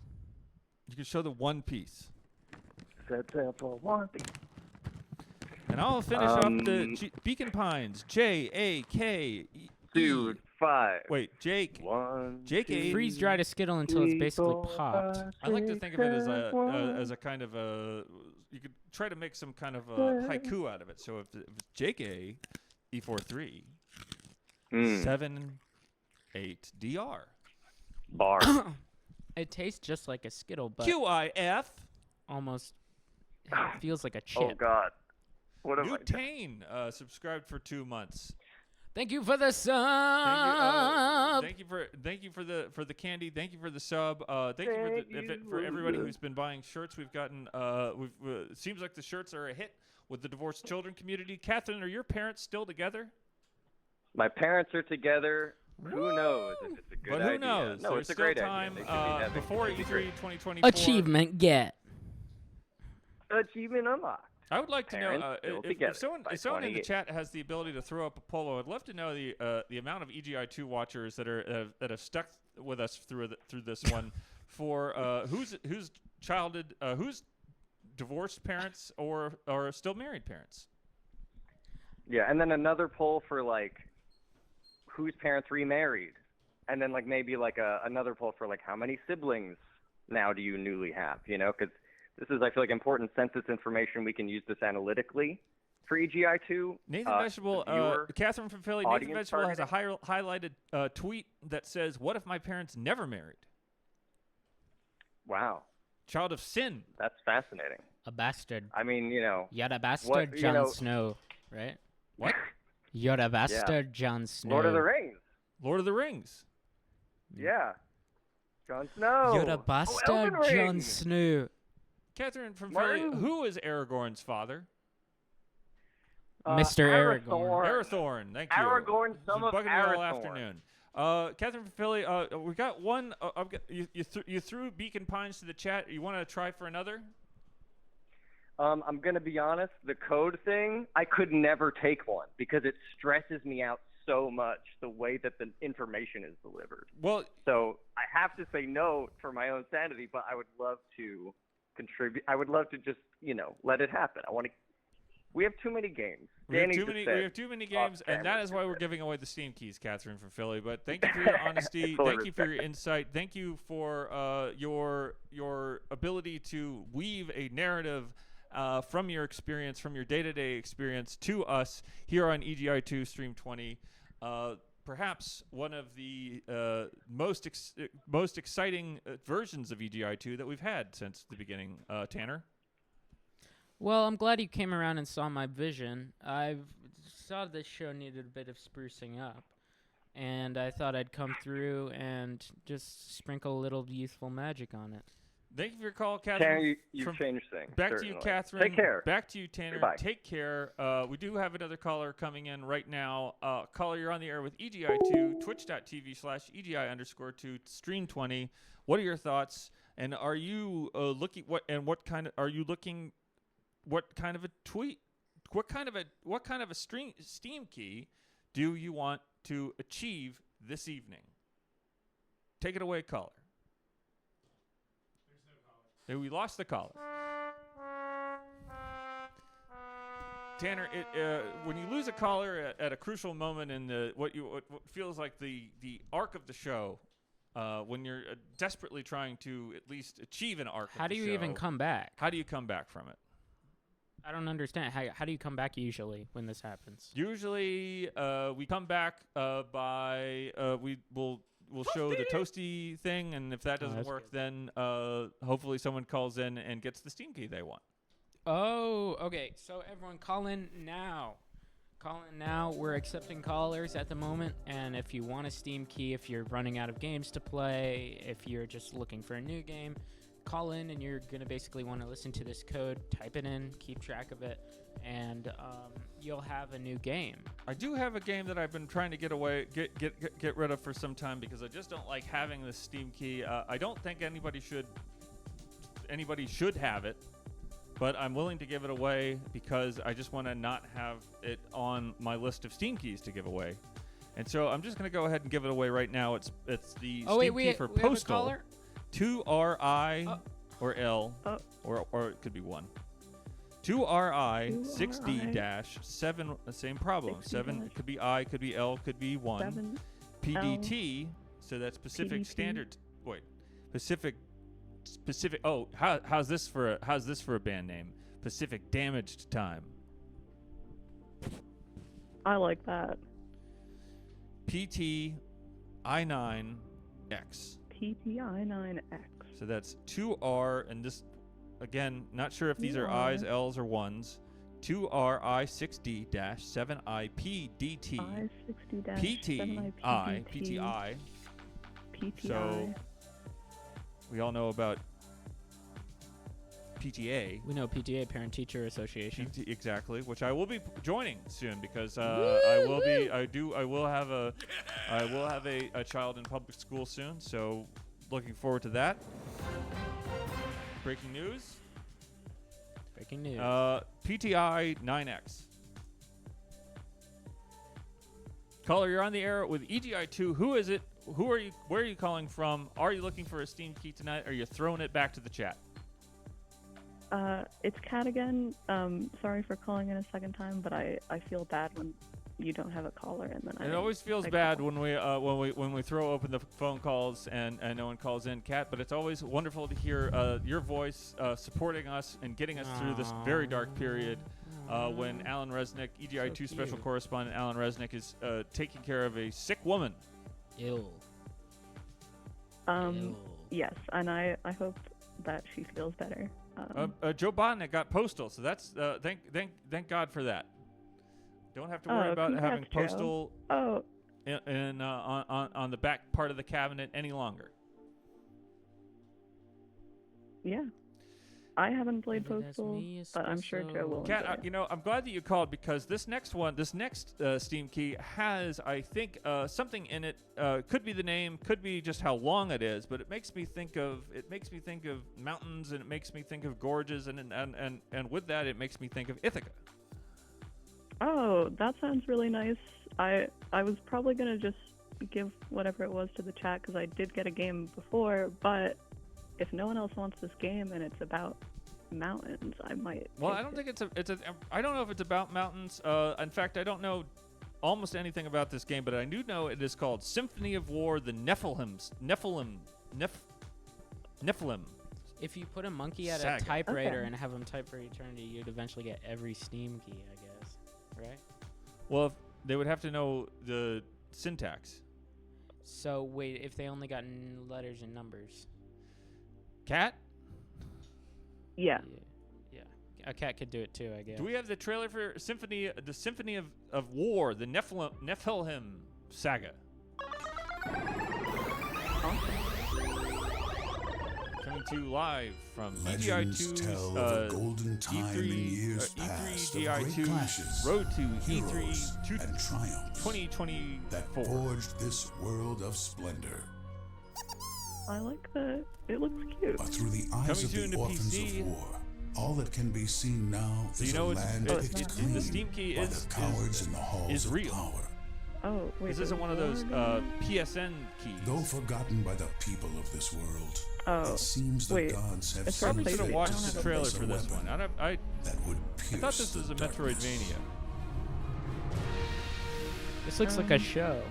[SPEAKER 1] You can show the one piece.
[SPEAKER 9] Set for one piece.
[SPEAKER 1] And I'll finish up the Beacon Pines. J-A-K.
[SPEAKER 10] Dude, 5.
[SPEAKER 1] Wait, Jake.
[SPEAKER 10] 1.
[SPEAKER 1] Jake A.
[SPEAKER 2] Freeze-dried a Skittle until it's basically popped.
[SPEAKER 1] I like to think of it as a kind of a try to make some kind of haiku out of it. So if it's JK E43 78DR
[SPEAKER 10] Bar.
[SPEAKER 2] It tastes just like a Skittle, but
[SPEAKER 1] QIF
[SPEAKER 2] almost feels like a chip.
[SPEAKER 10] Oh God. What am I?
[SPEAKER 1] Butane subscribed for 2 months.
[SPEAKER 2] Thank you for the sub.
[SPEAKER 1] Thank you for the candy. Thank you for the sub. Thank you for everybody who's been buying shirts. We've gotten it seems like the shirts are a hit with the divorced children community. Catherine, are your parents still together?
[SPEAKER 10] My parents are together. Who knows if it's a good idea?
[SPEAKER 1] But who knows?
[SPEAKER 10] No,
[SPEAKER 1] There's
[SPEAKER 10] it's a
[SPEAKER 1] still
[SPEAKER 10] great
[SPEAKER 1] time
[SPEAKER 10] idea. They could be having-
[SPEAKER 1] before
[SPEAKER 10] it'd be
[SPEAKER 1] E3
[SPEAKER 10] great.
[SPEAKER 1] 2024.
[SPEAKER 2] Achievement get.
[SPEAKER 10] Achievement unlocked.
[SPEAKER 1] I would like to know
[SPEAKER 10] Parents still
[SPEAKER 1] if
[SPEAKER 10] together
[SPEAKER 1] someone
[SPEAKER 10] by
[SPEAKER 1] in the
[SPEAKER 10] 28.
[SPEAKER 1] chat has the ability to throw up a polo. I'd love to know the amount of EGI2 watchers that have stuck with us through this one for who's divorced parents or still married parents.
[SPEAKER 10] Yeah, and then another poll for like whose parents remarried, and then like maybe like another poll for like how many siblings now do you newly have? You know, because this is, I feel like, important census information. We can use this analytically for EGI2.
[SPEAKER 1] Nathan Vegetable, Catherine from Philly. Nathan Vegetable has a highlighted tweet that says, "What if my parents never married?"
[SPEAKER 10] Wow.
[SPEAKER 1] Child of sin.
[SPEAKER 10] That's fascinating.
[SPEAKER 2] A bastard.
[SPEAKER 10] I mean, you know.
[SPEAKER 2] You're a bastard,
[SPEAKER 10] what,
[SPEAKER 2] Jon Snow, right?
[SPEAKER 1] What?
[SPEAKER 2] You're a bastard, Jon Snow.
[SPEAKER 10] Lord of the Rings.
[SPEAKER 1] Lord of the Rings.
[SPEAKER 10] Yeah. Jon Snow.
[SPEAKER 2] You're a bastard, Jon Snow.
[SPEAKER 1] Catherine from Philly, who is Aragorn's father?
[SPEAKER 2] Mr. Aragorn.
[SPEAKER 1] Arathorn, thank you.
[SPEAKER 10] Aragorn, son of
[SPEAKER 1] Bugging me all
[SPEAKER 10] Arathorn.
[SPEAKER 1] afternoon. Catherine from Philly, we got one. You threw Beacon Pines to the chat. You want to try for another?
[SPEAKER 10] I'm going to be honest. The code thing, I could never take one because it stresses me out so much the way that the information is delivered.
[SPEAKER 1] Well,
[SPEAKER 10] so I have to say no for my own sanity, but I would love to contribute. I would love to just, let it happen. We have too many games.
[SPEAKER 1] We have too many games, and that is why we're giving away the Steam keys, Catherine from Philly. But thank you for your honesty. Thank you for your insight. Thank you for your ability to weave a narrative from your experience, from your day-to-day experience, to us here on EGI2 Stream 20. Perhaps one of the most exciting versions of EGI2 that we've had since the beginning. Tanner?
[SPEAKER 2] Well, I'm glad you came around and saw my vision. I saw this show needed a bit of sprucing up, and I thought I'd come through and just sprinkle a little youthful magic on it.
[SPEAKER 1] Thank you for your call, Catherine.
[SPEAKER 10] Tanner, you've changed things.
[SPEAKER 1] Back
[SPEAKER 10] certainly.
[SPEAKER 1] to you, Catherine.
[SPEAKER 10] Take care.
[SPEAKER 1] Back to you, Tanner.
[SPEAKER 10] Goodbye.
[SPEAKER 1] Take care. We do have another caller coming in right now. Caller, you're on the air with EGI2, twitch.tv/EGI_2, stream 20. What are your thoughts? And are you what kind of a tweet? What kind of a Steam key do you want to achieve this evening? Take it away, caller. There's no caller. We lost the caller. Tanner, when you lose a caller at a crucial moment in what feels like the arc of the show, when you're desperately trying to at least achieve an arc.
[SPEAKER 2] How do you even come back?
[SPEAKER 1] How do you come back from it?
[SPEAKER 2] I don't understand. How do you come back usually when this happens?
[SPEAKER 1] Usually, we come back by we'll show the toasty thing, and if that doesn't work, then hopefully someone calls in and gets the Steam key they want.
[SPEAKER 2] Oh, okay. So everyone, call in now. Call in now. We're accepting callers at the moment, and if you want a Steam key, if you're running out of games to play, if you're just looking for a new game, call in, and you're going to basically want to listen to this code, type it in, keep track of it, and you'll have a new game.
[SPEAKER 1] I do have a game that I've been trying to get rid of for some time because I just don't like having the Steam key. I don't think anybody should have it, but I'm willing to give it away because I just want to not have it on my list of Steam keys to give away. And so I'm just going to go ahead and give it away right now. It's the Steam key for Postal. 2RI or L, or it could be 1. 2RI 6D-7, same problem. 7, it could be I, could be L, could be 1. PDT, so that's Pacific Standard. Wait, Pacific. Oh, how's this for a band name? Pacific damaged time.
[SPEAKER 5] I like that.
[SPEAKER 1] PT I9X.
[SPEAKER 5] PTI9X.
[SPEAKER 1] So that's 2R, and this, again, not sure if these are
[SPEAKER 5] 2R.
[SPEAKER 1] I's, L's, or 1s. 2R I60-7IPDT. PTI. PTI. So we all know about PTA.
[SPEAKER 2] We know PTA, Parent Teacher Association.
[SPEAKER 1] Exactly, which I will be joining soon because I will have a child in public school soon. So looking forward to that. Breaking news.
[SPEAKER 2] Breaking news.
[SPEAKER 1] PTI 9X. Caller, you're on the air with EGI 2. Who is it? Who are you? Where are you calling from? Are you looking for a Steam key tonight? Or are you throwing it back to the chat?
[SPEAKER 5] It's Kat again. Sorry for calling in a second time, but I feel bad when you don't have a caller, and then
[SPEAKER 1] it always feels bad when we throw open the phone calls and no one calls in, Kat. But it's always wonderful to hear your voice supporting us and getting us through this very dark period when Allan Resnick, EGI 2 special correspondent Allan Resnick, is taking care of a sick woman.
[SPEAKER 2] Ill.
[SPEAKER 5] Yes, and I hope that she feels better.
[SPEAKER 1] Joe Botnick got postal, so that's thank God for that. Don't have to worry about having postal on the back part of the cabinet any longer.
[SPEAKER 5] Yeah, I haven't played Postal, but I'm sure Joe will.
[SPEAKER 1] Kat, I'm glad that you called because this next Steam key has, I think, something in it. Could be the name, could be just how long it is, but it makes me think of mountains, and it makes me think of gorges, and with that, it makes me think of Ithaca.
[SPEAKER 5] Oh, that sounds really nice. I was probably gonna just give whatever it was to the chat because I did get a game before, but if no one else wants this game and it's about mountains, I might.
[SPEAKER 1] Well, I don't think I don't know if it's about mountains. In fact, I don't know almost anything about this game, but I do know it is called Symphony of War: The Nephilim.
[SPEAKER 2] If you put a monkey at
[SPEAKER 1] Saga.
[SPEAKER 2] a typewriter and have him type for eternity, you'd eventually get every Steam key, I guess. Right?
[SPEAKER 1] Well, they would have to know the syntax.
[SPEAKER 2] So wait, if they only got letters and numbers.
[SPEAKER 1] Cat?
[SPEAKER 5] Yeah.
[SPEAKER 2] Yeah. A cat could do it too, I guess.
[SPEAKER 1] Do we have the trailer for the Symphony of War, the Nephilim saga? Coming to you live from
[SPEAKER 11] Legends tell of a golden time in years past of great
[SPEAKER 1] EGI2
[SPEAKER 11] clashes,
[SPEAKER 1] Road to
[SPEAKER 11] heroes,
[SPEAKER 1] E3
[SPEAKER 11] and triumphs
[SPEAKER 1] 2024
[SPEAKER 11] that forged this world of splendor.
[SPEAKER 5] I like that. It looks cute.
[SPEAKER 11] But through the eyes of the orphans of war, all that can be seen now is a land picked clean
[SPEAKER 1] the Steam key
[SPEAKER 11] by the cowards in the halls of
[SPEAKER 1] real.
[SPEAKER 11] power.
[SPEAKER 5] Oh, wait.
[SPEAKER 1] This isn't one of those PSN keys.
[SPEAKER 11] Though forgotten by the people of this world,
[SPEAKER 5] Oh,
[SPEAKER 11] it seems the gods have
[SPEAKER 1] Probably
[SPEAKER 11] seen
[SPEAKER 1] should have
[SPEAKER 11] fit
[SPEAKER 1] watched
[SPEAKER 11] to
[SPEAKER 1] the trailer
[SPEAKER 11] place a
[SPEAKER 1] for this one.
[SPEAKER 11] weapon
[SPEAKER 1] I
[SPEAKER 11] that would
[SPEAKER 1] thought this was a Metroidvania.
[SPEAKER 2] This looks like a show.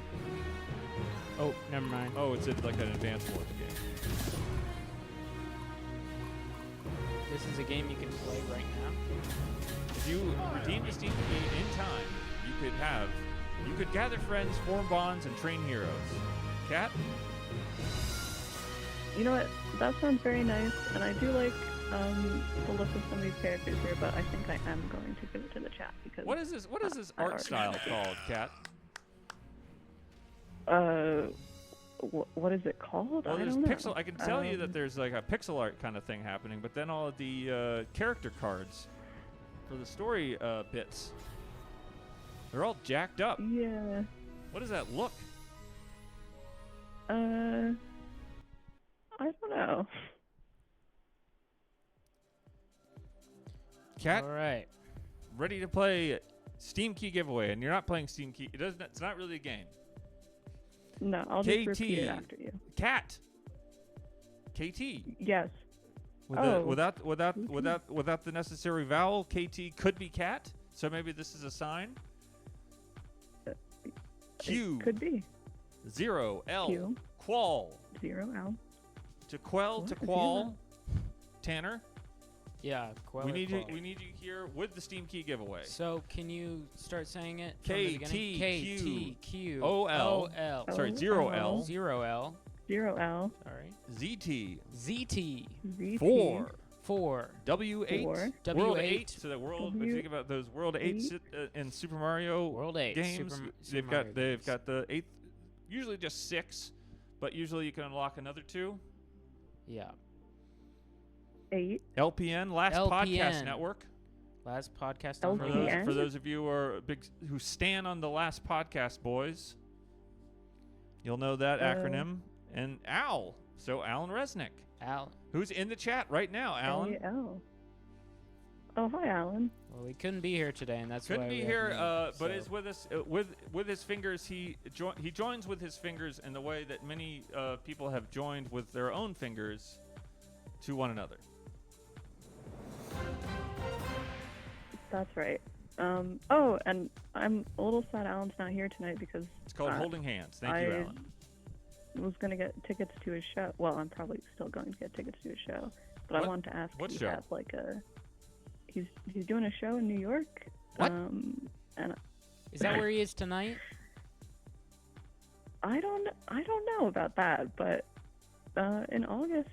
[SPEAKER 2] Oh, never mind.
[SPEAKER 1] Oh, it's like an advanced one game.
[SPEAKER 2] This is a game you can play right now.
[SPEAKER 1] If you redeem the Steam key in time, you could gather friends, form bonds, and train heroes. Cat?
[SPEAKER 5] You know what? That sounds very nice, and I do like the look of some of these characters here, but I think I am going to give it to the chat because.
[SPEAKER 1] What is this art style called, Cat?
[SPEAKER 5] What is it called?
[SPEAKER 1] Well,
[SPEAKER 5] I
[SPEAKER 1] there's
[SPEAKER 5] don't know.
[SPEAKER 1] pixel. I can tell you that there's like a pixel art kind of thing happening, but then all of the character cards for the story bits, they're all jacked up.
[SPEAKER 5] Yeah.
[SPEAKER 1] What does that look?
[SPEAKER 5] I don't know.
[SPEAKER 1] Cat?
[SPEAKER 2] All right.
[SPEAKER 1] Ready to play Steam Key giveaway, and you're not playing Steam Key. It's not really a game.
[SPEAKER 5] No, I'll just repeat it after you.
[SPEAKER 1] Cat. KT.
[SPEAKER 5] Yes.
[SPEAKER 1] Without the necessary vowel, KT could be cat. So maybe this is a sign. Q.
[SPEAKER 5] It could be.
[SPEAKER 1] 0 L.
[SPEAKER 5] Q.
[SPEAKER 1] Qual.
[SPEAKER 5] 0 L.
[SPEAKER 1] To quell, to qual. Tanner.
[SPEAKER 2] Yeah,
[SPEAKER 1] We need you here with the Steam Key giveaway.
[SPEAKER 2] So can you start saying it?
[SPEAKER 1] KTQOL. Sorry, 0L.
[SPEAKER 2] 0L.
[SPEAKER 5] 0L.
[SPEAKER 2] Sorry.
[SPEAKER 1] ZT.
[SPEAKER 2] 4.
[SPEAKER 1] W8.
[SPEAKER 2] W8.
[SPEAKER 1] World 8. So that world. If you think about those World 8 in Super Mario
[SPEAKER 2] World 8
[SPEAKER 1] games, they've got the 8th. Usually just 6, but usually you can unlock another 2.
[SPEAKER 2] Yeah.
[SPEAKER 5] 8.
[SPEAKER 1] LPN, Last Podcast Network.
[SPEAKER 2] Last Podcast
[SPEAKER 5] LPN?
[SPEAKER 1] For those of you who stand on the Last Podcast boys, you'll know that acronym. And Al. So Allan Resnick.
[SPEAKER 2] Al.
[SPEAKER 1] Who's in the chat right now, Allan?
[SPEAKER 5] Al. Oh, hi, Allan.
[SPEAKER 2] Well, he couldn't be here today, and that's
[SPEAKER 1] couldn't
[SPEAKER 2] why
[SPEAKER 1] be here, but is with us with his fingers. He joins with his fingers in the way that many people have joined with their own fingers to one another.
[SPEAKER 5] That's right. Oh, and I'm a little sad Allan's not here tonight because
[SPEAKER 1] it's called holding hands. Thank you, Allan.
[SPEAKER 5] I was going to get tickets to his show. Well, I'm probably still going to get tickets to his show, but I wanted to ask
[SPEAKER 1] what
[SPEAKER 5] if
[SPEAKER 1] show?
[SPEAKER 5] He has like a. He's doing a show in New York.
[SPEAKER 1] What?
[SPEAKER 5] And
[SPEAKER 2] is that where he is tonight?
[SPEAKER 5] I don't know about that, but in August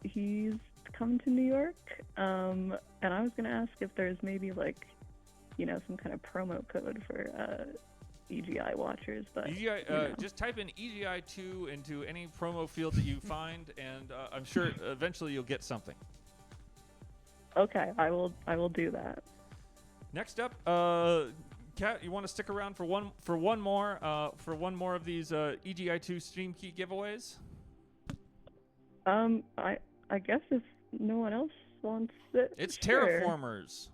[SPEAKER 5] he's coming to New York. And I was gonna ask if there's maybe like, some kind of promo code for EGI watchers, but
[SPEAKER 1] EGI, just type in EGI2 into any promo field that you find, and I'm sure eventually you'll get something.
[SPEAKER 5] Okay, I will do that.
[SPEAKER 1] Next up, Kat, you want to stick around for one more of these EGI2 Stream Key giveaways?
[SPEAKER 5] I guess if no one else wants it.
[SPEAKER 1] It's
[SPEAKER 5] sure.
[SPEAKER 1] Terraformers.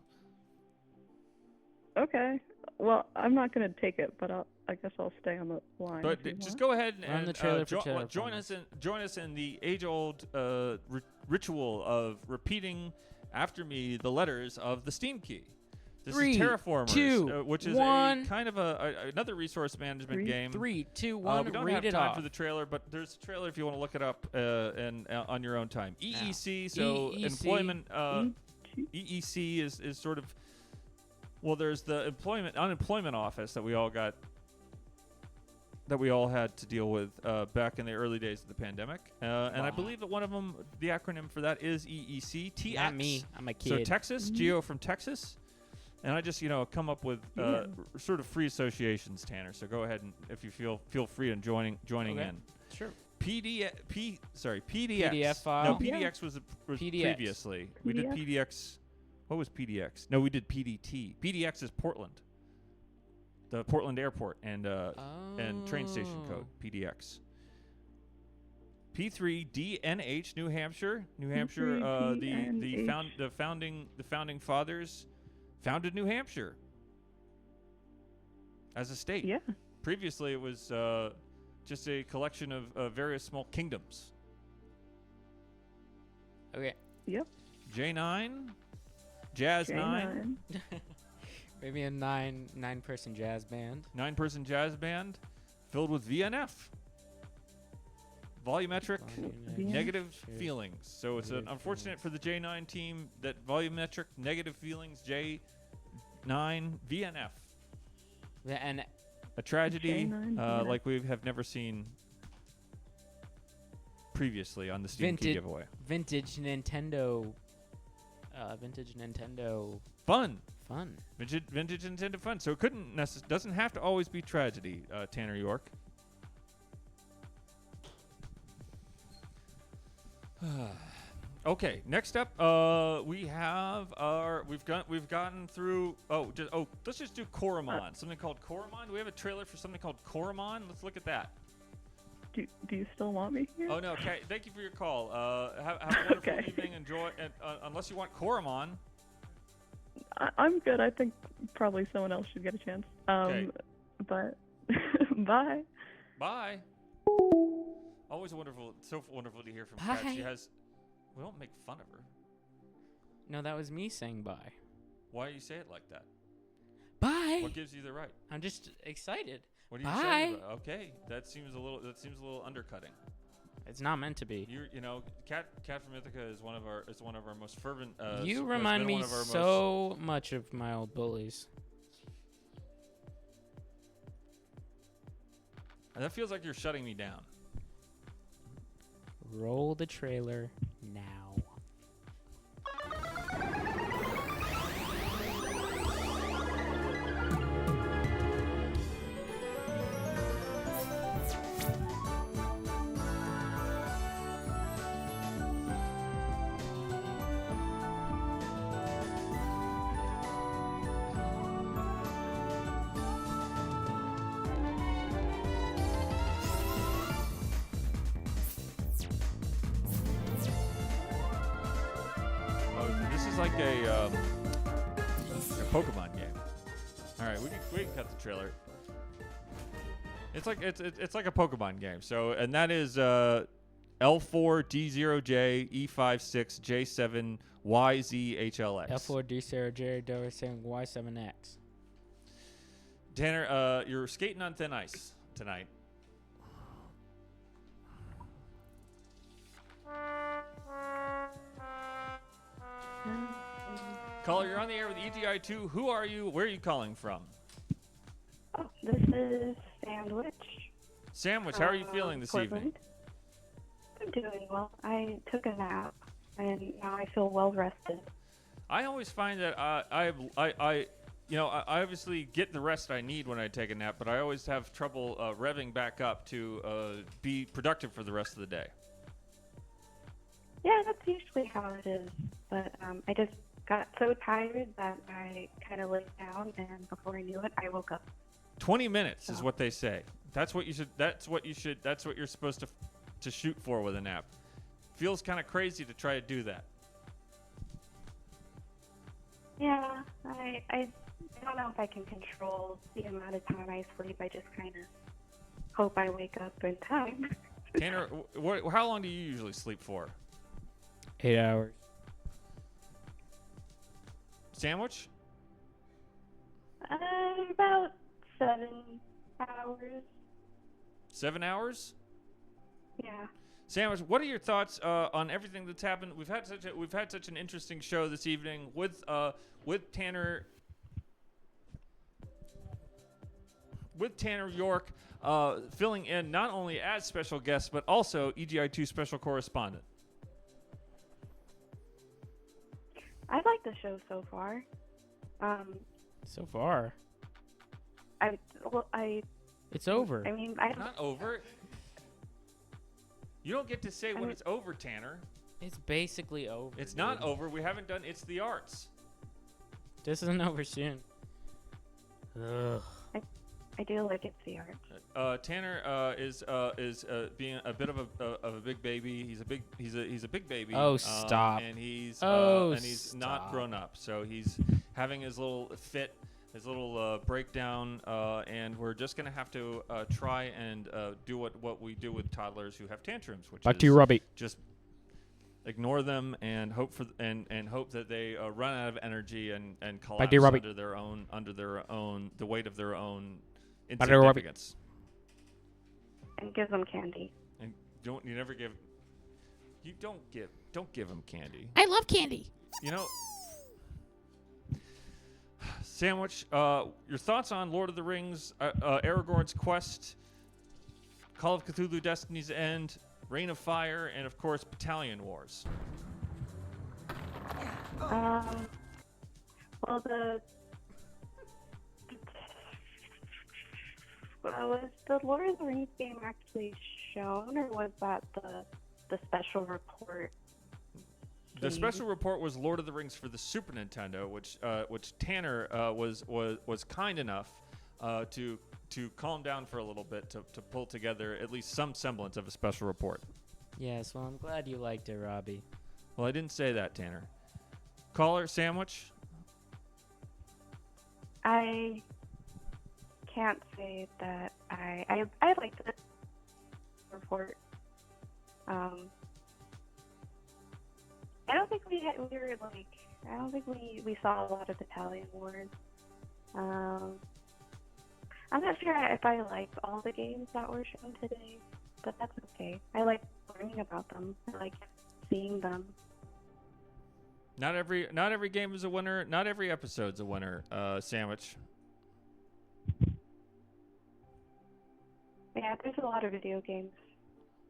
[SPEAKER 5] Okay. Well, I'm not gonna take it, but I guess I'll stay on the line.
[SPEAKER 1] But just go ahead and join us in the age-old ritual of repeating after me the letters of the Steam Key. This
[SPEAKER 2] 3,
[SPEAKER 1] is Terraformers,
[SPEAKER 2] 2,
[SPEAKER 1] which is
[SPEAKER 2] 1.
[SPEAKER 1] a kind of another resource management game.
[SPEAKER 2] 3, 2, 1.
[SPEAKER 1] We don't have time for the trailer, but there's a trailer if you want to look it up on your own time. EEC, so
[SPEAKER 2] EEC.
[SPEAKER 1] employment. EEC is sort of. Well, there's the unemployment office that we all had to deal with back in the early days of the pandemic. And I believe that one of them, the acronym for that is EEC. TX.
[SPEAKER 2] Not me. I'm a kid.
[SPEAKER 1] So Texas, Geo from Texas. And I just, come up with sort of free associations, Tanner. So go ahead and if you feel free in joining in.
[SPEAKER 2] Sure.
[SPEAKER 1] PDX.
[SPEAKER 2] PDF file.
[SPEAKER 1] No, PDX was previously. We did PDX. What was PDX? No, we did PDT. PDX is Portland. The Portland Airport and train station code, PDX. P3DNH, New Hampshire. New Hampshire, the founding fathers founded New Hampshire as a state.
[SPEAKER 5] Yeah.
[SPEAKER 1] Previously, it was just a collection of various small kingdoms.
[SPEAKER 2] Okay.
[SPEAKER 5] Yep.
[SPEAKER 1] J9, Jazz 9.
[SPEAKER 2] Maybe a nine-person jazz band.
[SPEAKER 1] 9-person jazz band filled with VNF. Volumetric negative feelings. So it's unfortunate for the J9 team that volumetric negative feelings J9 VNF.
[SPEAKER 2] Yeah, and
[SPEAKER 1] a tragedy like we have never seen previously on the Steam Key giveaway.
[SPEAKER 2] Vintage Nintendo.
[SPEAKER 1] Fun.
[SPEAKER 2] Vintage
[SPEAKER 1] Nintendo fun. So it doesn't have to always be tragedy, Tanner York. Okay, next up, we've gotten through. Let's just do Koromon. Something called Koromon. Do we have a trailer for something called Koromon? Let's look at that.
[SPEAKER 5] Do you still want me here?
[SPEAKER 1] Oh no. Okay. Thank you for your call. Have a wonderful evening. Enjoy. And unless you want Koromon.
[SPEAKER 5] I'm good. I think probably someone else should get a chance.
[SPEAKER 1] Okay.
[SPEAKER 5] But bye.
[SPEAKER 1] Bye. Always wonderful. So wonderful to hear from Kat. We don't make fun of her.
[SPEAKER 2] No, that was me saying bye.
[SPEAKER 1] Why do you say it like that?
[SPEAKER 2] Bye.
[SPEAKER 1] What gives you the right?
[SPEAKER 2] I'm just excited.
[SPEAKER 1] What are you saying? Okay, that seems a little undercutting.
[SPEAKER 2] It's not meant to be.
[SPEAKER 1] You know, Cat from Mythica is one of our most fervent.
[SPEAKER 2] You remind me so much of my old bullies.
[SPEAKER 1] And that feels like you're shutting me down.
[SPEAKER 2] Roll the trailer now.
[SPEAKER 1] Like a Pokemon game. All right, we can cut the trailer. It's like like a Pokemon game. So, and that is L4D0J E56 J7 YZHLX.
[SPEAKER 2] L4D0J Y7X.
[SPEAKER 1] Tanner, you're skating on thin ice tonight. Caller, you're on the air with EGI 2. Who are you? Where are you calling from?
[SPEAKER 5] Oh, this is Sandwich.
[SPEAKER 1] Sandwich, how are you feeling this evening?
[SPEAKER 5] I'm doing well. I took a nap, and now I feel well rested.
[SPEAKER 1] I always find that I obviously get the rest I need when I take a nap, but I always have trouble revving back up to be productive for the rest of the day.
[SPEAKER 5] Yeah, that's usually how it is. But I just got so tired that I kind of laid down, and before I knew it, I woke up.
[SPEAKER 1] 20 minutes is what they say. That's what you should. That's what you're supposed to shoot for with a nap. Feels kind of crazy to try to do that.
[SPEAKER 5] Yeah, I don't know if I can control the amount of time I sleep. I just kind of hope I wake up in time.
[SPEAKER 1] Tanner, how long do you usually sleep for?
[SPEAKER 2] 8 hours.
[SPEAKER 1] Sandwich?
[SPEAKER 5] About 7 hours.
[SPEAKER 1] 7 hours?
[SPEAKER 5] Yeah.
[SPEAKER 1] Sandwich, what are your thoughts on everything that's happened? We've had such an interesting show this evening with Tanner York filling in not only as special guest but also EGI2 special correspondent.
[SPEAKER 5] I like the show so far.
[SPEAKER 2] So far. It's over.
[SPEAKER 5] I mean,
[SPEAKER 1] not over. You don't get to say when it's over, Tanner.
[SPEAKER 2] It's basically over.
[SPEAKER 1] It's not over. We haven't done It's the Arts.
[SPEAKER 2] This isn't over soon. Ugh.
[SPEAKER 5] I do like It's the Arts.
[SPEAKER 1] Tanner is being a bit of a big baby. He's a big baby.
[SPEAKER 2] Oh, stop.
[SPEAKER 1] And he's
[SPEAKER 2] stop.
[SPEAKER 1] Not grown up. So he's having his little fit, his little breakdown, and we're just gonna have to try and do what we do with toddlers who have tantrums, which
[SPEAKER 2] Back
[SPEAKER 1] is
[SPEAKER 2] to you, Robbie.
[SPEAKER 1] Just ignore them and hope hope that they run out of energy and collapse under their own the weight of their own insignificance.
[SPEAKER 5] And give them candy.
[SPEAKER 1] And don't give them candy.
[SPEAKER 2] I love candy.
[SPEAKER 1] You know, Sandwich, your thoughts on Lord of the Rings, Aragorn's Quest, Call of Cthulhu: Destiny's End, Reign of Fire, and of course Battalion Wars.
[SPEAKER 5] Well, was the Lord of the Rings game actually shown, or was that the special report?
[SPEAKER 1] The special report was Lord of the Rings for the Super Nintendo, which Tanner was kind enough to calm down for a little bit to pull together at least some semblance of a special report.
[SPEAKER 2] Yes, well, I'm glad you liked it, Robbie.
[SPEAKER 1] Well, I didn't say that, Tanner. Caller, Sandwich?
[SPEAKER 5] I can't say that I liked the report. I don't think I don't think we saw a lot of Battalion Wars. I'm not sure if I liked all the games that were shown today, but that's okay. I like learning about them. I like seeing them.
[SPEAKER 1] Not every game is a winner. Not every episode's a winner. Sandwich.
[SPEAKER 5] Yeah, there's a lot of video games.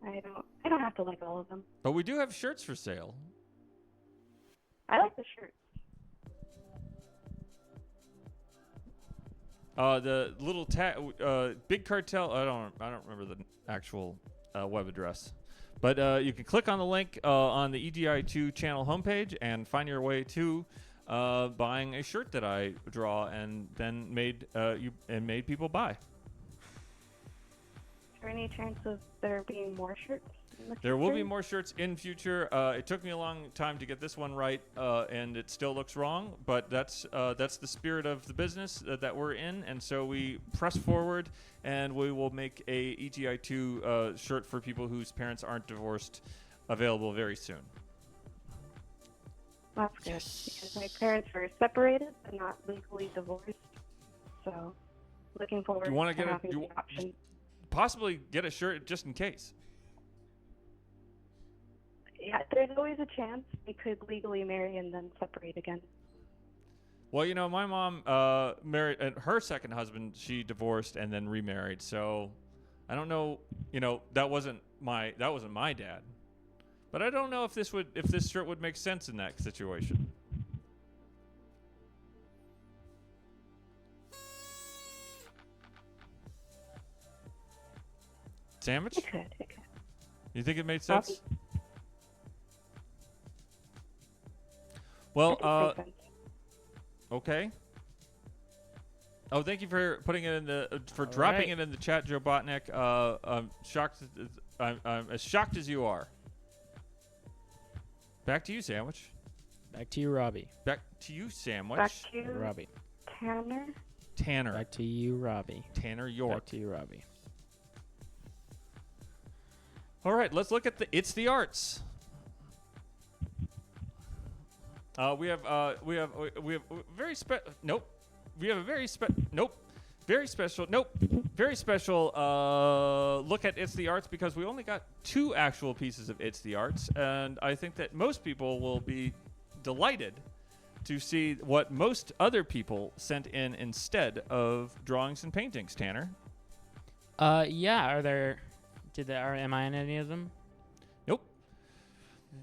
[SPEAKER 5] I don't have to like all of them.
[SPEAKER 1] But we do have shirts for sale.
[SPEAKER 5] I like the shirts.
[SPEAKER 1] The little Big Cartel. I don't remember the actual web address, but you can click on the link on the EGI2 channel homepage and find your way to buying a shirt that I draw and then made people buy.
[SPEAKER 5] Is there any chance of there being more shirts?
[SPEAKER 1] There will be more shirts in future. It took me a long time to get this one right, and it still looks wrong. But that's the spirit of the business that we're in, and so we press forward, and we will make a EGI2 shirt for people whose parents aren't divorced, available very soon.
[SPEAKER 5] That's good, because my parents were separated but not legally divorced. So, looking forward
[SPEAKER 1] Do you want to get
[SPEAKER 5] having the option.
[SPEAKER 1] possibly get a shirt just in case?
[SPEAKER 5] Yeah, there's always a chance we could legally marry and then separate again.
[SPEAKER 1] Well, you know, my mom married her second husband. She divorced and then remarried. So, I don't know. You know, that wasn't my dad. But I don't know if this shirt would make sense in that situation. Sandwich?
[SPEAKER 5] It could.
[SPEAKER 1] You think it made sense? Well, okay. Oh, thank you for putting it in dropping it in the chat, Joe Botnick. I'm shocked. I'm as shocked as you are. Back to you, Sandwich.
[SPEAKER 2] Back to you, Robbie.
[SPEAKER 1] Back to you, Sandwich.
[SPEAKER 5] Back to you,
[SPEAKER 2] Robbie.
[SPEAKER 5] Tanner.
[SPEAKER 2] Back to you, Robbie.
[SPEAKER 1] Tanner York.
[SPEAKER 2] Back to you, Robbie.
[SPEAKER 1] All right, let's look at It's the Arts. We have very special look at It's the Arts because we only got 2 actual pieces of It's the Arts, and I think that most people will be delighted to see what most other people sent in instead of drawings and paintings. Tanner.
[SPEAKER 2] Yeah. Am I in any of them?
[SPEAKER 1] Nope.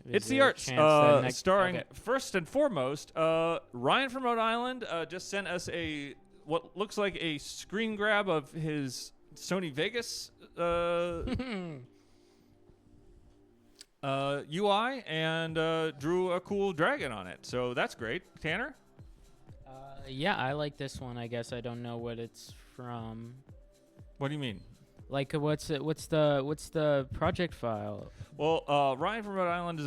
[SPEAKER 2] Is
[SPEAKER 1] It's the
[SPEAKER 2] there a
[SPEAKER 1] Arts,
[SPEAKER 2] chance that
[SPEAKER 1] starring
[SPEAKER 2] okay.
[SPEAKER 1] first and foremost Ryan from Rhode Island. Just sent us what looks like a screen grab of his Sony Vegas UI and drew a cool dragon on it. So that's great. Tanner?
[SPEAKER 2] Yeah, I like this one. I guess I don't know what it's from.
[SPEAKER 1] What do you mean?
[SPEAKER 2] Like, what's the project file?
[SPEAKER 1] Well, Ryan from Rhode Island is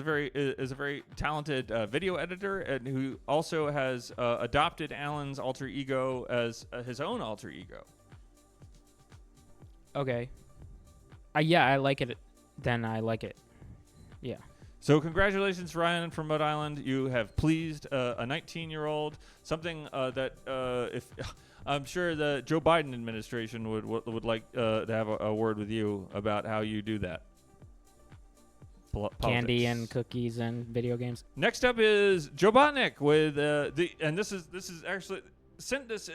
[SPEAKER 1] a very talented video editor, and who also has adopted Allan's alter ego as his own alter ego.
[SPEAKER 2] Okay. Yeah, I like it. Then I like it. Yeah.
[SPEAKER 1] So congratulations, Ryan from Rhode Island. You have pleased a 19-year-old. Something that if I'm sure the Joe Biden administration would like to have a word with you about how you do that.
[SPEAKER 2] Candy and cookies and video games.
[SPEAKER 1] Next up is Joe Botnick with and this is actually sent us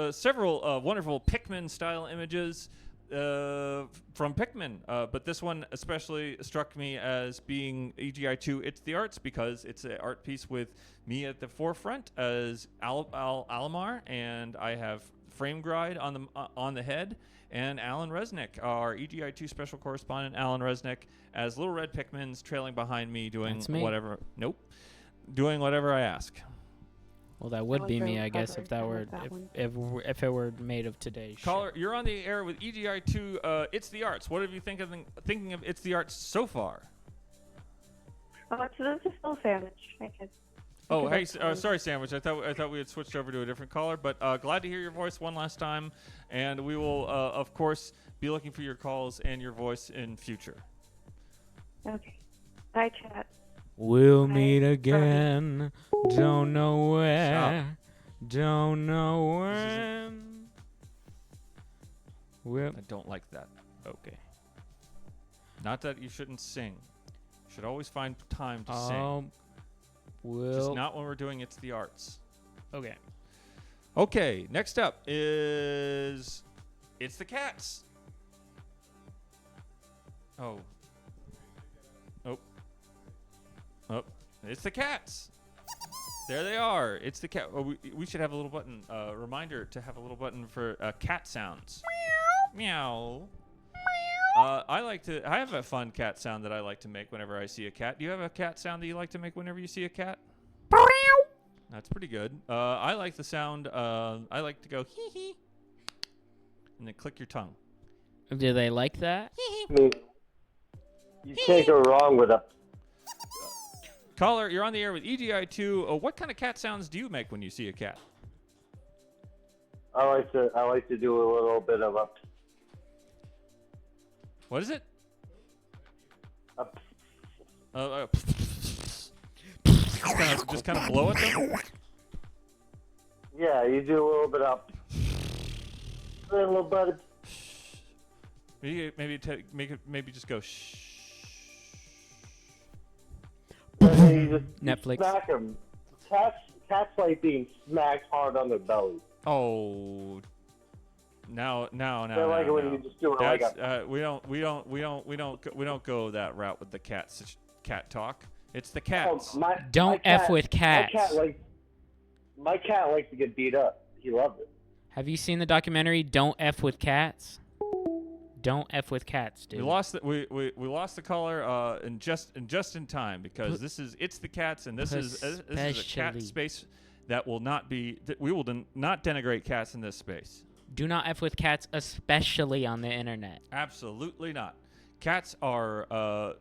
[SPEAKER 1] several wonderful Pikmin style images from Pikmin, but this one especially struck me as being EGI2 It's the Arts because it's an art piece with me at the forefront as Alamar, and I have Frame Gride on the head, and Allan Resnick, our EGI2 special correspondent, Allan Resnick, as little red Pikmins trailing behind me doing whatever. Nope, doing whatever I ask.
[SPEAKER 2] Well, that would be me, I guess, if that were if it were made of today's
[SPEAKER 1] Caller, you're on the air with EGI2 It's the Arts. What have you thinking of It's the Arts so far?
[SPEAKER 5] Oh, so this is still Sandwich. I guess.
[SPEAKER 1] Oh, hey, sorry, Sandwich. I thought we had switched over to a different caller, but glad to hear your voice one last time, and we will, of course, be looking for your calls and your voice in future.
[SPEAKER 5] Okay. Bye, chat.
[SPEAKER 2] We'll meet again. Don't know where. Don't know when.
[SPEAKER 1] I don't like that.
[SPEAKER 2] Okay.
[SPEAKER 1] Not that you shouldn't sing. Should always find time to sing. Just not when we're doing It's the Arts.
[SPEAKER 2] Okay.
[SPEAKER 1] Okay, next up is It's the Cats. Oh. It's the Cats. There they are. It's the cat. Oh, we should have a little button. Reminder to have a little button for cat sounds. Meow. I have a fun cat sound that I like to make whenever I see a cat. Do you have a cat sound that you like to make whenever you see a cat? That's pretty good. I like the sound. I like to go hee hee, and then click your tongue.
[SPEAKER 2] Do they like that?
[SPEAKER 4] You can't go wrong with a.
[SPEAKER 1] Caller, you're on the air with EGI2. What kind of cat sounds do you make when you see a cat?
[SPEAKER 4] I like to do a little bit of a.
[SPEAKER 1] What is it? Just kind of blow at them.
[SPEAKER 4] Yeah, you do a little bit of. A little bit.
[SPEAKER 1] Maybe just go shh.
[SPEAKER 2] Netflix.
[SPEAKER 4] Smack them. Cats like being smacked hard on their belly.
[SPEAKER 1] Oh. Now.
[SPEAKER 4] They like it when you just do it like a.
[SPEAKER 1] We don't go that route with the cat talk. It's the cats.
[SPEAKER 2] Oh, don't F with cats.
[SPEAKER 4] My cat likes to get beat up. He loves it.
[SPEAKER 2] Have you seen the documentary Don't F with Cats? Don't F with cats, dude.
[SPEAKER 1] We lost the caller in just in time because it's the cats and this is a cat space that will not be we will not denigrate cats in this space.
[SPEAKER 2] Do not F with cats, especially on the internet.
[SPEAKER 1] Absolutely not. Cats are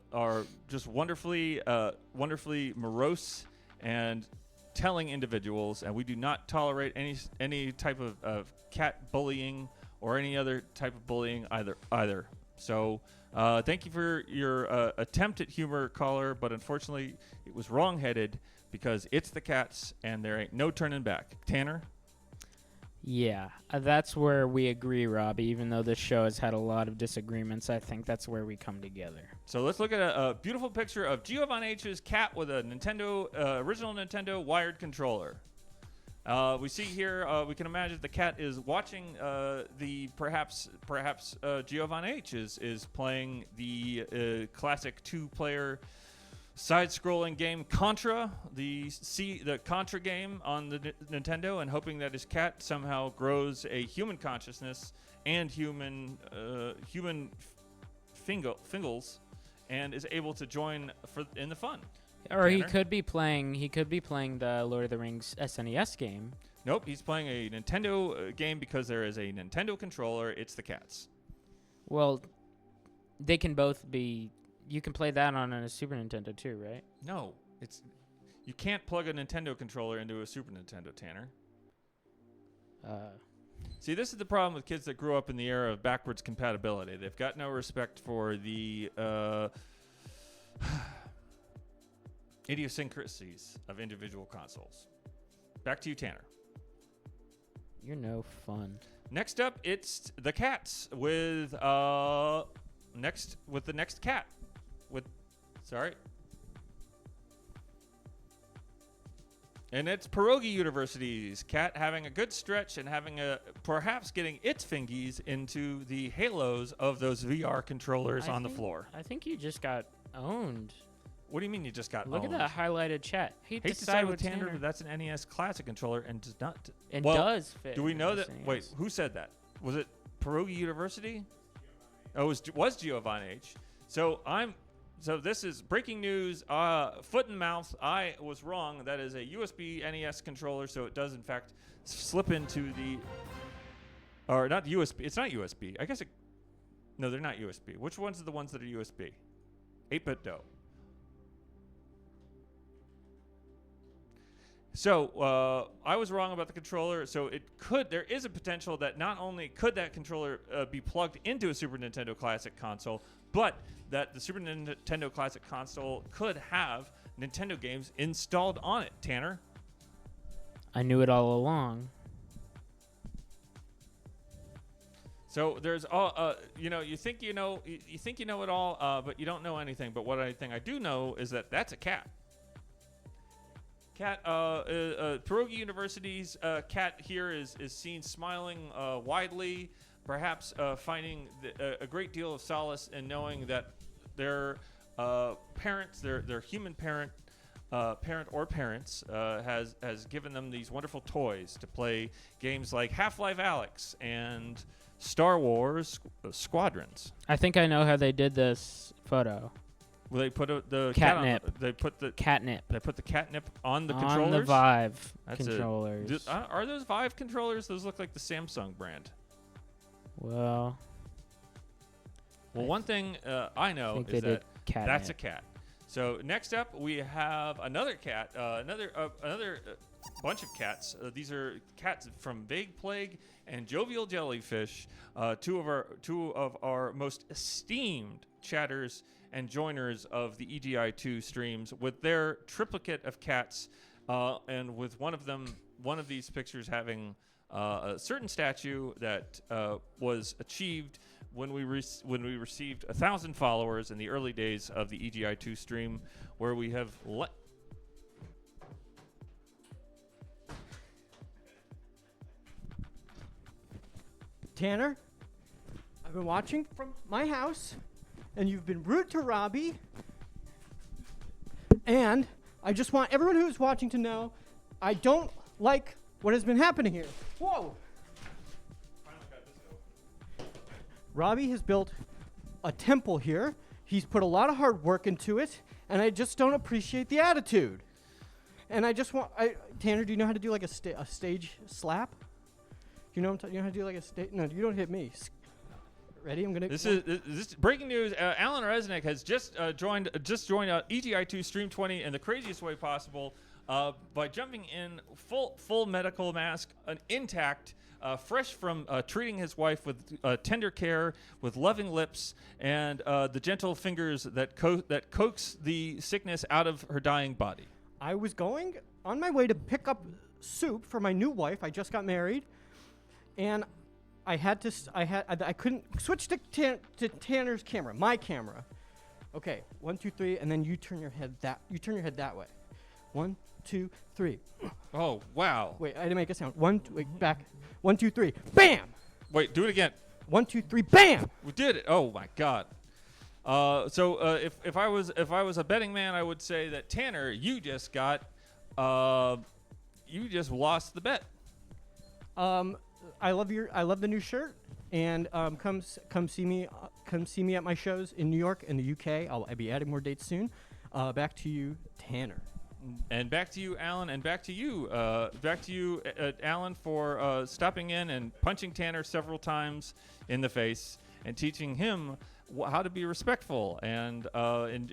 [SPEAKER 1] just wonderfully morose and telling individuals, and we do not tolerate any type of cat bullying or any other type of bullying either. So thank you for your attempt at humor, caller, but unfortunately it was wrong-headed because it's the cats and there ain't no turning back. Tanner?
[SPEAKER 2] Yeah, that's where we agree, Robbie. Even though this show has had a lot of disagreements, I think that's where we come together.
[SPEAKER 1] So let's look at a beautiful picture of Giovanni H's cat with a original Nintendo wired controller. We see here, we can imagine the cat is watching perhaps Giovanni H is playing the classic two-player side-scrolling game Contra, the Contra game on the Nintendo, and hoping that his cat somehow grows a human consciousness and human fingals, and is able to join in the fun.
[SPEAKER 2] Or Tanner? he could be playing the Lord of the Rings SNES game.
[SPEAKER 1] Nope, he's playing a Nintendo game because there is a Nintendo controller. It's the cats.
[SPEAKER 2] Well, they can both be. You can play that on a Super Nintendo too, right?
[SPEAKER 1] No, you can't plug a Nintendo controller into a Super Nintendo, Tanner. See, this is the problem with kids that grew up in the era of backwards compatibility. They've got no respect for the idiosyncrasies of individual consoles. Back to you, Tanner.
[SPEAKER 2] You're no fun.
[SPEAKER 1] Next up, it's the cats with the next cat. And it's Pierogi University's cat having a good stretch and perhaps getting its fingies into the halos of those VR controllers on the floor.
[SPEAKER 2] I think you just got owned.
[SPEAKER 1] What do you mean you just got
[SPEAKER 2] Look
[SPEAKER 1] owned?
[SPEAKER 2] at that highlighted chat.
[SPEAKER 1] Hate to side with Tanner, that's an NES Classic controller and does not.
[SPEAKER 2] Does fit.
[SPEAKER 1] Do we know that? NES. Wait, who said that? Was it Pierogi University? Oh, it was Giovanni H. So this is breaking news. Foot and mouth. I was wrong. That is a USB NES controller, so it does in fact slip into the. Or not USB. It's not USB. I guess it. No, they're not USB. Which ones are the ones that are USB? 8-bit dough. So I was wrong about the controller. So there is a potential that not only could that controller be plugged into a Super Nintendo Classic console, but that the Super Nintendo Classic console could have Nintendo games installed on it. Tanner?
[SPEAKER 2] I knew it all along.
[SPEAKER 1] So there's all, you think you know it all, but you don't know anything. But what I do know is that that's a cat. Pierogi University's cat here is seen smiling widely, perhaps finding a great deal of solace in knowing that their parents, their human parent or parents, has given them these wonderful toys to play games like Half-Life Alyx and Star Wars Squadrons.
[SPEAKER 2] I think I know how they did this photo.
[SPEAKER 1] Well, they put the
[SPEAKER 2] catnip.
[SPEAKER 1] They put the
[SPEAKER 2] catnip.
[SPEAKER 1] They put the catnip on the controllers.
[SPEAKER 2] On the Vive controllers.
[SPEAKER 1] Are those Vive controllers? Those look like the Samsung brand.
[SPEAKER 2] Well,
[SPEAKER 1] one thing I know is that that's a cat. So next up, we have another cat, another bunch of cats. These are cats from Vague Plague and Jovial Jellyfish, two of our most esteemed chatters and joiners of the EGI 2 streams, with their triplicate of cats, and with one of these pictures having a certain statue that was achieved when we received 1,000 followers in the early days of the EGI 2 stream, where we have
[SPEAKER 12] Tanner, I've been watching from my house, and you've been rude to Robbie. And I just want everyone who's watching to know I don't like what has been happening here. Whoa! Robbie has built a temple here. He's put a lot of hard work into it, and I just don't appreciate the attitude. And I just want, Tanner, do you know how to do like a stage slap? Do you know you know how to do like a stage? No, you don't hit me. Ready? I'm gonna.
[SPEAKER 1] This is breaking news. Allan Resnick has just joined EGI 2 Stream 20 in the craziest way possible, by jumping in full medical mask, intact, fresh from treating his wife with tender care, with loving lips, and the gentle fingers that coax the sickness out of her dying body.
[SPEAKER 12] I was going on my way to pick up soup for my new wife. I just got married, and I couldn't switch to Tanner's camera, my camera. Okay, 1, 2, 3, and then you turn your head that way. 1, 2, 3.
[SPEAKER 1] Oh wow!
[SPEAKER 12] Wait, I didn't make a sound. Back. 1, 2, 3. Bam!
[SPEAKER 1] Wait, do it again.
[SPEAKER 12] 1, 2, 3. Bam!
[SPEAKER 1] We did it! Oh my God! If I was a betting man, I would say that Tanner, you just lost the bet.
[SPEAKER 12] I love the new shirt, and come see me at my shows in New York and the UK. I'll be adding more dates soon. Back to you, Tanner.
[SPEAKER 1] And back to you, Allan, and back to you, Allan, for stopping in and punching Tanner several times in the face and teaching him how to be respectful and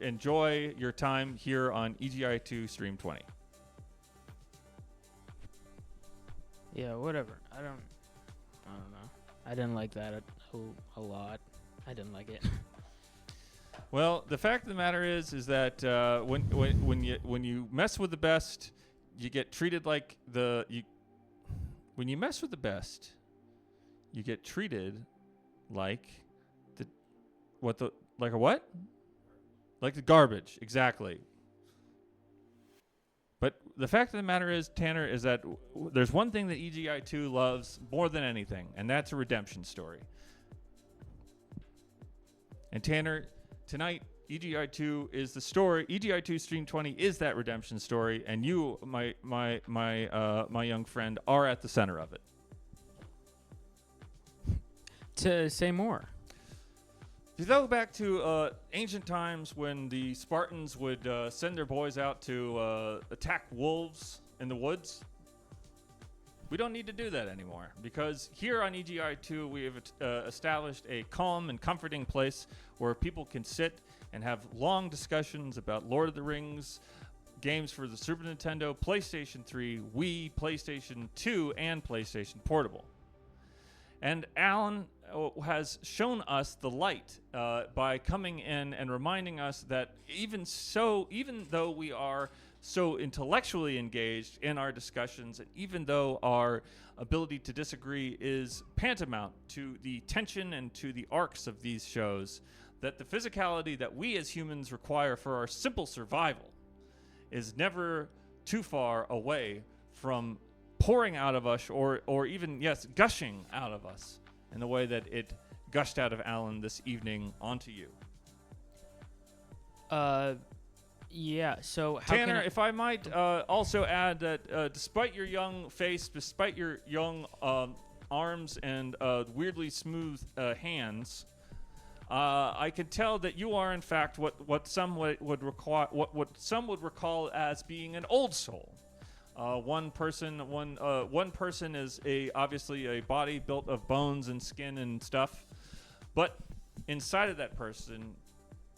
[SPEAKER 1] enjoy your time here on EGI 2 Stream 20.
[SPEAKER 2] Yeah, whatever. I don't know. I didn't like that a lot. I didn't like it.
[SPEAKER 1] Well, the fact of the matter is that when you mess with the best, you get treated like when you mess with the best, you get treated like the garbage, exactly. But the fact of the matter is, Tanner, is that there's one thing that EGI 2 loves more than anything, and that's a redemption story. And Tanner, tonight, EGI 2 is the story. EGI 2 Stream 20 is that redemption story, and you, my young friend, are at the center of it.
[SPEAKER 2] To say more.
[SPEAKER 1] If you go back to ancient times when the Spartans would send their boys out to attack wolves in the woods, we don't need to do that anymore, because here on EGI 2 we have established a calm and comforting place where people can sit and have long discussions about Lord of the Rings, games for the Super Nintendo, PlayStation 3, Wii, PlayStation 2, and PlayStation Portable. And Allan has shown us the light by coming in and reminding us that even though we are so intellectually engaged in our discussions, and even though our ability to disagree is tantamount to the tension and to the arcs of these shows, that the physicality that we as humans require for our simple survival is never too far away from pouring out of us, or even, yes, gushing out of us in the way that it gushed out of Allan this evening onto you.
[SPEAKER 2] Yeah, so how
[SPEAKER 1] Tanner,
[SPEAKER 2] can
[SPEAKER 1] if I might also add that despite your young face, despite your young arms and weirdly smooth hands, I can tell that you are in fact what some would recall as being an old soul. One person is obviously a body built of bones and skin and stuff, but inside of that person,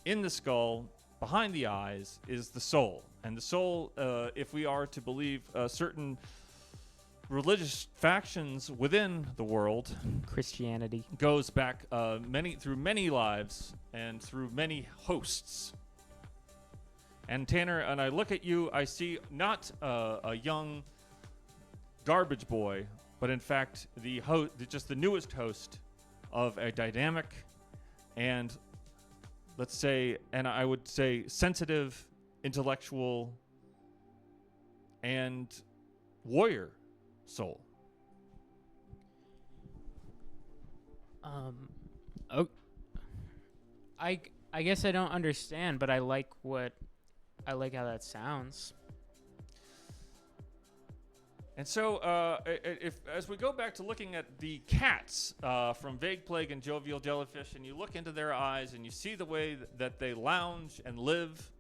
[SPEAKER 1] in the skull, behind the eyes, is the soul. And the soul, if we are to believe certain religious factions within the world,
[SPEAKER 2] Christianity
[SPEAKER 1] goes back through many lives and through many hosts. And Tanner, and I look at you, I see not a young garbage boy, but in fact just the newest host of a dynamic and, let's say, and I would say sensitive, intellectual, and warrior soul.
[SPEAKER 2] I guess I don't understand, but I like how that sounds.
[SPEAKER 1] And so, as we go back to looking at the cats from Vague Plague and Jovial Jellyfish, and you look into their eyes and you see the way that they lounge and live,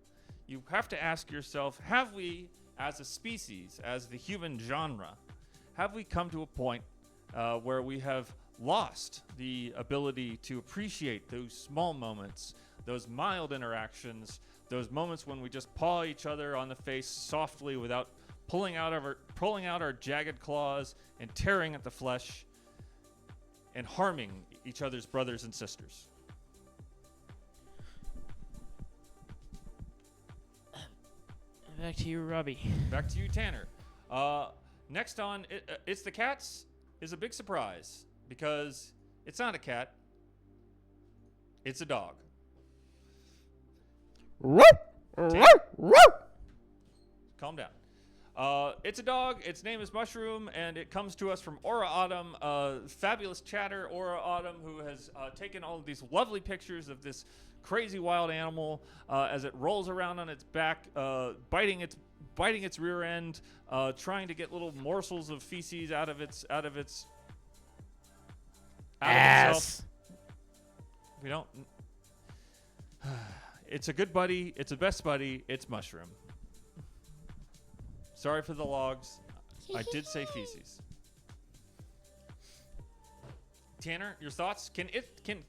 [SPEAKER 1] you have to ask yourself, have we, as a species, as the human genre, have we come to a point where we have lost the ability to appreciate those small moments, those mild interactions, those moments when we just paw each other on the face softly without pulling out our jagged claws and tearing at the flesh and harming each other's brothers and sisters?
[SPEAKER 2] Back to you, Robbie.
[SPEAKER 1] Back to you, Tanner. Next on, It's the Cats is a big surprise because it's not a cat. It's a dog. Calm down. It's a dog. Its name is Mushroom, and it comes to us from Aura Autumn, fabulous chatter Aura Autumn, who has taken all of these lovely pictures of this crazy wild animal as it rolls around on its back, biting its rear end, trying to get little morsels of feces out of itself. We don't. It's a good buddy. It's a best buddy. It's Mushroom. Sorry for the logs. I did say feces. Tanner, your thoughts? Can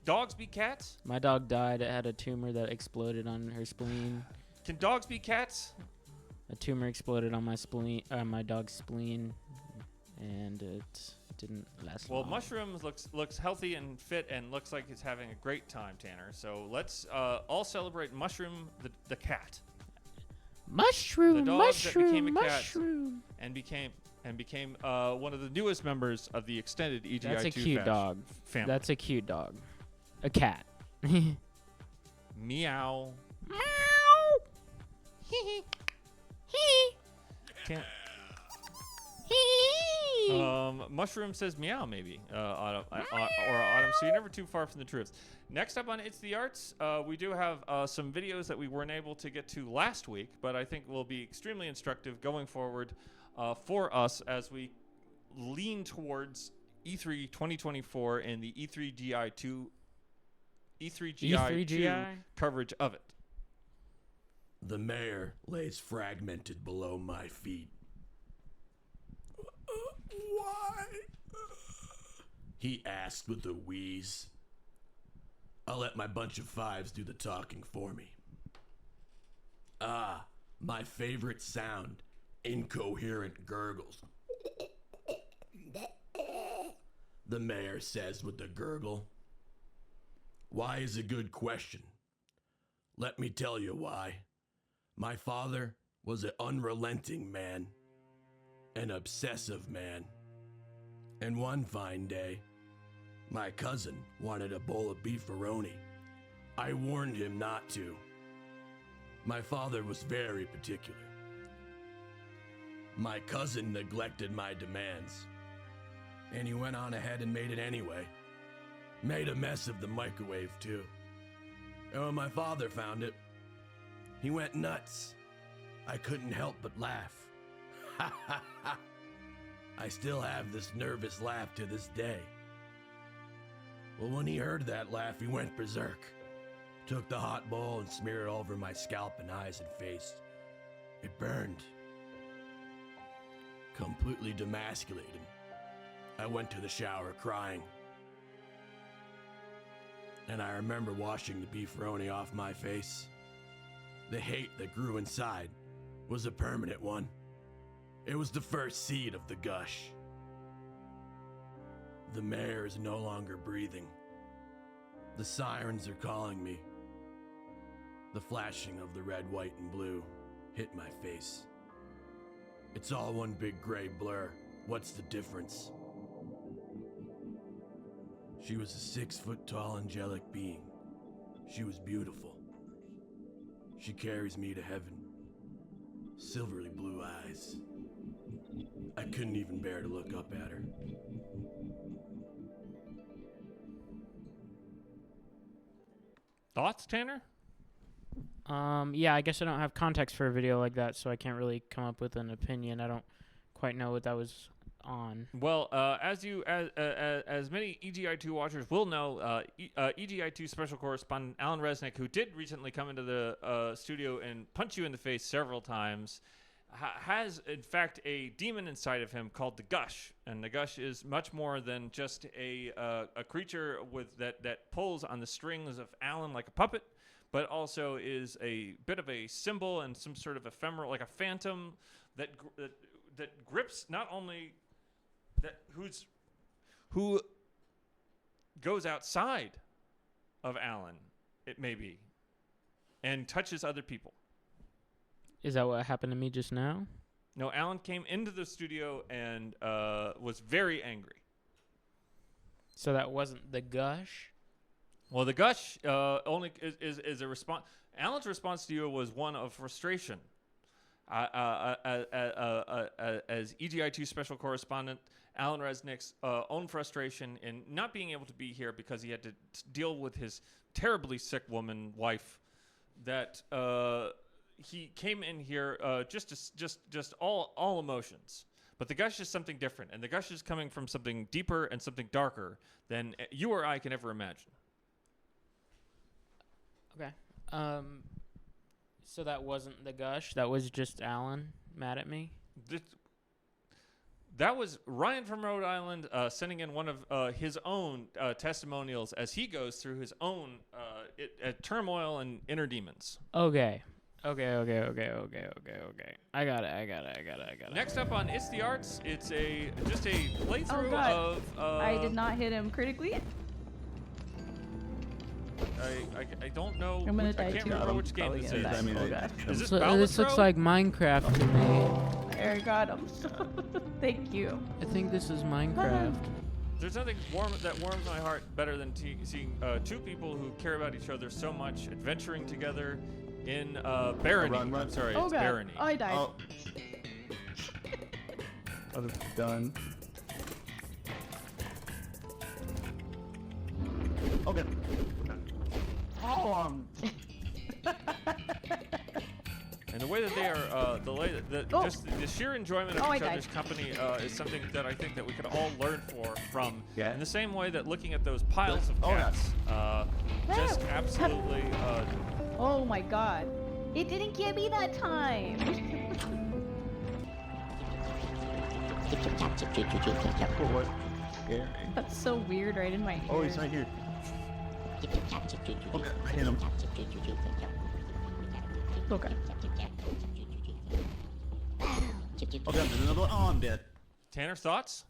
[SPEAKER 1] dogs be cats?
[SPEAKER 2] My dog died. It had a tumor that exploded on her spleen.
[SPEAKER 1] Can dogs be cats?
[SPEAKER 2] A tumor exploded on my dog's spleen, and it didn't last long.
[SPEAKER 1] Well, Mushroom looks healthy and fit and looks like he's having a great time, Tanner. So let's all celebrate Mushroom the cat.
[SPEAKER 2] Mushroom,
[SPEAKER 1] the dog
[SPEAKER 2] mushroom,
[SPEAKER 1] that became a
[SPEAKER 2] mushroom.
[SPEAKER 1] Cat and became one of the newest members of the extended EGI2
[SPEAKER 2] That's a cute dog.
[SPEAKER 1] Family.
[SPEAKER 2] That's a cute dog. A cat.
[SPEAKER 1] Meow. Mushroom says meow, maybe, Autumn, or Autumn, so you're never too far from the truth. Next up on It's the Arts, we do have some videos that we weren't able to get to last week, but I think will be extremely instructive going forward for us as we lean towards E3 2024 and the E3GI 2 coverage of it.
[SPEAKER 13] The mayor lays fragmented below my feet. Why? He asked with a wheeze. I'll let my bunch of fives do the talking for me. Ah, my favorite sound. Incoherent gurgles. The mayor says with a gurgle. Why is a good question. Let me tell you why. My father was an unrelenting man, an obsessive man. And one fine day, my cousin wanted a bowl of beefaroni. I warned him not to. My father was very particular. My cousin neglected my demands, and he went on ahead and made it anyway. Made a mess of the microwave, too. And when my father found it, he went nuts. I couldn't help but laugh. Ha ha ha. I still have this nervous laugh to this day. Well, when he heard that laugh, he went berserk. Took the hot bowl and smeared it all over my scalp and eyes and face. It burned. Completely demasculated him. I went to the shower crying. And I remember washing the beefaroni off my face. The hate that grew inside was a permanent one. It was the first seed of the gush. The mayor is no longer breathing. The sirens are calling me. The flashing of the red, white, and blue hit my face. It's all one big gray blur. What's the difference? She was a 6-foot-tall angelic being. She was beautiful. She carries me to heaven. Silvery blue eyes. I couldn't even bear to look up at her.
[SPEAKER 1] Thoughts, Tanner?
[SPEAKER 2] Yeah, I guess I don't have context for a video like that, so I can't really come up with an opinion. I don't quite know what that was on.
[SPEAKER 1] Well, as many EGI2 watchers will know, EGI2 special correspondent Allan Resnick, who did recently come into the studio and punch you in the face several times, has in fact a demon inside of him called the Gush, and the Gush is much more than just a creature with that pulls on the strings of Allan like a puppet, but also is a bit of a symbol and some sort of ephemeral, like a phantom that grips not only who goes outside of Allan, it may be, and touches other people.
[SPEAKER 2] Is that what happened to me just now?
[SPEAKER 1] No, Allan came into the studio and was very angry.
[SPEAKER 2] So that wasn't the Gush?
[SPEAKER 1] Well, the Gush only is a response. Allan's response to you was one of frustration. As EGI2 special correspondent, Allan Resnick's own frustration in not being able to be here because he had to deal with his terribly sick wife, that he came in here just all emotions. But the Gush is something different, and the Gush is coming from something deeper and something darker than you or I can ever imagine.
[SPEAKER 2] Okay. So that wasn't the Gush. That was just Allan mad at me.
[SPEAKER 1] That was Ryan from Rhode Island sending in one of his own testimonials as he goes through his own turmoil and inner demons.
[SPEAKER 2] Okay. I got it.
[SPEAKER 1] Next up on It's the Arts, it's just a playthrough of.
[SPEAKER 14] I did not hit him critically.
[SPEAKER 1] I don't know.
[SPEAKER 14] I'm gonna
[SPEAKER 1] I
[SPEAKER 14] die
[SPEAKER 1] can't
[SPEAKER 14] too.
[SPEAKER 1] remember which game this is. Is this
[SPEAKER 2] This looks like Minecraft to me.
[SPEAKER 14] There, got him. Thank you.
[SPEAKER 2] I think this is Minecraft.
[SPEAKER 1] There's nothing that warms my heart better than seeing two people who care about each other so much adventuring together in Barony. I'm sorry, it's Barony.
[SPEAKER 14] Oh, I died.
[SPEAKER 15] Oh, done. Okay. Oh,
[SPEAKER 1] And the way that they are, just the sheer enjoyment of each other's company is something that I think that we could all learn from.
[SPEAKER 15] Yeah.
[SPEAKER 1] In the same way that looking at those piles of cats, just absolutely.
[SPEAKER 14] Oh my God! It didn't get me that time.
[SPEAKER 15] what? Yeah.
[SPEAKER 14] That's so weird, right in my ear.
[SPEAKER 15] Oh, he's right here. Okay, I hit him.
[SPEAKER 14] Okay.
[SPEAKER 15] Okay, there's another one. Oh, I'm dead.
[SPEAKER 1] Tanner, thoughts?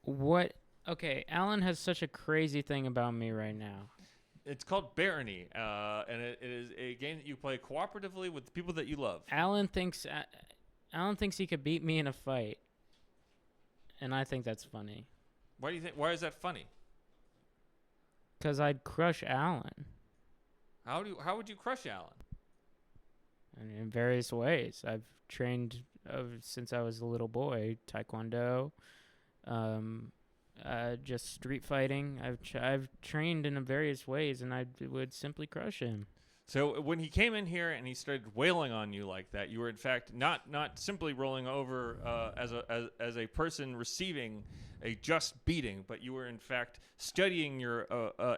[SPEAKER 2] What? Okay, Allan has such a crazy thing about me right now.
[SPEAKER 1] It's called Barony, and it is a game that you play cooperatively with the people that you love.
[SPEAKER 2] Allan thinks he could beat me in a fight, and I think that's funny.
[SPEAKER 1] Why do you think? Why is that funny?
[SPEAKER 2] Because I'd crush Allan.
[SPEAKER 1] How would you crush Allan?
[SPEAKER 2] And in various ways. I've trained since I was a little boy, Taekwondo, just street fighting. I've trained in various ways, and I would simply crush him.
[SPEAKER 1] So when he came in here and he started wailing on you like that, you were in fact not simply rolling over as a person receiving a just beating, but you were in fact studying your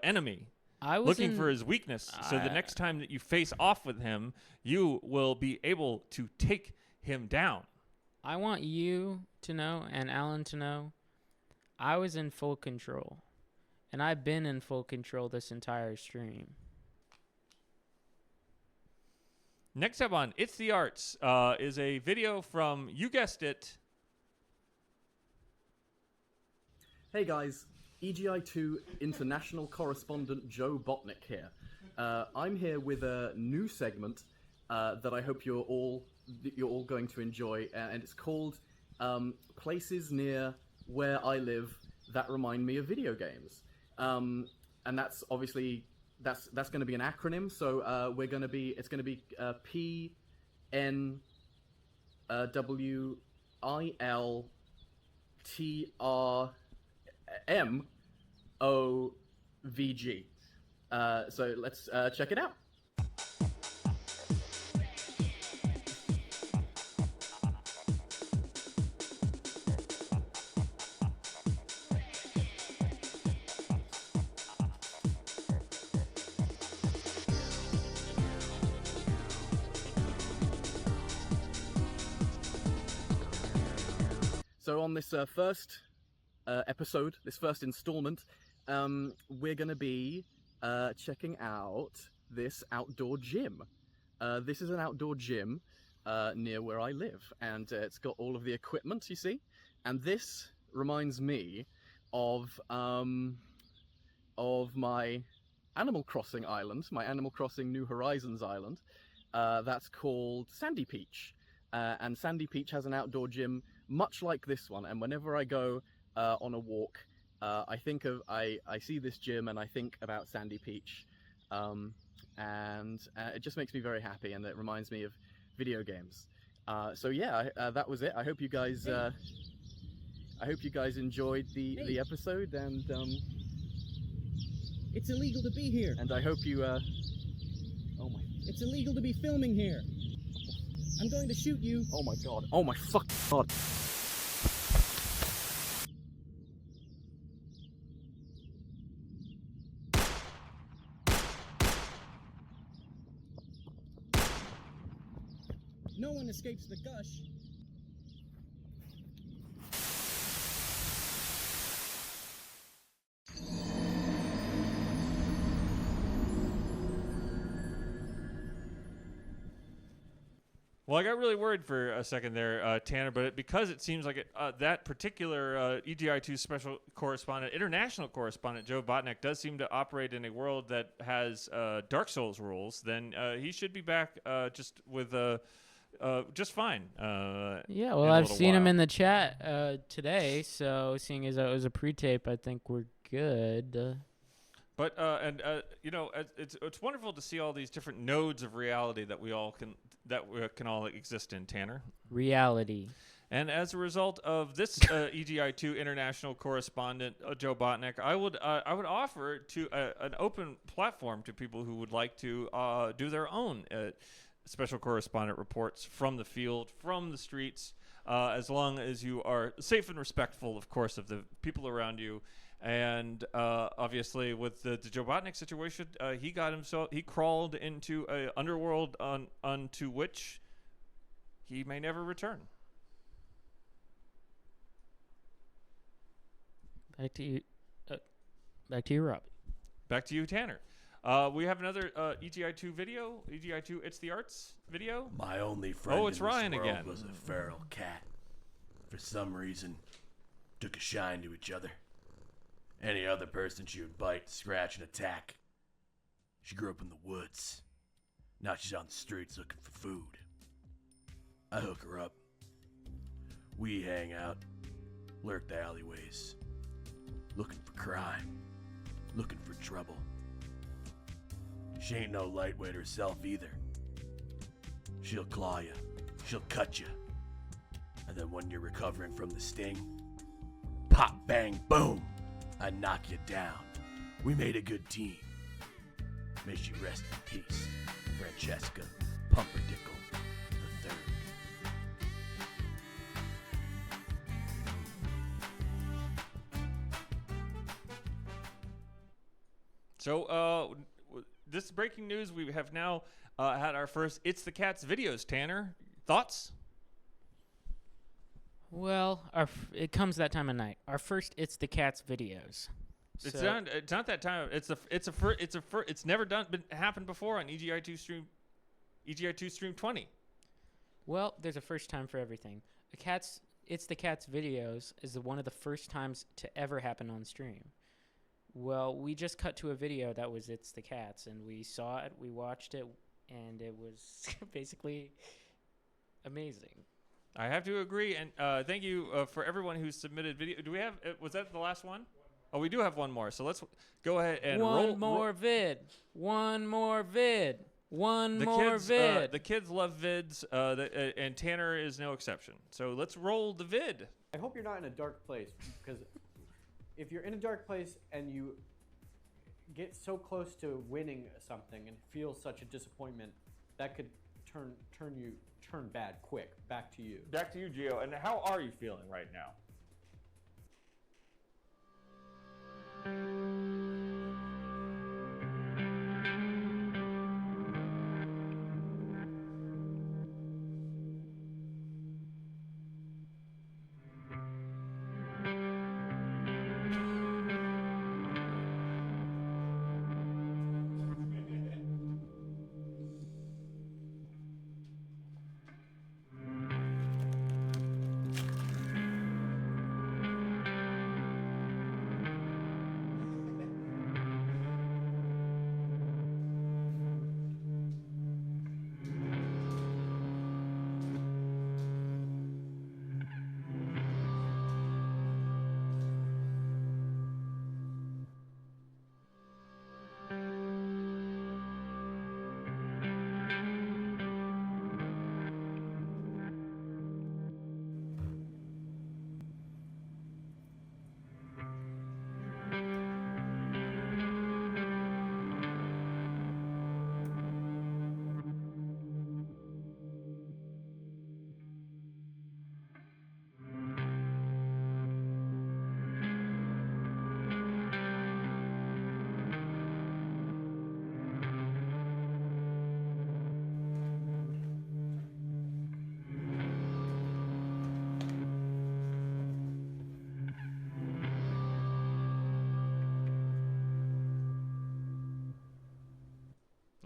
[SPEAKER 1] enemy. Looking for his weakness, so the next time that you face off with him, you will be able to take him down.
[SPEAKER 2] I want you to know, and Allan to know, I was in full control. And I've been in full control this entire stream.
[SPEAKER 1] Next up on It's the Arts is a video from, you guessed it.
[SPEAKER 16] Hey guys. EGI 2 international correspondent Joe Botnick here. I'm here with a new segment that I hope you're all going to enjoy, and it's called Places Near Where I Live That Remind Me of Video Games. And that's obviously that's going to be an acronym. So it's going to be PNWILTRM OVG. So let's check it out. So on this first episode, this first installment, we're going to be checking out this outdoor gym. This is an outdoor gym near where I live, and it's got all of the equipment, you see. And this reminds me of my Animal Crossing island, my Animal Crossing New Horizons island. That's called Sandy Peach. And Sandy Peach has an outdoor gym much like this one, and whenever I go on a walk, I see this gym and I think about Sandy Peach, and it just makes me very happy, and it reminds me of video games. So yeah, that was it. I hope you guys enjoyed the episode, and
[SPEAKER 17] it's illegal to be here.
[SPEAKER 16] And I hope you oh my,
[SPEAKER 17] it's illegal to be filming here. I'm going to shoot you.
[SPEAKER 16] Oh my god. Oh my fuck god.
[SPEAKER 17] No one escapes the gush.
[SPEAKER 1] Well, I got really worried for a second there, Tanner, but because it seems like that particular EGI2 special correspondent, international correspondent, Joe Botnick, does seem to operate in a world that has Dark Souls rules, then he should be back just fine.
[SPEAKER 2] Yeah, well, I've seen him in the chat today, so seeing as it was a pre-tape, I think we're good.
[SPEAKER 1] But it's wonderful to see all these different nodes of reality that we can all exist in, Tanner.
[SPEAKER 2] Reality.
[SPEAKER 1] And as a result of this EGI2 international correspondent Joe Botnick, I would offer to an open platform to people who would like to do their own special correspondent reports from the field, from the streets, as long as you are safe and respectful, of course, of the people around you. And obviously, with the Joe Botnick situation, he crawled into a underworld unto which he may never return.
[SPEAKER 2] Back to you, Robbie.
[SPEAKER 1] Back to you, Tanner. We have another EGI2 video. EGI2 It's the Arts video.
[SPEAKER 13] My only friend
[SPEAKER 1] it's
[SPEAKER 13] in
[SPEAKER 1] Ryan
[SPEAKER 13] this world
[SPEAKER 1] again.
[SPEAKER 13] was a feral cat. For some reason, took a shine to each other. Any other person she would bite, scratch, and attack. She grew up in the woods. Now she's on the streets looking for food. I hook her up. We hang out, lurk the alleyways, looking for crime, looking for trouble. She ain't no lightweight herself either. She'll claw you, she'll cut you, and then when you're recovering from the sting, pop, bang, boom, I knock you down. We made a good team. May she rest in peace, Francesca Pumpernickel III.
[SPEAKER 1] So, this is breaking news. We have now had our first It's the Cats videos. Tanner, thoughts?
[SPEAKER 2] Well, it comes that time of night. Our first It's the Cats videos.
[SPEAKER 1] It's not that time. It's never been happened before on EGI2 stream 20.
[SPEAKER 2] Well, there's a first time for everything. It's the Cats videos is one of the first times to ever happen on stream. Well, we just cut to a video that was It's the Cats, and we saw it, we watched it, and it was basically amazing.
[SPEAKER 1] I have to agree, and thank you for everyone who submitted video. Do we have? Was that the last one? Oh, we do have one more. So let's go ahead and
[SPEAKER 2] One more vid. The
[SPEAKER 1] kids love vids, and Tanner is no exception. So let's roll the vid.
[SPEAKER 12] I hope you're not in a dark place, because if you're in a dark place and you get so close to winning something and feel such a disappointment, that could turn bad quick. Back to you.
[SPEAKER 1] Back to you, Gio. And how are you feeling right now?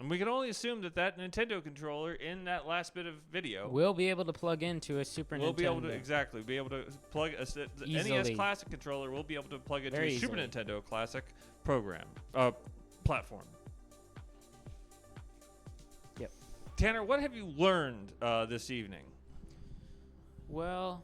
[SPEAKER 1] And we can only assume that Nintendo controller in that last bit of video
[SPEAKER 2] will be able to plug into a Super Nintendo.
[SPEAKER 1] We'll be able to be able to plug the NES Classic controller. We'll be able to plug into a Super Nintendo Classic platform.
[SPEAKER 2] Yep.
[SPEAKER 1] Tanner, what have you learned this evening?
[SPEAKER 2] Well,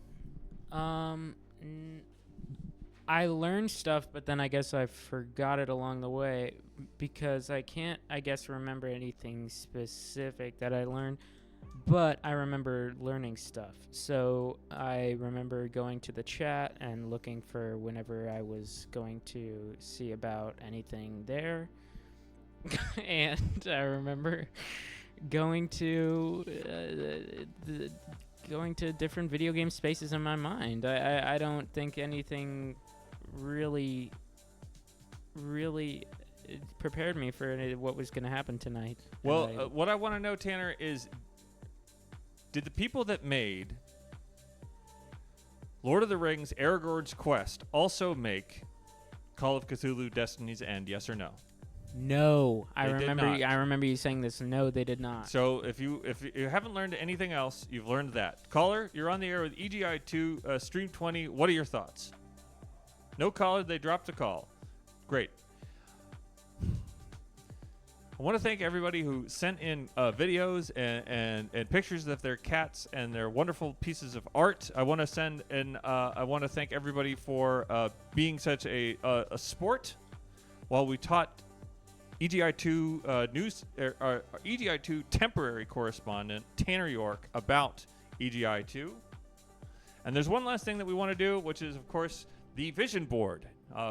[SPEAKER 2] I learned stuff, but then I guess I forgot it along the way because I can't, I guess, remember anything specific that I learned, but I remember learning stuff. So I remember going to the chat and looking for whenever I was going to see about anything there. And I remember going to different video game spaces in my mind. I don't think anything really prepared me for what was going to happen tonight.
[SPEAKER 1] Well, what I want to know, Tanner, is did the people that made Lord of the Rings Aragorn's Quest also make Call of Cthulhu Destiny's End, yes or no?
[SPEAKER 2] No. I remember you saying this. No, they did not.
[SPEAKER 1] So if you haven't learned anything else, you've learned that. Caller, you're on the air with EGI2 Stream 20. What are your thoughts? No caller, they dropped the call. Great. I want to thank everybody who sent in videos and pictures of their cats and their wonderful pieces of art. I want to thank everybody for being such a sport while we taught EGI2 EGI2 temporary correspondent Tanner York about EGI2. And there's one last thing that we want to do, which is, of course, the vision board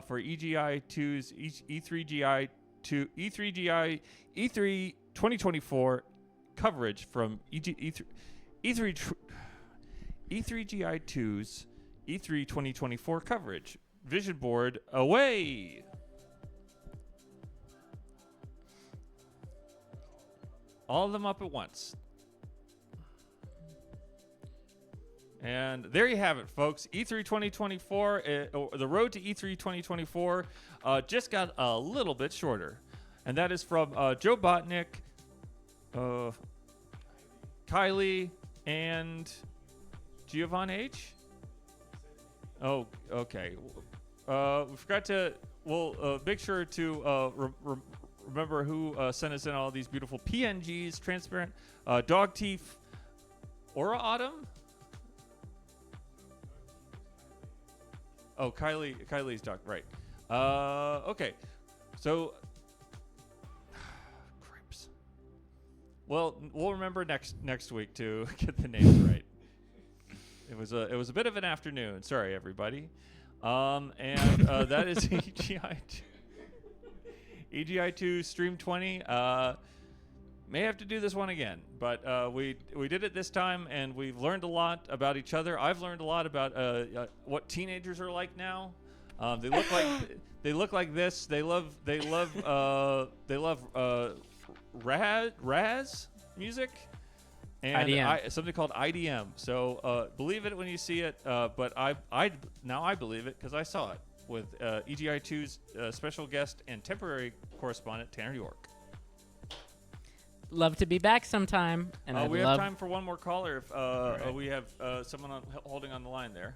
[SPEAKER 1] for EGI2's E3GI to E3GI E3 2024 coverage from E3GI2's E3 2024 coverage. Vision board away. All of them up at once. And there you have it, folks. E3 2024, the road to E3 2024 just got a little bit shorter. And that is from Joe Botnick, Kylie, and Giovanni H. Oh, okay. We forgot to, make sure to remember who sent us in all these beautiful PNGs, transparent, dog teeth, Aura Autumn. Oh, Kylie's dog, right. Okay. So, cripes. Well, we'll remember next week to get the names right. It was a bit of an afternoon. Sorry, everybody. And that is EGI2 Stream 20. May have to do this one again, but we did it this time, and we've learned a lot about each other. I've learned a lot about what teenagers are like now. They look like this. They love Raz music and something called IDM. So believe it when you see it. But I believe it because I saw it with EGI2's special guest and temporary correspondent Tanner York.
[SPEAKER 2] Love to be back sometime. And
[SPEAKER 1] we have time for one more caller if right. We have someone holding on the line there.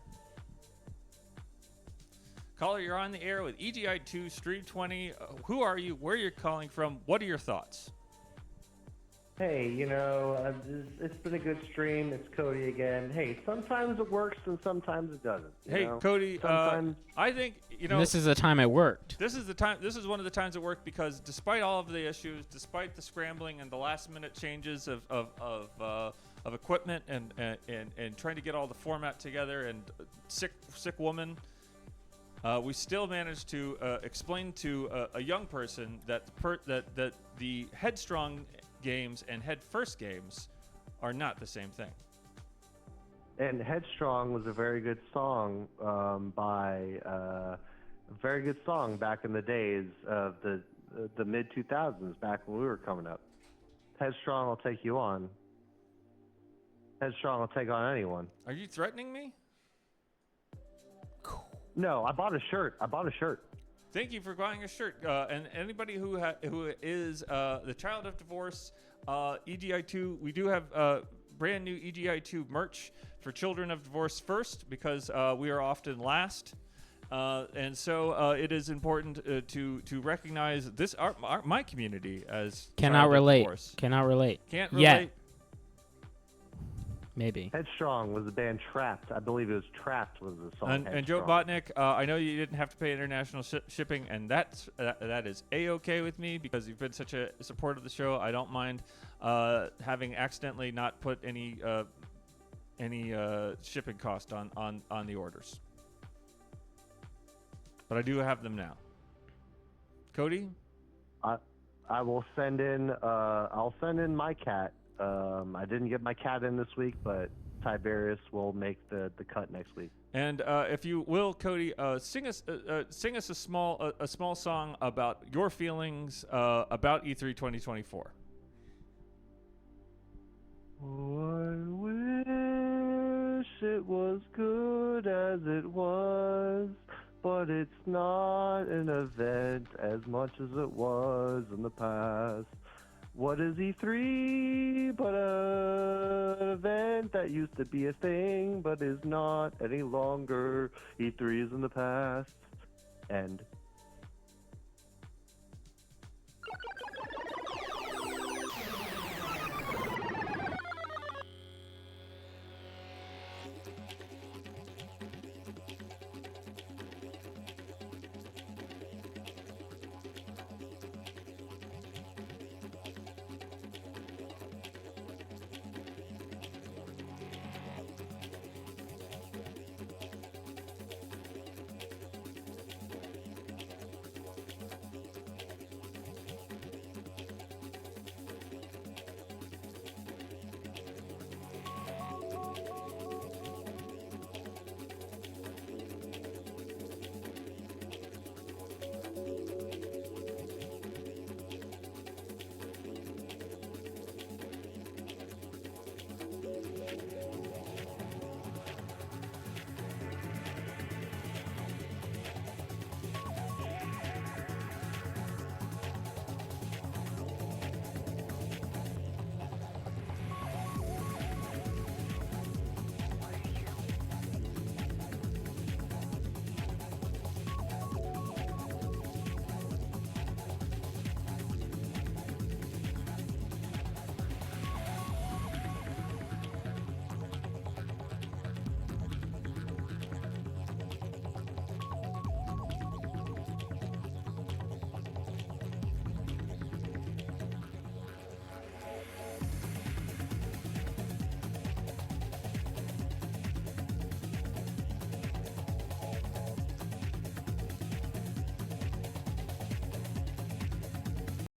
[SPEAKER 1] Caller, you're on the air with EGI2 Stream 20. Who are you? Where are you calling from? What are your thoughts?
[SPEAKER 4] Hey, it's been a good stream. It's Cody again. Hey, sometimes it works and sometimes it doesn't.
[SPEAKER 1] Hey, Cody, I think,
[SPEAKER 2] this is the time it worked.
[SPEAKER 1] This is the time. This is one of the times it worked because despite all of the issues, despite the scrambling and the last-minute changes of equipment and trying to get all the format together and sick woman, we still managed to explain to a young person that the Headstrong games and Head First games are not the same thing.
[SPEAKER 4] And Headstrong was a very good song back in the days of the mid 2000s, back when we were coming up. Headstrong will take you on. Headstrong will take on anyone.
[SPEAKER 1] Are you threatening me?
[SPEAKER 4] No, I bought a shirt.
[SPEAKER 1] Thank you for buying a shirt. And anybody who is the child of divorce, EGI2, we do have brand new EGI2 merch for children of divorce first because we are often last. And so it is important to recognize my community as
[SPEAKER 2] Cannot relate.
[SPEAKER 1] Can't
[SPEAKER 2] relate.
[SPEAKER 1] Yet.
[SPEAKER 2] Maybe.
[SPEAKER 4] Headstrong was the band Trapped. I believe it was Trapped was the song.
[SPEAKER 1] And Joe Botnick, I know you didn't have to pay international shipping, and that is A-okay with me because you've been such a support of the show. I don't mind having accidentally not put any shipping cost on the orders. But I do have them now. Cody?
[SPEAKER 4] I will send in I'll send in my cat. I didn't get my cat in this week, but Tiberius will make the cut next week.
[SPEAKER 1] And if you will, Cody, sing us a small song about your feelings about E3 2024.
[SPEAKER 4] I wish it was good as it was, but it's not an event as much as it was in the past. What is E3 but an event that used to be a thing but is not any longer? E3 is in the past. End.